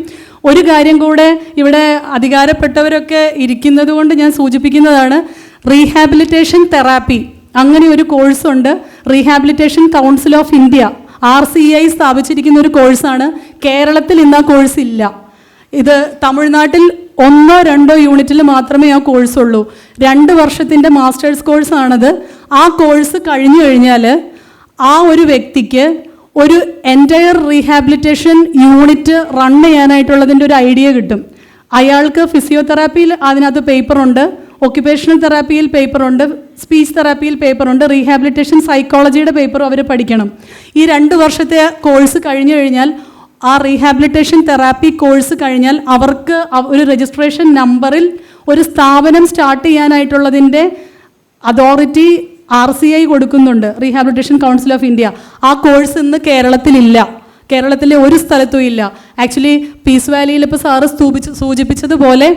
ഒരു കാര്യം കൂടെ, ഇവിടെ അധികാരപ്പെട്ടവരൊക്കെ ഇരിക്കുന്നത് കൊണ്ട് ഞാൻ സൂചിപ്പിക്കുന്നതാണ്. റീഹാബിലിറ്റേഷൻ തെറാപ്പി അങ്ങനെ ഒരു കോഴ്സുണ്ട്. Rehabilitation council of India RCI സ്ഥാപിച്ചിരിക്കുന്ന ഒരു കോഴ്സാണ്. കേരളത്തിൽ ഇന്ന് ആ കോഴ്സ് ഇല്ല. ഇത് തമിഴ്നാട്ടിൽ 1-2 യൂണിറ്റിൽ മാത്രമേ ആ കോഴ്സുള്ളൂ. 2 വർഷത്തിൻ്റെ മാസ്റ്റേഴ്സ് കോഴ്സാണത്. ആ കോഴ്സ് കഴിഞ്ഞു കഴിഞ്ഞാൽ ആ ഒരു വ്യക്തിക്ക് ഒരു എൻറ്റയർ റീഹാബിലിറ്റേഷൻ യൂണിറ്റ് റൺ ചെയ്യാനായിട്ടുള്ളതിൻ്റെ ഒരു ഐഡിയ കിട്ടും. അയാൾക്ക് ഫിസിയോതെറാപ്പിയിൽ അതിനകത്ത് പേപ്പറുണ്ട്, ഒക്യുപേഷണൽ തെറാപ്പിയിൽ പേപ്പറുണ്ട്, സ്പീച്ച് തെറാപ്പിയിൽ പേപ്പറുണ്ട്, റീഹാബിലിറ്റേഷൻ സൈക്കോളജിയുടെ പേപ്പറും അവർ പഠിക്കണം. ഈ 2 വർഷത്തെ കോഴ്സ് കഴിഞ്ഞു കഴിഞ്ഞാൽ, ആ റീഹാബിലിറ്റേഷൻ തെറാപ്പി കോഴ്സ് കഴിഞ്ഞാൽ അവർക്ക് ഒരു രജിസ്ട്രേഷൻ നമ്പറിൽ ഒരു സ്ഥാപനം സ്റ്റാർട്ട് ചെയ്യാനായിട്ടുള്ളതിൻ്റെ അതോറിറ്റി RCI കൊടുക്കുന്നുണ്ട്, റീഹാബിലിറ്റേഷൻ കൗൺസിൽ ഓഫ് ഇന്ത്യ. ആ കോഴ്സ് ഇന്ന് കേരളത്തിലില്ല, കേരളത്തിലെ ഒരു സ്ഥലത്തും ഇല്ല. ആക്ച്വലി പീസ് വാലിയിൽ ഇപ്പോൾ സാറ് സൂചിപ്പിച്ചതുപോലെ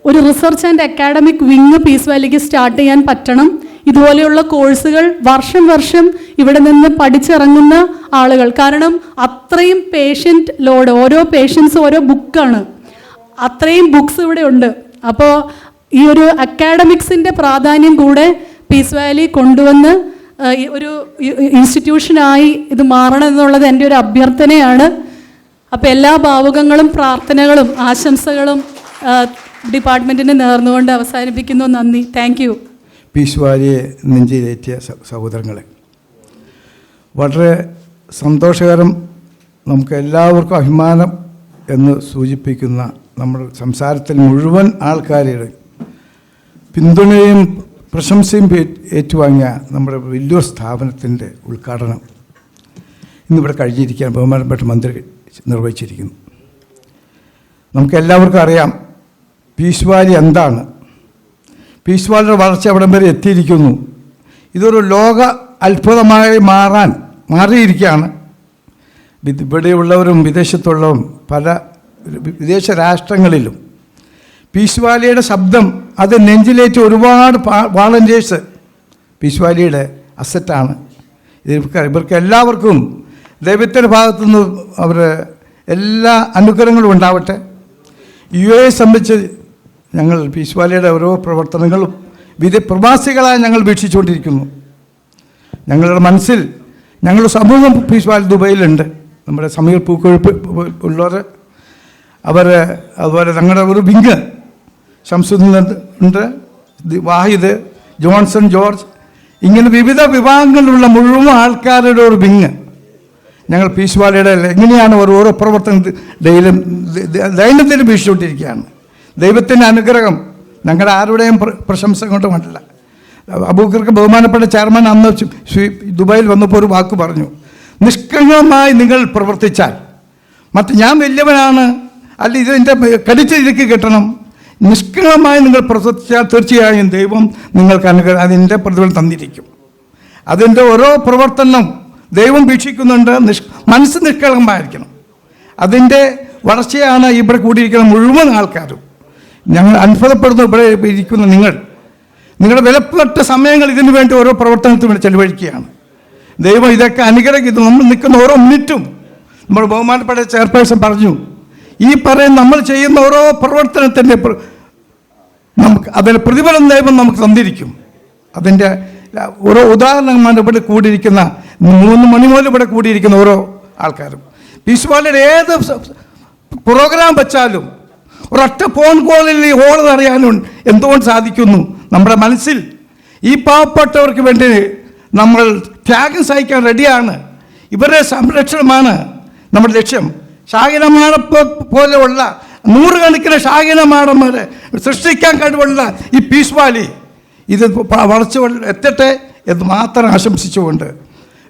ഒരു research and academic wing peace വാലിക്ക് സ്റ്റാർട്ട് ചെയ്യാൻ പറ്റണം. ഇതുപോലെയുള്ള കോഴ്സുകൾ വർഷം ഇവിടെ നിന്ന് പഠിച്ചിറങ്ങുന്ന ആളുകൾ, കാരണം അത്രയും പേഷ്യൻ്റ് ലോഡ്, ഓരോ പേഷ്യൻസ് ഓരോ ബുക്കാണ്, അത്രയും ബുക്സ് ഇവിടെ ഉണ്ട്. അപ്പോൾ ഈ ഒരു അക്കാഡമിക്സിൻ്റെ പ്രാധാന്യം കൂടെ പീസ് വാലി കൊണ്ടുവന്ന് ഒരു ഇൻസ്റ്റിറ്റ്യൂഷനായി ഇത് മാറണം എന്നുള്ളത് എൻ്റെ ഒരു അഭ്യർത്ഥനയാണ്. അപ്പോൾ എല്ലാ ഭാവുകങ്ങളും പ്രാർത്ഥനകളും ആശംസകളും ഡിപ്പാർട്ട്മെൻറ്റിന് നേർന്നുകൊണ്ട് അവസാനിപ്പിക്കുന്നു. നന്ദി. Thank you. പീസ് വാലിയെ നെഞ്ചിലേറ്റിയ സഹോദരങ്ങളെ, വളരെ സന്തോഷകരം, നമുക്ക് എല്ലാവർക്കും അഭിമാനം എന്ന് സൂചിപ്പിക്കുന്ന നമ്മുടെ സംസാരത്തിൽ മുഴുവൻ ആൾക്കാരുടെ പിന്തുണയും പ്രശംസയും ഏറ്റുവാങ്ങിയ നമ്മുടെ വലിയൊരു സ്ഥാപനത്തിൻ്റെ ഉദ്ഘാടനം ഇന്നിവിടെ കഴിഞ്ഞിരിക്കാൻ ബഹുമാനപ്പെട്ട മന്ത്രി നിർവഹിച്ചിരിക്കുന്നു. നമുക്കെല്ലാവർക്കും അറിയാം പീസ് വാലി എന്താണ്. പീസ് വാലിയുടെ വളർച്ച അവിടം വരെ എത്തിയിരിക്കുന്നു. ഇതൊരു ലോക അത്ഭുതമായി മാറിയിരിക്കുകയാണ്. ഇവിടെയുള്ളവരും വിദേശത്തുള്ളവരും പല വിദേശ രാഷ്ട്രങ്ങളിലും പീസ് വാലിയുടെ ശബ്ദം അത് നെഞ്ചിലേറ്റ് ഒരുപാട് വാളണ്ടിയേഴ്സ് പീസ് വാലിയുടെ അസറ്റാണ്. ഇവർക്ക് എല്ലാവർക്കും ദൈവത്തിൻ്റെ ഭാഗത്തുനിന്ന് അവർ എല്ലാ അനുഗ്രഹങ്ങളും ഉണ്ടാവട്ടെ. യുഎ സംബന്ധിച്ച് ഞങ്ങൾ പീസ് വാലിയുടെ ഓരോ പ്രവർത്തനങ്ങളും പ്രവാസികളായി ഞങ്ങൾ വീക്ഷിച്ചുകൊണ്ടിരിക്കുന്നു. ഞങ്ങളുടെ മനസ്സിൽ ഞങ്ങളുടെ സമൂഹം പീസ് വാലി ദുബൈയിലുണ്ട്. നമ്മുടെ സമീർ പൂക്കൊഴുപ്പ് ഉള്ളവർ, അതുപോലെ ഞങ്ങളുടെ ഒരു വിങ് ഷംസുദ്ദീൻ ഉണ്ട്, വാഹിദ്, ജോൺസൺ ജോർജ്, ഇങ്ങനെ വിവിധ വിഭാഗങ്ങളിലുള്ള മുഴുവൻ ആൾക്കാരുടെ ഒരു വിങ് ഞങ്ങൾ പീസ് വാലിയുടെ എങ്ങനെയാണ് ഓരോ പ്രവർത്തനം ദൈനംദിനം വീക്ഷിച്ചുകൊണ്ടിരിക്കുകയാണ്. ദൈവത്തിൻ്റെ അനുഗ്രഹം ഞങ്ങളുടെ ആരുടെയും പ്രശംസ കൊണ്ടുമല്ല. അബൂബക്കർക്ക് ബഹുമാനപ്പെട്ട ചെയർമാൻ അന്ന് ദുബായിൽ വന്നപ്പോൾ ഒരു വാക്ക് പറഞ്ഞു, നിഷ്കളങ്കമായി നിങ്ങൾ പ്രവർത്തിച്ചാൽ, മറ്റ് ഞാൻ വലിയവനാണ് അല്ല ഇതിൻ്റെ കടിച്ച് ഇതിലേക്ക് കിട്ടണം, നിഷ്കളങ്കമായി നിങ്ങൾ പ്രവർത്തിച്ചാൽ തീർച്ചയായും ദൈവം നിങ്ങൾക്ക് അനുഗ്രഹം അതിൻ്റെ പ്രതിഫലം തന്നിരിക്കും. അതിൻ്റെ ഓരോ പ്രവർത്തനം ദൈവം വീക്ഷിക്കുന്നുണ്ട്. മനസ്സ് നിഷ്കളങ്കമായിരിക്കണം. അതിൻ്റെ വളർച്ചയാണ് ഇവിടെ കൂടിയിരിക്കുന്ന മുഴുവൻ ആൾക്കാരും. ഞങ്ങൾ അത്ഭുതപ്പെടുന്നു. ഇവിടെ ഇരിക്കുന്ന നിങ്ങളുടെ വിലപ്പെട്ട സമയങ്ങൾ ഇതിനു വേണ്ടി ഓരോ പ്രവർത്തനത്തിനും വേണ്ടി ചെലവഴിക്കുകയാണ്. ദൈവം ഇതൊക്കെ അനുഗ്രഹിക്കുന്നു. നമ്മൾ നിൽക്കുന്ന ഓരോ മിനിറ്റും നമ്മൾ ബഹുമാനപ്പെട്ട ചെയർപേഴ്സൺ പറഞ്ഞു, ഈ പറയുന്ന നമ്മൾ ചെയ്യുന്ന ഓരോ പ്രവർത്തനത്തിൻ്റെ നമുക്ക് അതിൻ്റെ പ്രതിഫലം ദൈവം നമുക്ക് തന്നിരിക്കും. അതിൻ്റെ ഓരോ ഉദാഹരണമാണ് ഇവിടെ കൂടിയിരിക്കുന്ന 3 മണി മുതൽ ഇവിടെ കൂടിയിരിക്കുന്ന ഓരോ ആൾക്കാരും. പീസ് വാലിയുടെ ഏത് പ്രോഗ്രാം വെച്ചാലും ഒരൊറ്റ ഫോൺ കോളിൽ ഈ ഹോൾ അറിയാനും എന്തുകൊണ്ട് സാധിക്കുന്നു? നമ്മുടെ മനസ്സിൽ ഈ പാവപ്പെട്ടവർക്ക് വേണ്ടി നമ്മൾ ത്യാഗം സഹിക്കാൻ റെഡിയാണ്. ഇവരുടെ സംരക്ഷണമാണ് നമ്മുടെ ലക്ഷ്യം. ഷാഹിനമാട പോലെയുള്ള 100 കണക്കിന് ഷാഹിനമാടന്മാരെ സൃഷ്ടിക്കാൻ കഴിവുള്ള ഈ പീസ് വാലി ഇത് വളർച്ച എത്തട്ടെ എന്ന് മാത്രം ആശംസിച്ചുകൊണ്ട്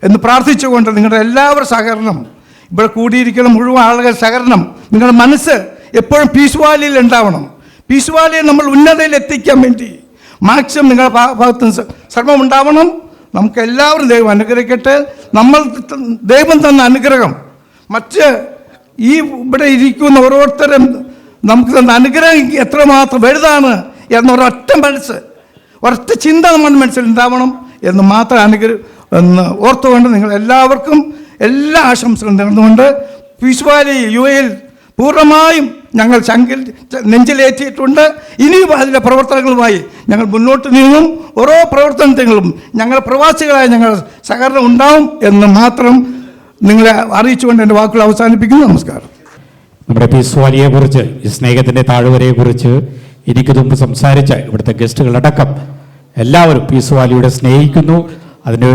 എന്ന് പ്രാർത്ഥിച്ചുകൊണ്ട് നിങ്ങളുടെ എല്ലാവരും സഹകരണം, ഇവിടെ കൂടിയിരിക്കുന്ന മുഴുവൻ ആളുകളുടെ സഹകരണം, നിങ്ങളുടെ മനസ്സ് എപ്പോഴും പീസ് വാലിയിൽ ഉണ്ടാവണം. പീസ് വാലിയെ നമ്മൾ ഉന്നതയിൽ എത്തിക്കാൻ വേണ്ടി മാക്സിമം നിങ്ങളുടെ ഭാഗത്ത് ശ്രമം ഉണ്ടാവണം. നമുക്ക് എല്ലാവരും ദൈവം അനുഗ്രഹിക്കട്ടെ. നമ്മൾ ദൈവം തന്ന അനുഗ്രഹം മറ്റ് ഈ ഇവിടെ ഇരിക്കുന്ന ഓരോരുത്തരും നമുക്ക് തന്ന അനുഗ്രഹം എത്രമാത്രം വലുതാണ് എന്നൊരൊറ്റ മനസ്സ്, ഒരൊറ്റ ചിന്ത നമ്മുടെ മനസ്സിലുണ്ടാവണം എന്ന് മാത്രം എന്ന് ഓർത്തുകൊണ്ട് നിങ്ങൾ എല്ലാവർക്കും എല്ലാ ആശംസകളും നേർന്നുകൊണ്ട് പീസ് വാലി യുഎയിൽ പൂർണ്ണമായും ഞങ്ങൾ നെഞ്ചിലേറ്റിയിട്ടുണ്ട്. ഇനിയും അതിൻ്റെ പ്രവർത്തനങ്ങളുമായി ഞങ്ങൾ മുന്നോട്ട് നീങ്ങും. ഓരോ പ്രവർത്തനത്തിലും ഞങ്ങൾ പ്രവാസികളായ ഞങ്ങൾ സഹകരണം ഉണ്ടാവും എന്ന് മാത്രം നിങ്ങളെ അറിയിച്ചുകൊണ്ട് എൻ്റെ വാക്കുകൾ അവസാനിപ്പിക്കുന്നു. നമസ്കാരം. നമ്മുടെ പീസ് വാലിയെ കുറിച്ച്, ഈ സ്നേഹത്തിൻ്റെ താഴ്വരയെ കുറിച്ച് എനിക്ക് മുമ്പ് സംസാരിച്ച ഇവിടുത്തെ ഗസ്റ്റുകളടക്കം എല്ലാവരും പീസ് വാലിയുടെ സ്നേഹിക്കുന്നു. അതിന്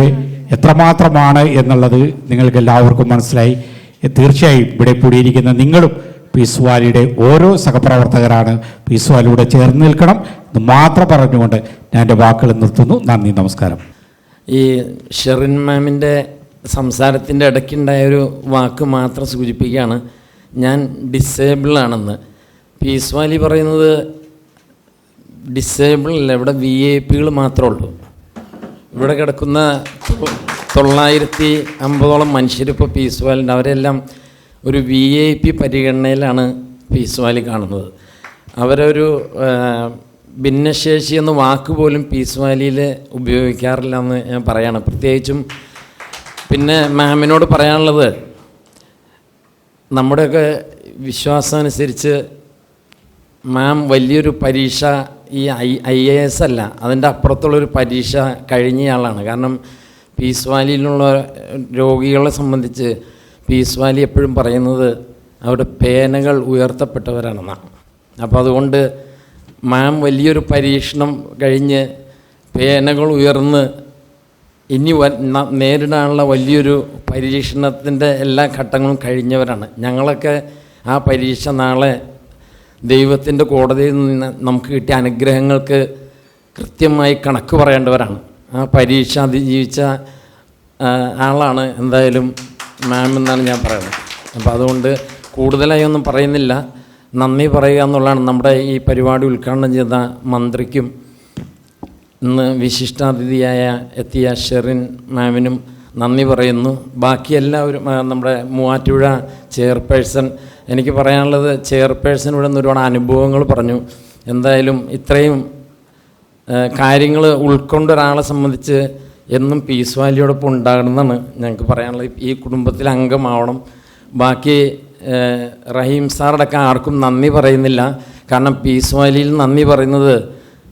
എത്രമാത്രമാണ് എന്നുള്ളത് നിങ്ങൾക്ക് എല്ലാവർക്കും മനസ്സിലായി. തീർച്ചയായും ഇവിടെ കൂടിയിരിക്കുന്ന നിങ്ങളും പീസ് വാലിയുടെ ഓരോ സഹപ്രവർത്തകരാണ്. പീസ് വാലിയുടെ ചേർന്ന് നിൽക്കണം എന്ന് മാത്രം പറഞ്ഞുകൊണ്ട് ഞാൻ എൻ്റെ വാക്കുകൾ നിർത്തുന്നു. നന്ദി, നമസ്കാരം. ഈ ഷെറിൻ മാമിൻ്റെ സംസാരത്തിൻ്റെ ഇടയ്ക്കുണ്ടായൊരു വാക്ക് മാത്രം സൂചിപ്പിക്കുകയാണ്, ഞാൻ ഡിസേബിളാണെന്ന്. പീസ് വാലി പറയുന്നത് ഡിസേബിൾ അല്ല, ഇവിടെ VIP മാത്രമേ ഉള്ളൂ. ഇവിടെ കിടക്കുന്ന 950ഓളം മനുഷ്യരിപ്പോൾ പീസ് വാലിൻ്റെ അവരെല്ലാം ഒരു VIP പരിഗണനയിലാണ് പീസ് വാലി കാണുന്നത്. അവരൊരു ഭിന്നശേഷി എന്ന വാക്ക് പോലും പീസ് വാലിയിൽ ഉപയോഗിക്കാറില്ല എന്ന് ഞാൻ പറയാണ്. പ്രത്യേകിച്ചും പിന്നെ മാമിനോട് പറയാനുള്ളത്, നമ്മുടെയൊക്കെ വിശ്വാസം അനുസരിച്ച് മാം വലിയൊരു പരീക്ഷ ഈ IAS അല്ല, അതിൻ്റെ അപ്പുറത്തുള്ളൊരു പരീക്ഷ കഴിഞ്ഞയാളാണ്. കാരണം പീസ് വാലിയിലുള്ള രോഗികളെ സംബന്ധിച്ച് പീസ് വാലി എപ്പോഴും പറയുന്നത് അവരുടെ പേനകൾ ഉയർത്തപ്പെട്ടവരാണെന്നാണ്. അപ്പോൾ അതുകൊണ്ട് മാം വലിയൊരു പരീക്ഷണം കഴിഞ്ഞ് പേനകൾ ഉയർന്ന് ഇനി നേരിടാനുള്ള വലിയൊരു പരീക്ഷണത്തിൻ്റെ എല്ലാ ഘട്ടങ്ങളും കഴിഞ്ഞവരാണ്. ഞങ്ങളൊക്കെ ആ പരീക്ഷ നാളെ ദൈവത്തിൻ്റെ കോടതിയിൽ നിന്ന് നമുക്ക് കിട്ടിയ അനുഗ്രഹങ്ങൾക്ക് കൃത്യമായി കണക്ക് പറയേണ്ടവരാണ്. ആ പരീക്ഷ അതിജീവിച്ച ആളാണ് എന്തായാലും മാം എന്നാണ് ഞാൻ പറയുന്നത്. അപ്പോൾ അതുകൊണ്ട് കൂടുതലായി ഒന്നും പറയുന്നില്ല, നന്ദി പറയുക എന്നുള്ളതാണ്. നമ്മുടെ ഈ പരിപാടി ഉദ്ഘാടനം ചെയ്ത മന്ത്രിക്കും ഇന്ന് വിശിഷ്ടാതിഥിയായ എത്തിയ ഷെറിൻ മാമിനും നന്ദി പറയുന്നു. ബാക്കി എല്ലാവരും നമ്മുടെ മൂവാറ്റുപുഴ ചെയർപേഴ്സൺ, എനിക്ക് പറയാനുള്ളത് ചെയർപേഴ്സൺ ഇവിടെ നിന്ന് ഒരുപാട് അനുഭവങ്ങൾ പറഞ്ഞു. എന്തായാലും ഇത്രയും കാര്യങ്ങൾ ഉൾക്കൊണ്ട് ഒരാളെ സംബന്ധിച്ച് എന്നും പീസ് വാലിയോടൊപ്പം ഉണ്ടാകണമെന്നാണ് ഞങ്ങൾക്ക് പറയാനുള്ളത്. ഈ കുടുംബത്തിൽ അംഗമാവണം. ബാക്കി റഹീം സാറടക്കം ആർക്കും നന്ദി പറയുന്നില്ല. കാരണം പീസ് വാലിയിൽ നന്ദി പറയുന്നത്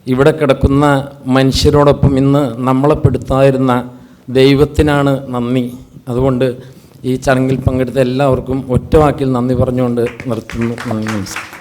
ഇവിടെ കിടക്കുന്ന മനുഷ്യരോടൊപ്പം ഇന്ന് നമ്മളെ പെടുത്താതിരുന്ന ദൈവത്തിനാണ് നന്ദി. അതുകൊണ്ട് ഈ ചടങ്ങിൽ പങ്കെടുത്ത എല്ലാവർക്കും ഒറ്റ വാക്കിൽ നന്ദി പറഞ്ഞുകൊണ്ട് നിർത്തുന്നു. നന്ദി, നമസ്കാരം.